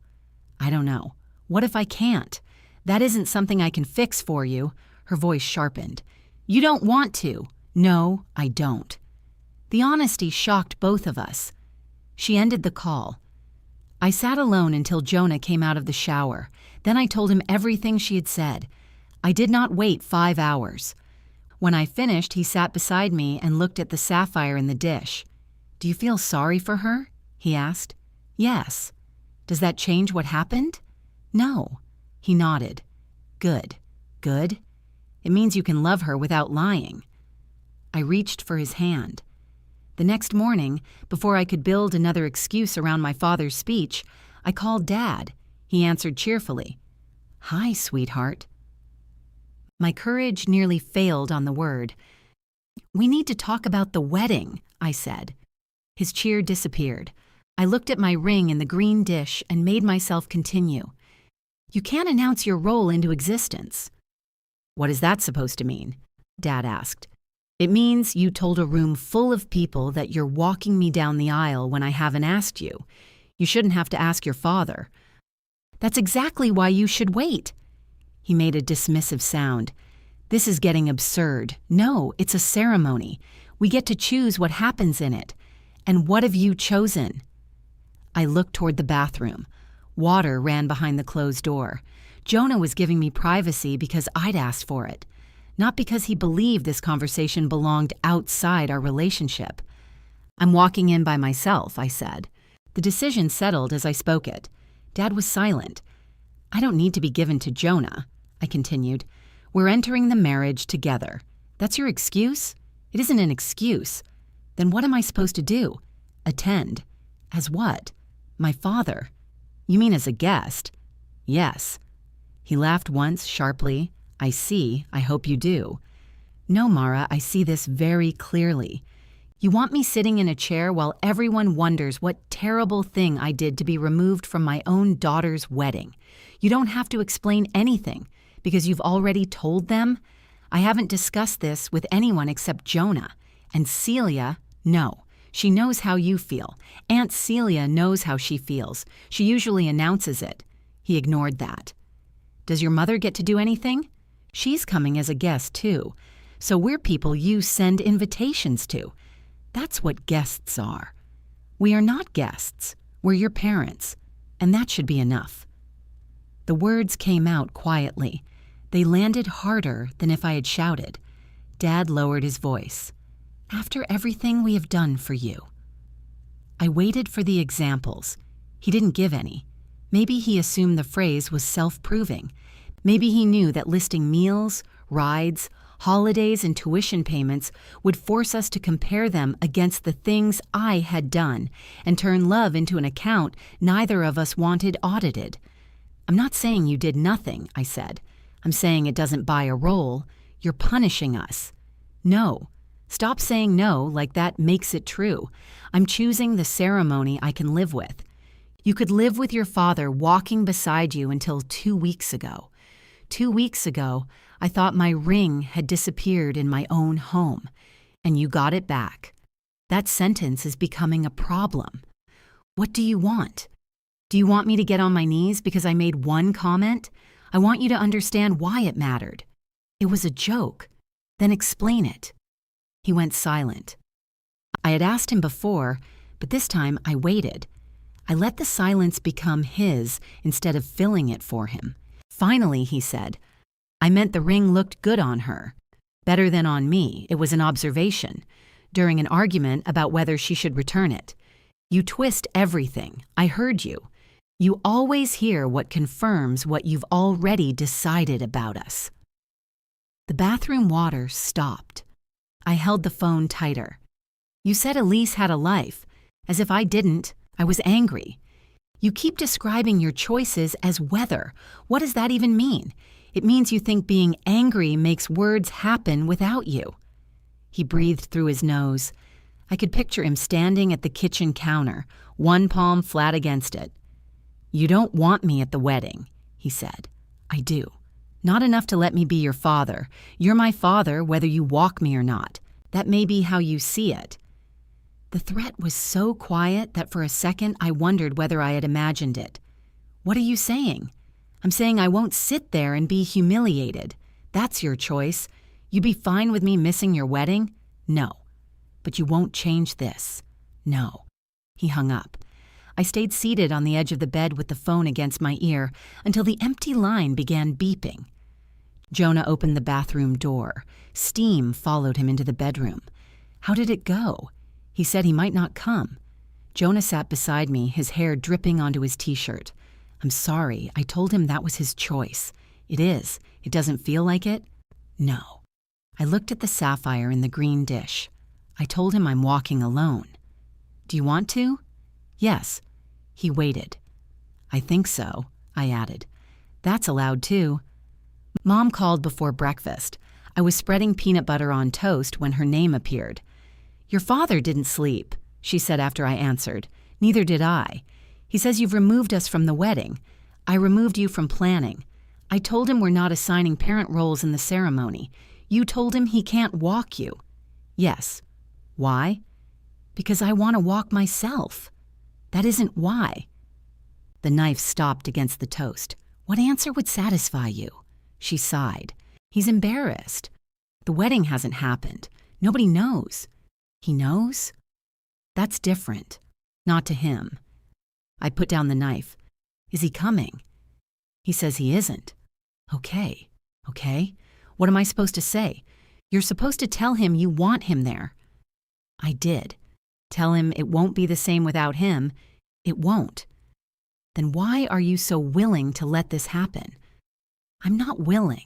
S1: "I don't know. What if I can't? That isn't something I can fix for you." Her voice sharpened. "You don't want to." "No, I don't." The honesty shocked both of us. She ended the call. I sat alone until Jonah came out of the shower. Then I told him everything she had said. I did not wait 5 hours. When I finished, he sat beside me and looked at the sapphire in the dish. "Do you feel sorry for her?" he asked. "Yes." "Does that change what happened?" "No." He nodded. "Good. Good. It means you can love her without lying." I reached for his hand. The next morning, before I could build another excuse around my father's speech, I called Dad. He answered cheerfully. "Hi, sweetheart." My courage nearly failed on the word. "We need to talk about the wedding," I said. His cheer disappeared. I looked at my ring in the green dish and made myself continue. "You can't announce your role into existence." "What is that supposed to mean?" Dad asked. "It means you told a room full of people that you're walking me down the aisle when I haven't asked you. You shouldn't have to ask your father." "That's exactly why you should wait." He made a dismissive sound. "This is getting absurd. No, it's a ceremony. We get to choose what happens in it. And what have you chosen?" I looked toward the bathroom. Water ran behind the closed door. Jonah was giving me privacy because I'd asked for it, not because he believed this conversation belonged outside our relationship. "I'm walking in by myself," I said. The decision settled as I spoke it. Dad was silent. "I don't need to be given to Jonah," I continued. "We're entering the marriage together. That's your excuse?" "It isn't an excuse." "Then what am I supposed to do?" "Attend." "As what?" "My father." "You mean as a guest?" "Yes." He laughed once, sharply. "I see. I hope you do." "No, Mara, I see this very clearly. You want me sitting in a chair while everyone wonders what terrible thing I did to be removed from my own daughter's wedding. You don't have to explain anything, because you've already told them. I haven't discussed this with anyone except Jonah. And Celia, no. She knows how you feel. Aunt Celia knows how she feels. She usually announces it." He ignored that. "Does your mother get to do anything?" "She's coming as a guest, too. So we're people you send invitations to. That's what guests are. We are not guests. We're your parents. And that should be enough." The words came out quietly. They landed harder than if I had shouted. Dad lowered his voice. "After everything we have done for you." I waited for the examples. He didn't give any. Maybe he assumed the phrase was self-proving. Maybe he knew that listing meals, rides, holidays, and tuition payments would force us to compare them against the things I had done and turn love into an account neither of us wanted audited. "I'm not saying you did nothing," I said. "I'm saying it doesn't buy a role. You're punishing us." "No." Stop saying no like that makes it true. I'm choosing the ceremony I can live with. You could live with your father walking beside you until 2 weeks ago. 2 weeks ago, I thought my ring had disappeared in my own home, and you got it back. That sentence is becoming a problem. What do you want? Do you want me to get on my knees because I made one comment? I want you to understand why it mattered. It was a joke. Then explain it. He went silent. I had asked him before, but this time I waited. I let the silence become his instead of filling it for him. Finally, he said, I meant the ring looked good on her. Better than on me. It was an observation. During an argument about whether she should return it. You twist everything. I heard you. You always hear what confirms what you've already decided about us. The bathroom water stopped. I held the phone tighter. You said Elise had a life. As if I didn't. I was angry. You keep describing your choices as weather. What does that even mean? It means you think being angry makes words happen without you. He breathed through his nose. I could picture him standing at the kitchen counter, one palm flat against it. You don't want me at the wedding, he said. I do. Not enough to let me be your father. You're my father whether you walk me or not. That may be how you see it. The threat was so quiet that for a second I wondered whether I had imagined it. What are you saying? I'm saying I won't sit there and be humiliated. That's your choice. You be fine with me missing your wedding? No. But you won't change this. No. He hung up. I stayed seated on the edge of the bed with the phone against my ear until the empty line began beeping. Jonah opened the bathroom door. Steam followed him into the bedroom. How did it go? He said he might not come. Jonah sat beside me, his hair dripping onto his t-shirt. I'm sorry, I told him that was his choice. It is. It doesn't feel like it? No. I looked at the sapphire in the green dish. I told him I'm walking alone. Do you want to? Yes. He waited. I think so, I added. That's allowed too. Mom called before breakfast. I was spreading peanut butter on toast when her name appeared. Your father didn't sleep, she said after I answered. Neither did I. He says you've removed us from the wedding. I removed you from planning. I told him we're not assigning parent roles in the ceremony. You told him he can't walk you. Yes. Why? Because I want to walk myself. That isn't why. The knife stopped against the toast. What answer would satisfy you? She sighed. He's embarrassed. The wedding hasn't happened. Nobody knows. He knows? That's different. Not to him. I put down the knife. Is he coming? He says he isn't. Okay. What am I supposed to say? You're supposed to tell him you want him there. I did. Tell him it won't be the same without him. It won't. Then why are you so willing to let this happen? I'm not willing.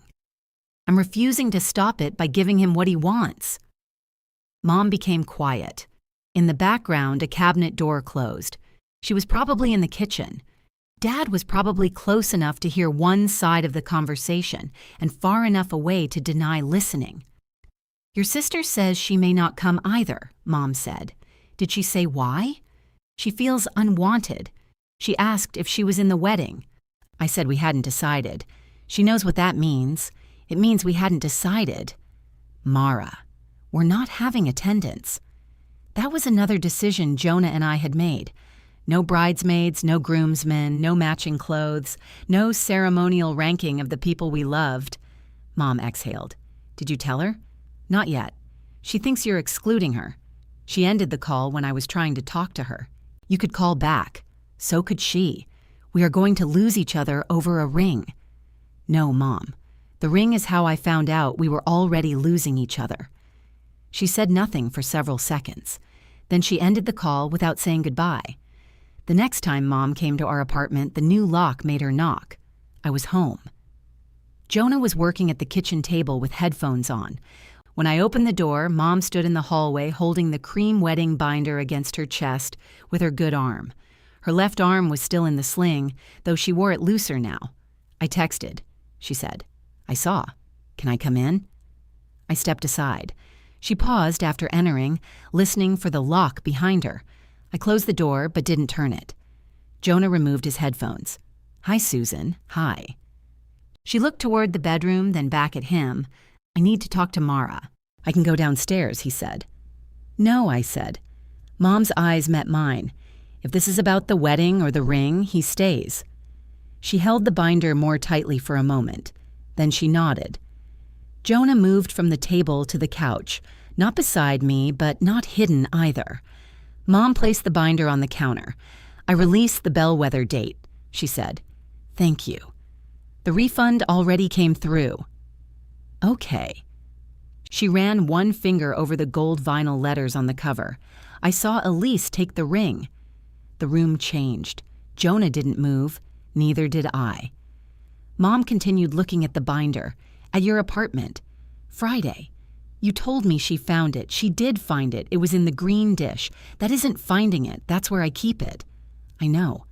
S1: I'm refusing to stop it by giving him what he wants. Mom became quiet. In the background, a cabinet door closed. She was probably in the kitchen. Dad was probably close enough to hear one side of the conversation and far enough away to deny listening. Your sister says she may not come either, Mom said. Did she say why? She feels unwanted. She asked if she was in the wedding. I said we hadn't decided. She knows what that means. It means we hadn't decided. Mara, we're not having attendance. That was another decision Jonah and I had made. No bridesmaids, no groomsmen, no matching clothes, no ceremonial ranking of the people we loved. Mom exhaled. Did you tell her? Not yet. She thinks you're excluding her. She ended the call when I was trying to talk to her. You could call back. So could she. We are going to lose each other over a ring. No, Mom. The ring is how I found out we were already losing each other. She said nothing for several seconds. Then she ended the call without saying goodbye. The next time Mom came to our apartment, the new lock made her knock. I was home. Jonah was working at the kitchen table with headphones on. When I opened the door, Mom stood in the hallway holding the cream wedding binder against her chest with her good arm. Her left arm was still in the sling, though she wore it looser now. I texted, she said. I saw. Can I come in? I stepped aside. She paused after entering, listening for the lock behind her. I closed the door but didn't turn it. Jonah removed his headphones. "Hi, Susan. Hi." She looked toward the bedroom, then back at him. "I need to talk to Mara." "I can go downstairs," he said. "No," I said. Mom's eyes met mine. If this is about the wedding or the ring, he stays. She held the binder more tightly for a moment. Then she nodded. Jonah moved from the table to the couch, not beside me, but not hidden either. Mom placed the binder on the counter. "I released the bellwether date," she said. "Thank you. The refund already came through." "Okay." She ran one finger over the gold vinyl letters on the cover. I saw Elise take the ring. The room changed. Jonah didn't move. Neither did I. Mom continued looking at the binder. "At your apartment. Friday. You told me she found it. She did find it. It was in the green dish. That isn't finding it. That's where I keep it." "I know."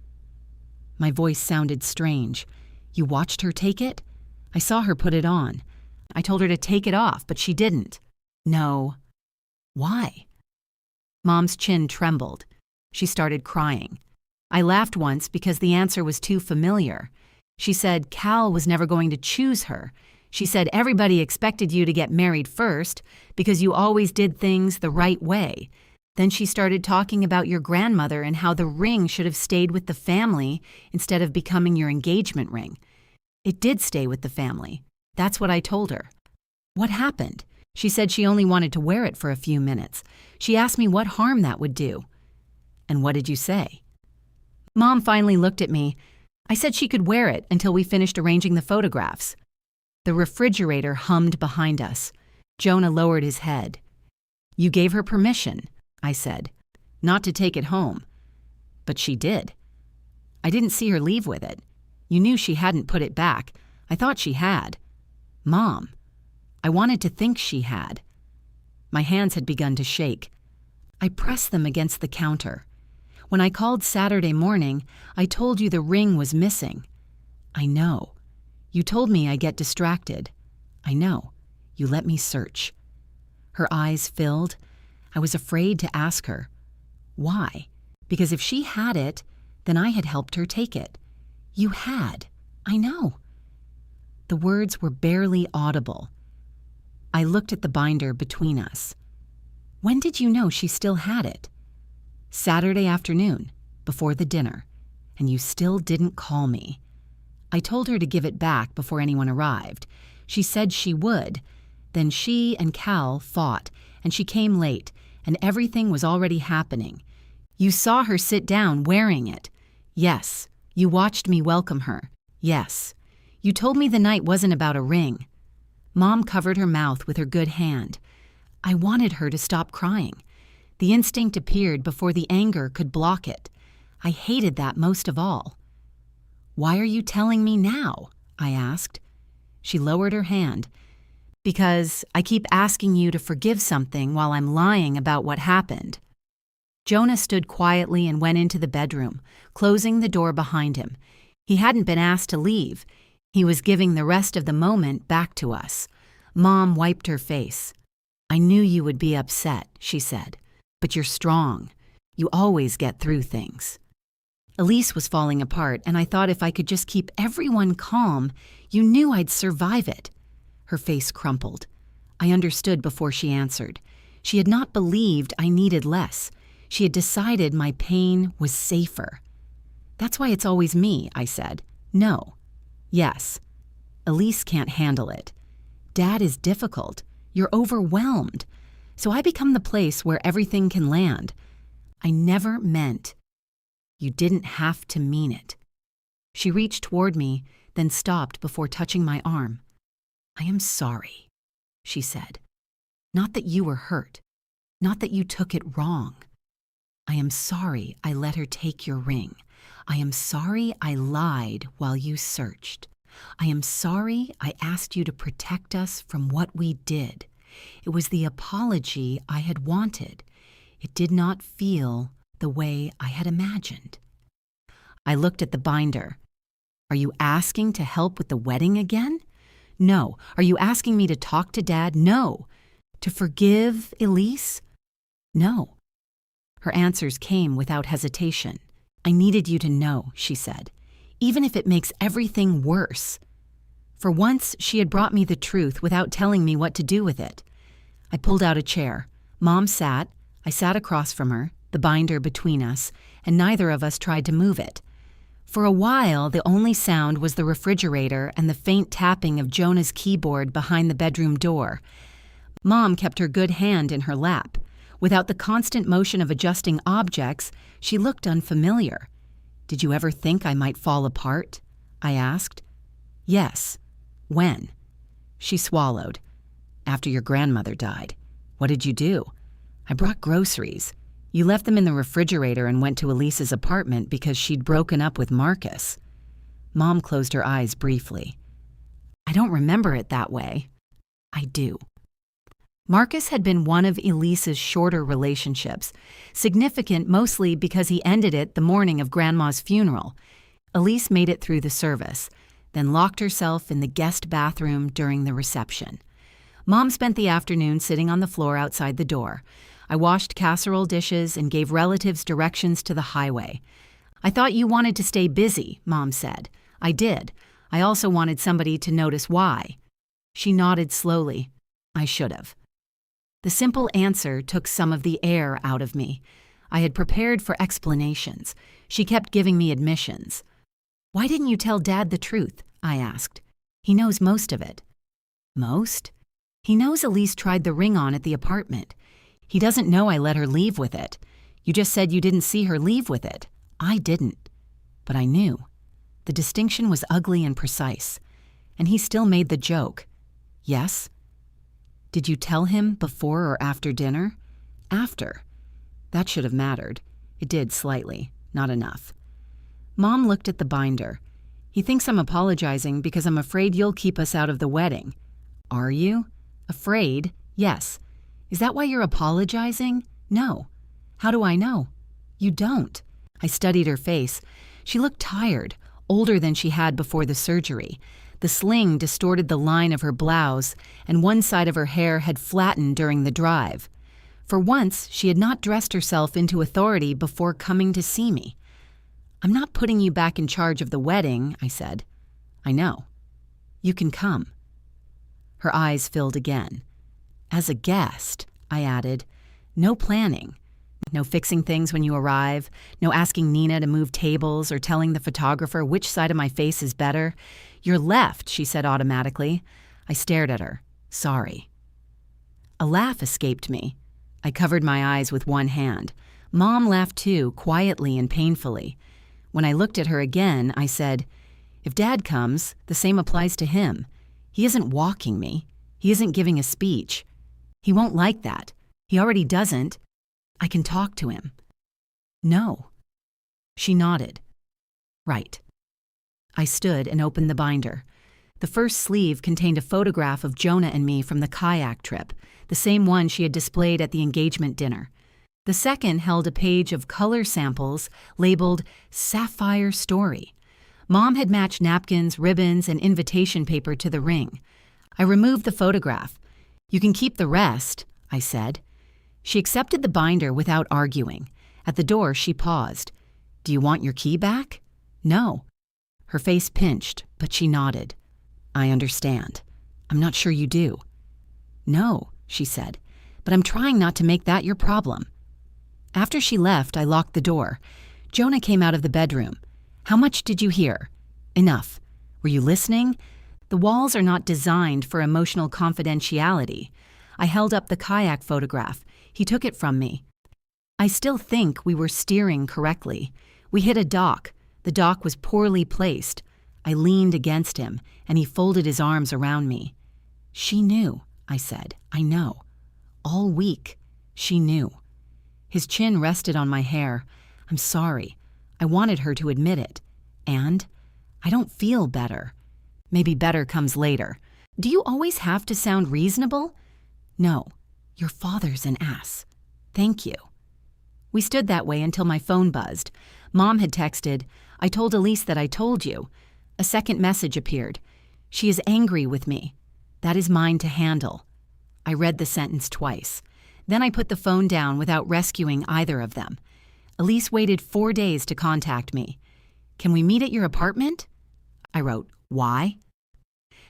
S1: My voice sounded strange. "You watched her take it?" "I saw her put it on. I told her to take it off, but she didn't." "No." "Why?" Mom's chin trembled. She started crying. I laughed once because the answer was too familiar. She said Cal was never going to choose her. She said everybody expected you to get married first because you always did things the right way. Then she started talking about your grandmother and how the ring should have stayed with the family instead of becoming your engagement ring. It did stay with the family. That's what I told her. "What happened?" She said she only wanted to wear it for a few minutes. She asked me what harm that would do. "And what did you say?" Mom finally looked at me. I said she could wear it until we finished arranging the photographs. The refrigerator hummed behind us. Jonah lowered his head. "You gave her permission," I said, "not to take it home." "But she did." "I didn't see her leave with it. You knew she hadn't put it back. I thought she had." "Mom." I wanted to think she had. My hands had begun to shake. I pressed them against the counter. "When I called Saturday morning, I told you the ring was missing." "I know. You told me I get distracted." "I know. You let me search." Her eyes filled. I was afraid to ask her. "Why?" Because if she had it, then I had helped her take it. "You had. I know." The words were barely audible. I looked at the binder between us. "When did you know she still had it?" "Saturday afternoon, before the dinner, and you still didn't call me." I told her to give it back before anyone arrived. She said she would. Then she and Cal fought, and she came late, and everything was already happening. You saw her sit down wearing it. Yes. You watched me welcome her. Yes. You told me the night wasn't about a ring. Mom covered her mouth with her good hand. I wanted her to stop crying. The instinct appeared before the anger could block it. I hated that most of all. "Why are you telling me now?" I asked. She lowered her hand. "Because I keep asking you to forgive something while I'm lying about what happened." Jonah stood quietly and went into the bedroom, closing the door behind him. He hadn't been asked to leave. He was giving the rest of the moment back to us. Mom wiped her face. "I knew you would be upset," she said. "But you're strong. You always get through things." Elise was falling apart, and I thought if I could just keep everyone calm, you knew I'd survive it. Her face crumpled. I understood before she answered. She had not believed I needed less. She had decided my pain was safer. "That's why it's always me," I said. "No." "Yes." "Elise can't handle it. Dad is difficult. You're overwhelmed. So I become the place where everything can land. I never meant." "You didn't have to mean it." She reached toward me, then stopped before touching my arm. "I am sorry," she said. "Not that you were hurt. Not that you took it wrong. I am sorry I let her take your ring. I am sorry I lied while you searched. I am sorry I asked you to protect us from what we did. It was the apology I had wanted. It did not feel the way I had imagined." I looked at the binder. "Are you asking to help with the wedding again?" "No." "Are you asking me to talk to Dad?" "No." To forgive Elise? No. Her answers came without hesitation. I needed you to know, she said, even if it makes everything worse. For once, she had brought me the truth without telling me what to do with it. I pulled out a chair. Mom sat. I sat across from her, the binder between us, and neither of us tried to move it. For a while, the only sound was the refrigerator and the faint tapping of Jonah's keyboard behind the bedroom door. Mom kept her good hand in her lap. Without the constant motion of adjusting objects, she looked unfamiliar. Did you ever think I might fall apart? I asked. Yes. When? She swallowed. After your grandmother died. What did you do? I brought groceries. You left them in the refrigerator and went to Elise's apartment because she'd broken up with Marcus. Mom closed her eyes briefly. I don't remember it that way. I do. Marcus had been one of Elise's shorter relationships, significant mostly because he ended it the morning of Grandma's funeral. Elise made it through the service, then locked herself in the guest bathroom during the reception. Mom spent the afternoon sitting on the floor outside the door. I washed casserole dishes and gave relatives directions to the highway. I thought you wanted to stay busy, Mom said. I did. I also wanted somebody to notice why. She nodded slowly. I should have. The simple answer took some of the air out of me. I had prepared for explanations. She kept giving me admissions. Why didn't you tell Dad the truth? I asked. He knows most of it. Most? He knows Elise tried the ring on at the apartment. He doesn't know I let her leave with it. You just said you didn't see her leave with it. I didn't. But I knew. The distinction was ugly and precise. And he still made the joke. Yes? Did you tell him before or after dinner? After. That should have mattered. It did slightly, not enough. Mom looked at the binder. He thinks I'm apologizing because I'm afraid you'll keep us out of the wedding. Are you? Afraid? Yes. Is that why you're apologizing? No. How do I know? You don't. I studied her face. She looked tired, older than she had before the surgery. The sling distorted the line of her blouse, and one side of her hair had flattened during the drive. For once, she had not dressed herself into authority before coming to see me. I'm not putting you back in charge of the wedding, I said. I know. You can come. Her eyes filled again. As a guest, I added, no planning. No fixing things when you arrive, no asking Nina to move tables or telling the photographer which side of my face is better. You're left, she said automatically. I stared at her. Sorry. A laugh escaped me. I covered my eyes with one hand. Mom laughed too, quietly and painfully. When I looked at her again, I said, if Dad comes, the same applies to him. He isn't walking me. He isn't giving a speech. He won't like that. He already doesn't. I can talk to him. No. She nodded. Right. I stood and opened the binder. The first sleeve contained a photograph of Jonah and me from the kayak trip, the same one she had displayed at the engagement dinner. The second held a page of color samples labeled Sapphire Story. Mom had matched napkins, ribbons, and invitation paper to the ring. I removed the photograph. You can keep the rest, I said. She accepted the binder without arguing. At the door, she paused. Do you want your key back? No. Her face pinched, but she nodded. I understand. I'm not sure you do. No, she said, but I'm trying not to make that your problem. After she left, I locked the door. Jonah came out of the bedroom. How much did you hear? Enough. Were you listening? The walls are not designed for emotional confidentiality. I held up the kayak photograph. He took it from me. I still think we were steering correctly. We hit a dock. The dock was poorly placed. I leaned against him, and he folded his arms around me. She knew, I said. I know. All week, she knew. His chin rested on my hair. I'm sorry. I wanted her to admit it. And I don't feel better. Maybe better comes later. Do you always have to sound reasonable? No. Your father's an ass. Thank you. We stood that way until my phone buzzed. Mom had texted, I told Elise that I told you. A second message appeared. She is angry with me. That is mine to handle. I read the sentence twice. Then I put the phone down without rescuing either of them. Elise waited 4 days to contact me. "Can we meet at your apartment?" I wrote, "Why?"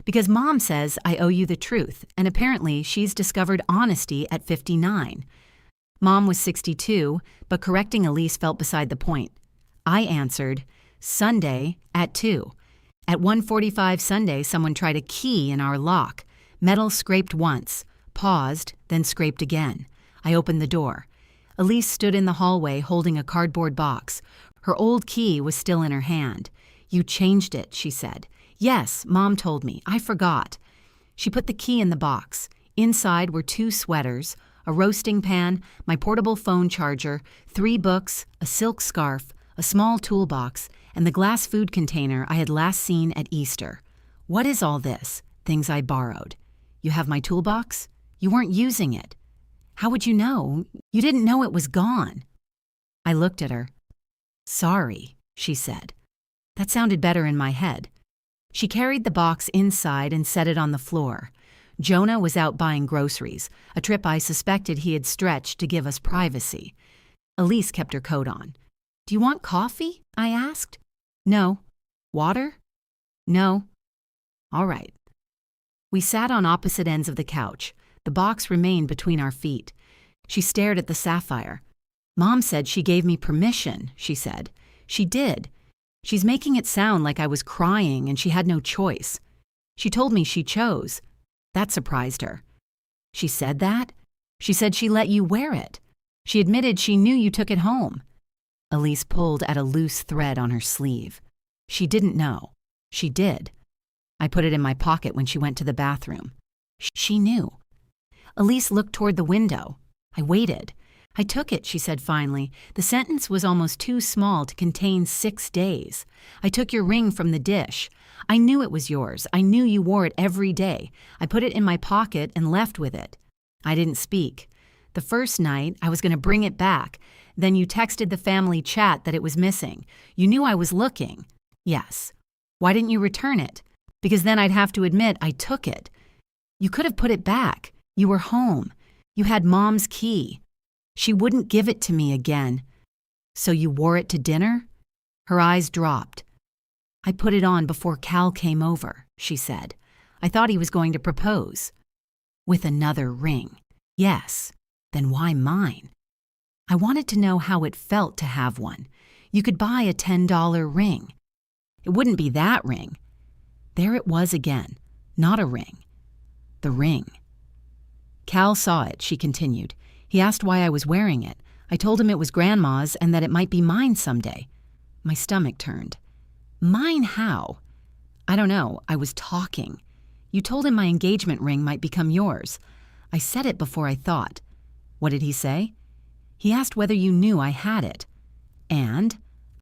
S1: "Because Mom says I owe you the truth, and apparently she's discovered honesty at 59. Mom was 62, but correcting Elise felt beside the point. I answered, "Sunday at 2. At 1:45 Sunday, someone tried a key in our lock. Metal scraped once, paused, then scraped again. I opened the door. Elise stood in the hallway holding a cardboard box. Her old key was still in her hand. 'You changed it,' she said. 'Yes, Mom told me. I forgot.' She put the key in the box. Inside were 2 sweaters, a roasting pan, my portable phone charger, 3 books, a silk scarf, a small toolbox, and the glass food container I had last seen at Easter. What is all this? Things I borrowed. You have my toolbox? You weren't using it. How would you know? You didn't know it was gone." I looked at her. "Sorry," she said. That sounded better in my head. She carried the box inside and set it on the floor. Jonah was out buying groceries, a trip I suspected he had stretched to give us privacy. Elise kept her coat on. "Do you want coffee?" I asked. "No." "Water?" "No." "All right." We sat on opposite ends of the couch. The box remained between our feet. She stared at the sapphire. "Mom said she gave me permission," she said. "She did. She's making it sound like I was crying and she had no choice. She told me she chose." That surprised her. "She said that? She said she let you wear it. She admitted she knew you took it home." Elise pulled at a loose thread on her sleeve. "She didn't know. She did. I put it in my pocket when she went to the bathroom. She knew." Elise looked toward the window. I waited. "I took it," she said finally. "The sentence was almost too small to contain 6 days. I took your ring from the dish. I knew it was yours. I knew you wore it every day. I put it in my pocket and left with it." I didn't speak. "The first night, I was going to bring it back. Then you texted the family chat that it was missing. You knew I was looking." "Yes." "Why didn't you return it?" "Because then I'd have to admit I took it." "You could have put it back. You were home. You had Mom's key. She wouldn't give it to me again." "So you wore it to dinner?" Her eyes dropped. "I put it on before Cal came over," she said. "I thought he was going to propose." "With another ring?" "Yes." "Then why mine?" I wanted to know how it felt to have one. You could buy a $10 ring. It wouldn't be that ring. There it was again. Not a ring. The ring. "Cal saw it," she continued. "He asked why I was wearing it. I told him it was Grandma's and that it might be mine someday." My stomach turned. "Mine how?" "I don't know. I was talking. You told him my engagement ring might become yours." I said it before I thought. "What did he say?" "He asked whether you knew I had it." "And?"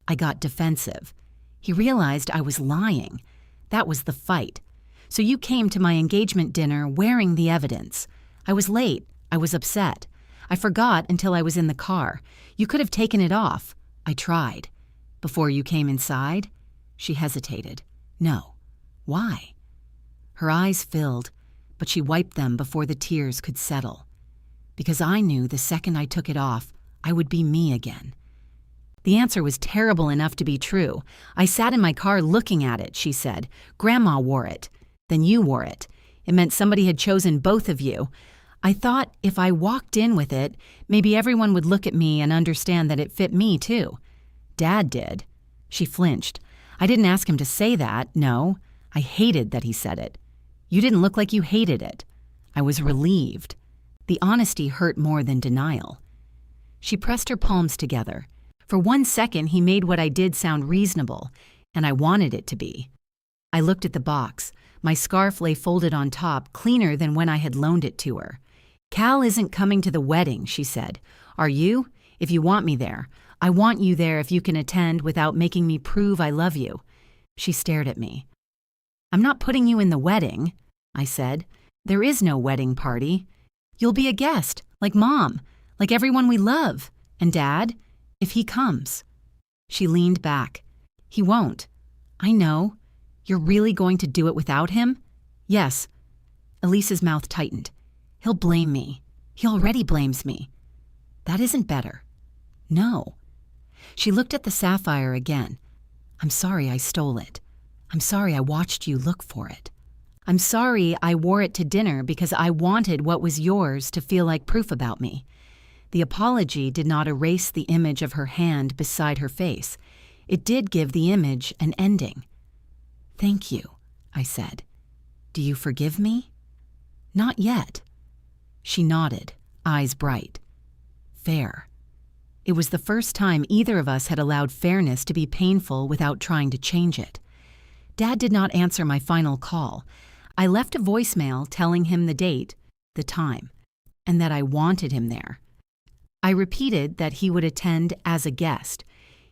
S1: I got defensive. He realized I was lying. That was the fight. "So you came to my engagement dinner wearing the evidence. I was late. I was upset. I forgot until I was in the car. You could have taken it off. I tried. Before you came inside?" She hesitated. "No." "Why?" Her eyes filled, but she wiped them before the tears could settle. "Because I knew the second I took it off, I would be me again." The answer was terrible enough to be true. "I sat in my car looking at it," she said. "Grandma wore it. Then you wore it. It meant somebody had chosen both of you. I thought if I walked in with it, maybe everyone would look at me and understand that it fit me too. Dad did." She flinched. "I didn't ask him to say that, no. I hated that he said it. You didn't look like you hated it." I was relieved. The honesty hurt more than denial. She pressed her palms together. For 1 second, he made what I did sound reasonable, and I wanted it to be. I looked at the box. My scarf lay folded on top, cleaner than when I had loaned it to her. "Cal isn't coming to the wedding," she said. "Are you? If you want me there. I want you there if you can attend without making me prove I love you." She stared at me. "I'm not putting you in the wedding," I said. "There is no wedding party. You'll be a guest, like Mom, like everyone we love. And Dad, if he comes." She leaned back. "He won't." "I know. You're really going to do it without him?" "Yes." Elise's mouth tightened. He'll blame me. He already blames me. That isn't better. No. She looked at the sapphire again. I'm sorry I stole it. I'm sorry I watched you look for it. I'm sorry I wore it to dinner because I wanted what was yours to feel like proof about me. The apology did not erase the image of her hand beside her face. It did give the image an ending. Thank you, I said. Do you forgive me? Not yet. She nodded, eyes bright. Fair. It was the first time either of us had allowed fairness to be painful without trying to change it. Dad did not answer my final call. I left a voicemail telling him the date, the time, and that I wanted him there. I repeated that he would attend as a guest.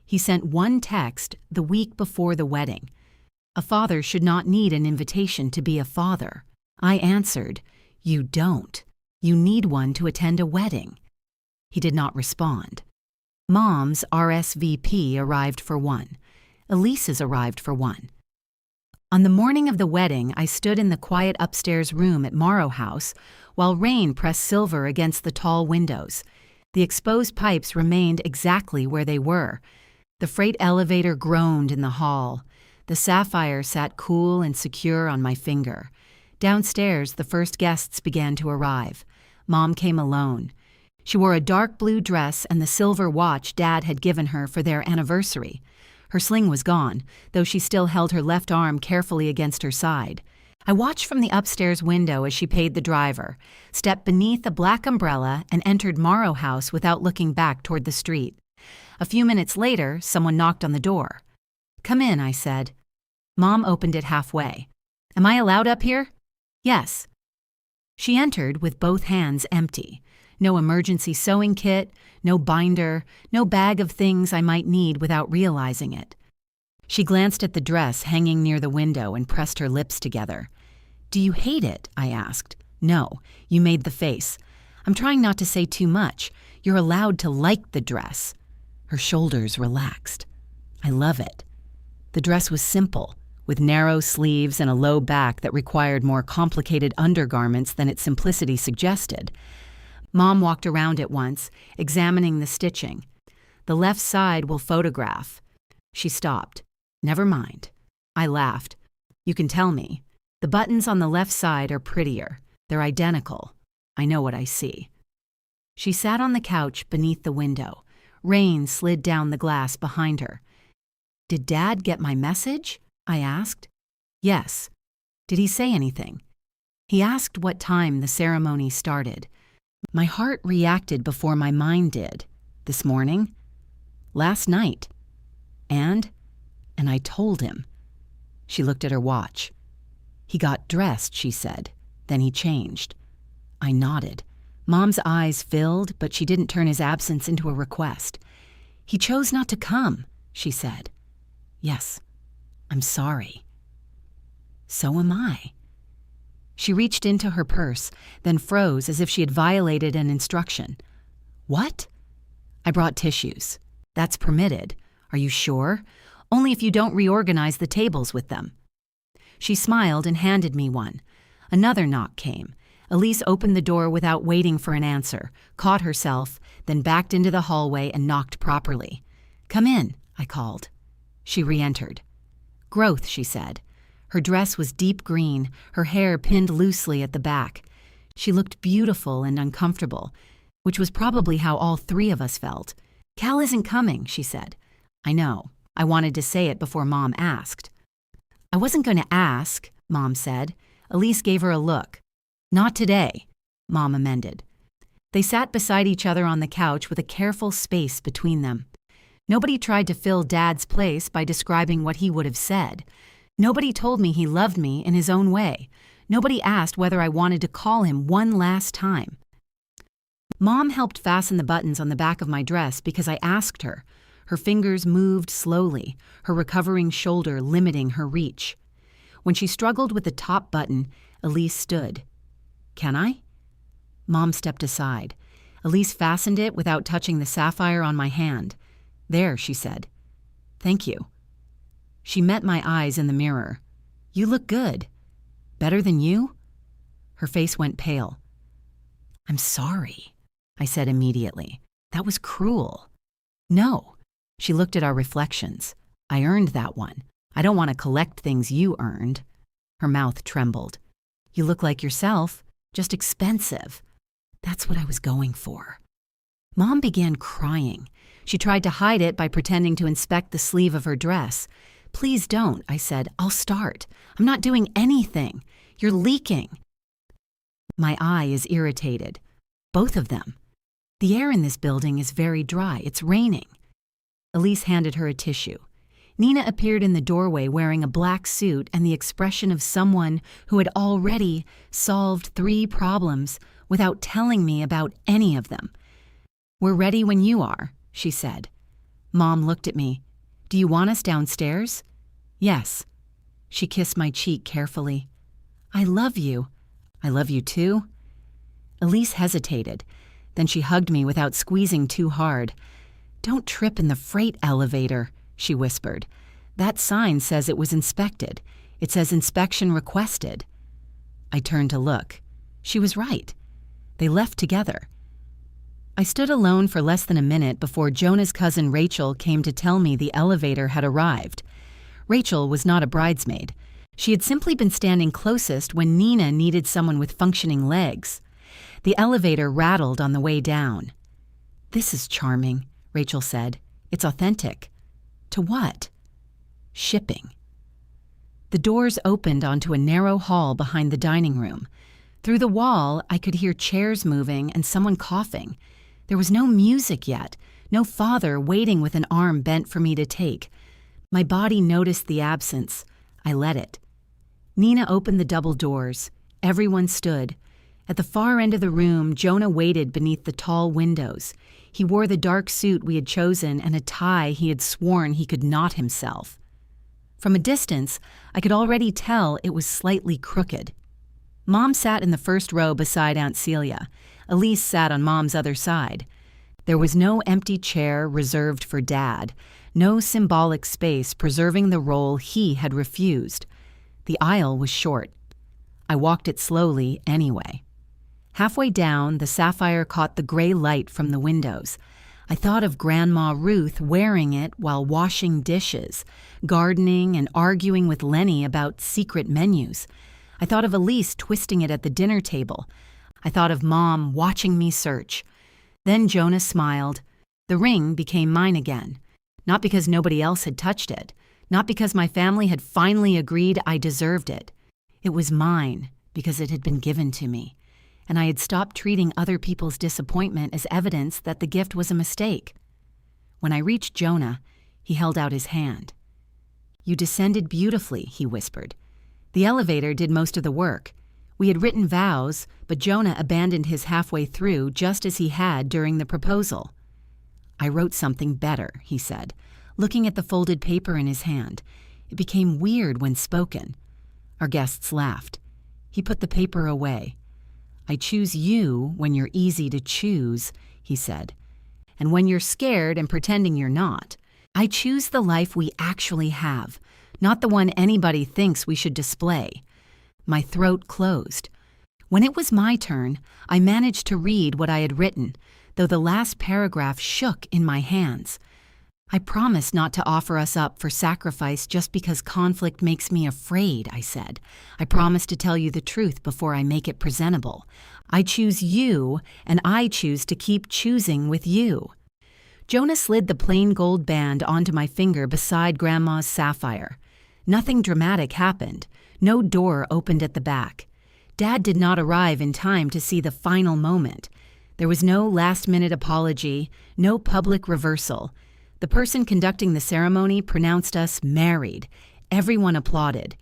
S1: He sent one text the week before the wedding. A father should not need an invitation to be a father. I answered, You don't. You need one to attend a wedding. He did not respond. Mom's RSVP arrived for one. Elise's arrived for one. On the morning of the wedding, I stood in the quiet upstairs room at Morrow House while rain pressed silver against the tall windows. The exposed pipes remained exactly where they were. The freight elevator groaned in the hall. The sapphire sat cool and secure on my finger. Downstairs, the first guests began to arrive. Mom came alone. She wore a dark blue dress and the silver watch Dad had given her for their anniversary. Her sling was gone, though she still held her left arm carefully against her side. I watched from the upstairs window as she paid the driver, stepped beneath a black umbrella, and entered Morrow House without looking back toward the street. A few minutes later, someone knocked on the door. Come in, I said. Mom opened it halfway. Am I allowed up here? Yes. She entered with both hands empty. No emergency sewing kit, no binder, no bag of things I might need without realizing it. She glanced at the dress hanging near the window and pressed her lips together. Do you hate it? I asked. No, you made the face. I'm trying not to say too much. You're allowed to like the dress. Her shoulders relaxed. I love it. The dress was simple, with narrow sleeves and a low back that required more complicated undergarments than its simplicity suggested. Mom walked around it once, examining the stitching. The left side will photograph. She stopped. Never mind. I laughed. You can tell me. The buttons on the left side are prettier. They're identical. I know what I see. She sat on the couch beneath the window. Rain slid down the glass behind her. Did Dad get my message? I asked. Yes. Did he say anything? He asked what time the ceremony started. My heart reacted before my mind did. This morning? Last night. And I told him. She looked at her watch. He got dressed, she said. Then he changed. I nodded. Mom's eyes filled, but she didn't turn his absence into a request. He chose not to come, she said. Yes, I'm sorry. So am I. She reached into her purse, then froze as if she had violated an instruction. What? I brought tissues. That's permitted. Are you sure? Only if you don't reorganize the tables with them. She smiled and handed me one. Another knock came. Elise opened the door without waiting for an answer, caught herself, then backed into the hallway and knocked properly. Come in, I called. She re-entered. Growth, she said. Her dress was deep green, her hair pinned loosely at the back. She looked beautiful and uncomfortable, which was probably how all three of us felt. Cal isn't coming, she said. I know. I wanted to say it before Mom asked. I wasn't going to ask, Mom said. Elise gave her a look. Not today, Mom amended. They sat beside each other on the couch with a careful space between them. Nobody tried to fill Dad's place by describing what he would have said. Nobody told me he loved me in his own way. Nobody asked whether I wanted to call him one last time. Mom helped fasten the buttons on the back of my dress because I asked her. Her fingers moved slowly, her recovering shoulder limiting her reach. When she struggled with the top button, Elise stood. Can I? Mom stepped aside. Elise fastened it without touching the sapphire on my hand. There, she said. Thank you. She met my eyes in the mirror. You look good. Better than you? Her face went pale. I'm sorry, I said immediately. That was cruel. No. She looked at our reflections. I earned that one. I don't want to collect things you earned. Her mouth trembled. You look like yourself, just expensive. That's what I was going for. Mom began crying. She tried to hide it by pretending to inspect the sleeve of her dress. Please don't, I said. I'll start. I'm not doing anything. You're leaking. My eye is irritated. Both of them. The air in this building is very dry. It's raining. Elise handed her a tissue. Nina appeared in the doorway wearing a black suit and the expression of someone who had already solved 3 problems without telling me about any of them. We're ready when you are, she said. Mom looked at me. Do you want us downstairs? Yes. She kissed my cheek carefully. I love you. I love you too. Elise hesitated. Then she hugged me without squeezing too hard. Don't trip in the freight elevator, she whispered. That sign says it was inspected. It says inspection requested. I turned to look. She was right. They left together. I stood alone for less than a minute before Jonah's cousin Rachel came to tell me the elevator had arrived. Rachel was not a bridesmaid. She had simply been standing closest when Nina needed someone with functioning legs. The elevator rattled on the way down. This is charming, Rachel said. It's authentic. To what? Shipping. The doors opened onto a narrow hall behind the dining room. Through the wall, I could hear chairs moving and someone coughing. There was no music yet, no father waiting with an arm bent for me to take. My body noticed the absence. I let it. Nina opened the double doors. Everyone stood. At the far end of the room, Jonah waited beneath the tall windows. He wore the dark suit we had chosen and a tie he had sworn he could knot himself. From a distance, I could already tell it was slightly crooked. Mom sat in the first row beside Aunt Celia. Elise sat on Mom's other side. There was no empty chair reserved for Dad, no symbolic space preserving the role he had refused. The aisle was short. I walked it slowly anyway. Halfway down, the sapphire caught the gray light from the windows. I thought of Grandma Ruth wearing it while washing dishes, gardening, and arguing with Lenny about secret menus. I thought of Elise twisting it at the dinner table. I thought of Mom watching me search. Then Jonah smiled. The ring became mine again. Not because nobody else had touched it. Not because my family had finally agreed I deserved it. It was mine because it had been given to me. And I had stopped treating other people's disappointment as evidence that the gift was a mistake. When I reached Jonah, he held out his hand. You descended beautifully, he whispered. The elevator did most of the work. We had written vows, but Jonah abandoned his halfway through just as he had during the proposal. I wrote something better, he said, looking at the folded paper in his hand. It became weird when spoken. Our guests laughed. He put the paper away. I choose you when you're easy to choose, he said. And when you're scared and pretending you're not. I choose the life we actually have, not the one anybody thinks we should display. My throat closed. When it was my turn, I managed to read what I had written, though the last paragraph shook in my hands. I promise not to offer us up for sacrifice just because conflict makes me afraid, I said. I promise to tell you the truth before I make it presentable. I choose you, and I choose to keep choosing with you. Jonah slid the plain gold band onto my finger beside Grandma's sapphire. Nothing dramatic happened. No door opened at the back. Dad did not arrive in time to see the final moment. There was no last-minute apology, no public reversal. The person conducting the ceremony pronounced us married. Everyone applauded.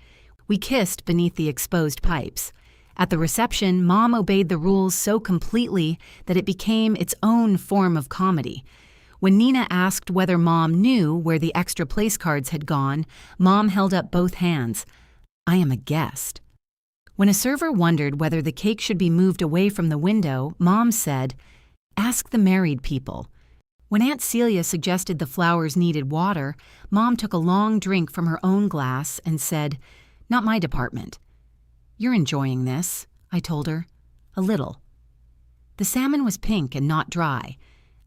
S1: We kissed beneath the exposed pipes. At the reception, Mom obeyed the rules so completely that it became its own form of comedy. When Nina asked whether Mom knew where the extra place cards had gone, Mom held up both hands. I am a guest. When a server wondered whether the cake should be moved away from the window, Mom said, "Ask the married people." When Aunt Celia suggested the flowers needed water, Mom took a long drink from her own glass and said, "Not my department." "You're enjoying this," I told her. "A little." The salmon was pink and not dry.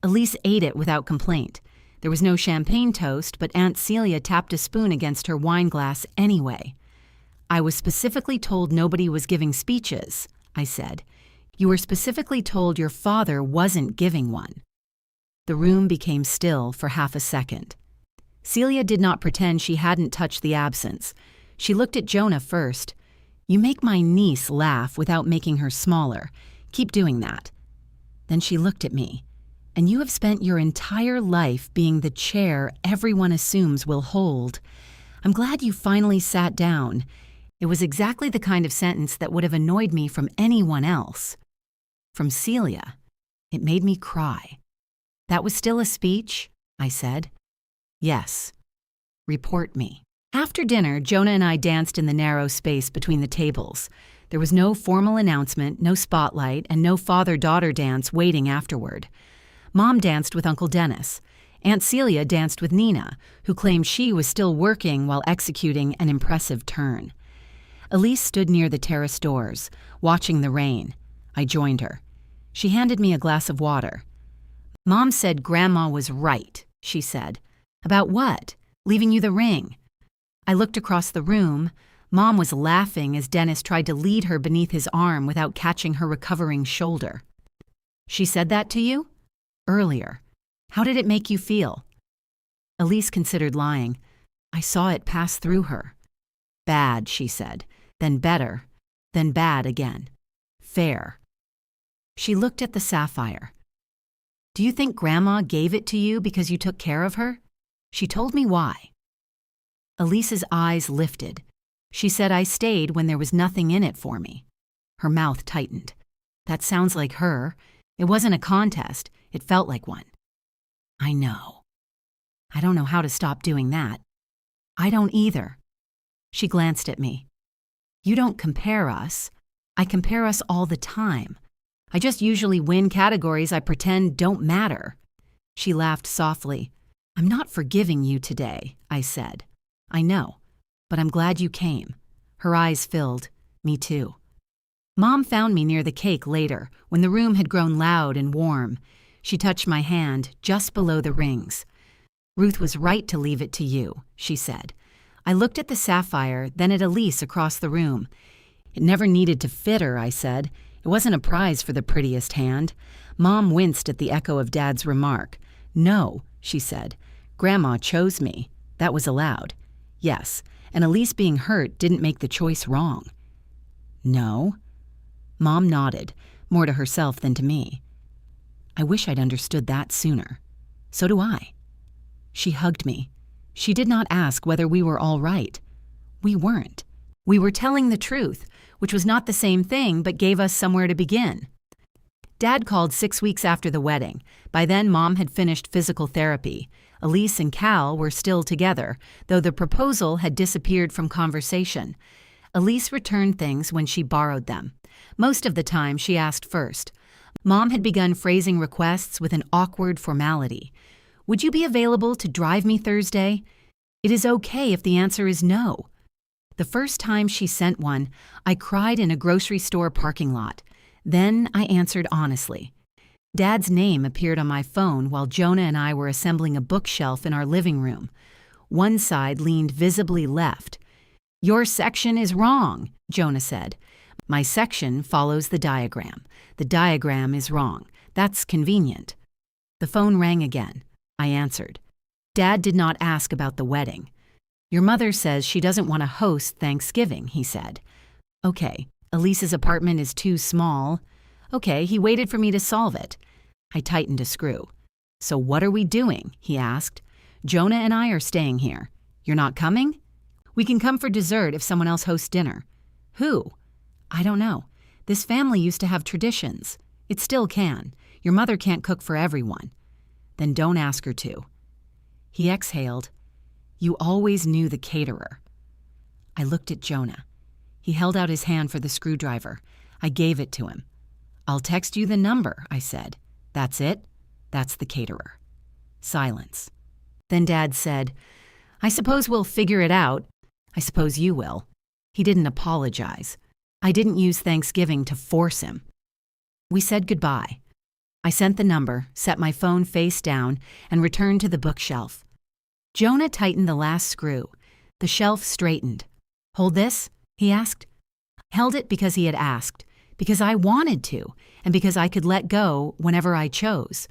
S1: Elise ate it without complaint. There was no champagne toast, but Aunt Celia tapped a spoon against her wine glass anyway. I was specifically told nobody was giving speeches, I said. You were specifically told your father wasn't giving one. The room became still for half a second. Celia did not pretend she hadn't touched the absinthe. She looked at Jonah first. You make my niece laugh without making her smaller. Keep doing that. Then she looked at me. And you have spent your entire life being the chair everyone assumes will hold. I'm glad you finally sat down. It was exactly the kind of sentence that would have annoyed me from anyone else. From Celia, it made me cry. That was still a speech? I said. Yes. Report me. After dinner, Jonah and I danced in the narrow space between the tables. There was no formal announcement, no spotlight, and no father-daughter dance waiting afterward. Mom danced with Uncle Dennis. Aunt Celia danced with Nina, who claimed she was still working while executing an impressive turn. Elise stood near the terrace doors, watching the rain. I joined her. She handed me a glass of water. Mom said Grandma was right, she said. About what? Leaving you the ring. I looked across the room. Mom was laughing as Dennis tried to lead her beneath his arm without catching her recovering shoulder. She said that to you? Earlier. How did it make you feel? Elise considered lying. I saw it pass through her. Bad, she said. Then better. Then bad again. Fair. She looked at the sapphire. Do you think Grandma gave it to you because you took care of her? She told me why. Elise's eyes lifted. She said I stayed when there was nothing in it for me. Her mouth tightened. That sounds like her. It wasn't a contest. It felt like one. I know. I don't know how to stop doing that. I don't either. She glanced at me. You don't compare us. I compare us all the time. I just usually win categories I pretend don't matter. She laughed softly. I'm not forgiving you today, I said. I know, but I'm glad you came. Her eyes filled. Me too. Mom found me near the cake later, when the room had grown loud and warm. She touched my hand just below the rings. Ruth was right to leave it to you, she said. I looked at the sapphire, then at Elise across the room. It never needed to fit her, I said. It wasn't a prize for the prettiest hand. Mom winced at the echo of Dad's remark. No, she said. Grandma chose me. That was allowed. Yes, and Elise being hurt didn't make the choice wrong. No? Mom nodded, more to herself than to me. I wish I'd understood that sooner. So do I. She hugged me. She did not ask whether we were all right. We weren't. We were telling the truth, which was not the same thing but gave us somewhere to begin. Dad called 6 weeks after the wedding. By then, Mom had finished physical therapy. Elise and Cal were still together, though the proposal had disappeared from conversation. Elise returned things when she borrowed them. Most of the time, she asked first. Mom had begun phrasing requests with an awkward formality. Would you be available to drive me Thursday? It is okay if the answer is no. The first time she sent one, I cried in a grocery store parking lot. Then I answered honestly. Dad's name appeared on my phone while Jonah and I were assembling a bookshelf in our living room. One side leaned visibly left. Your section is wrong, Jonah said. My section follows the diagram. The diagram is wrong. That's convenient. The phone rang again. I answered. Dad did not ask about the wedding. Your mother says she doesn't want to host Thanksgiving, he said. Okay, Elise's apartment is too small. Okay, he waited for me to solve it. I tightened a screw. So what are we doing? He asked. Jonah and I are staying here. You're not coming? We can come for dessert if someone else hosts dinner. Who? I don't know. This family used to have traditions. It still can. Your mother can't cook for everyone. Then don't ask her to. He exhaled. You always knew the caterer. I looked at Jonah. He held out his hand for the screwdriver. I gave it to him. I'll text you the number, I said. That's it? That's the caterer. Silence. Then Dad said, I suppose we'll figure it out. I suppose you will. He didn't apologize. I didn't use Thanksgiving to force him. We said goodbye. I sent the number, set my phone face down, and returned to the bookshelf. Jonah tightened the last screw. The shelf straightened. "Hold this?" he asked. Held it because he had asked, because I wanted to, and because I could let go whenever I chose.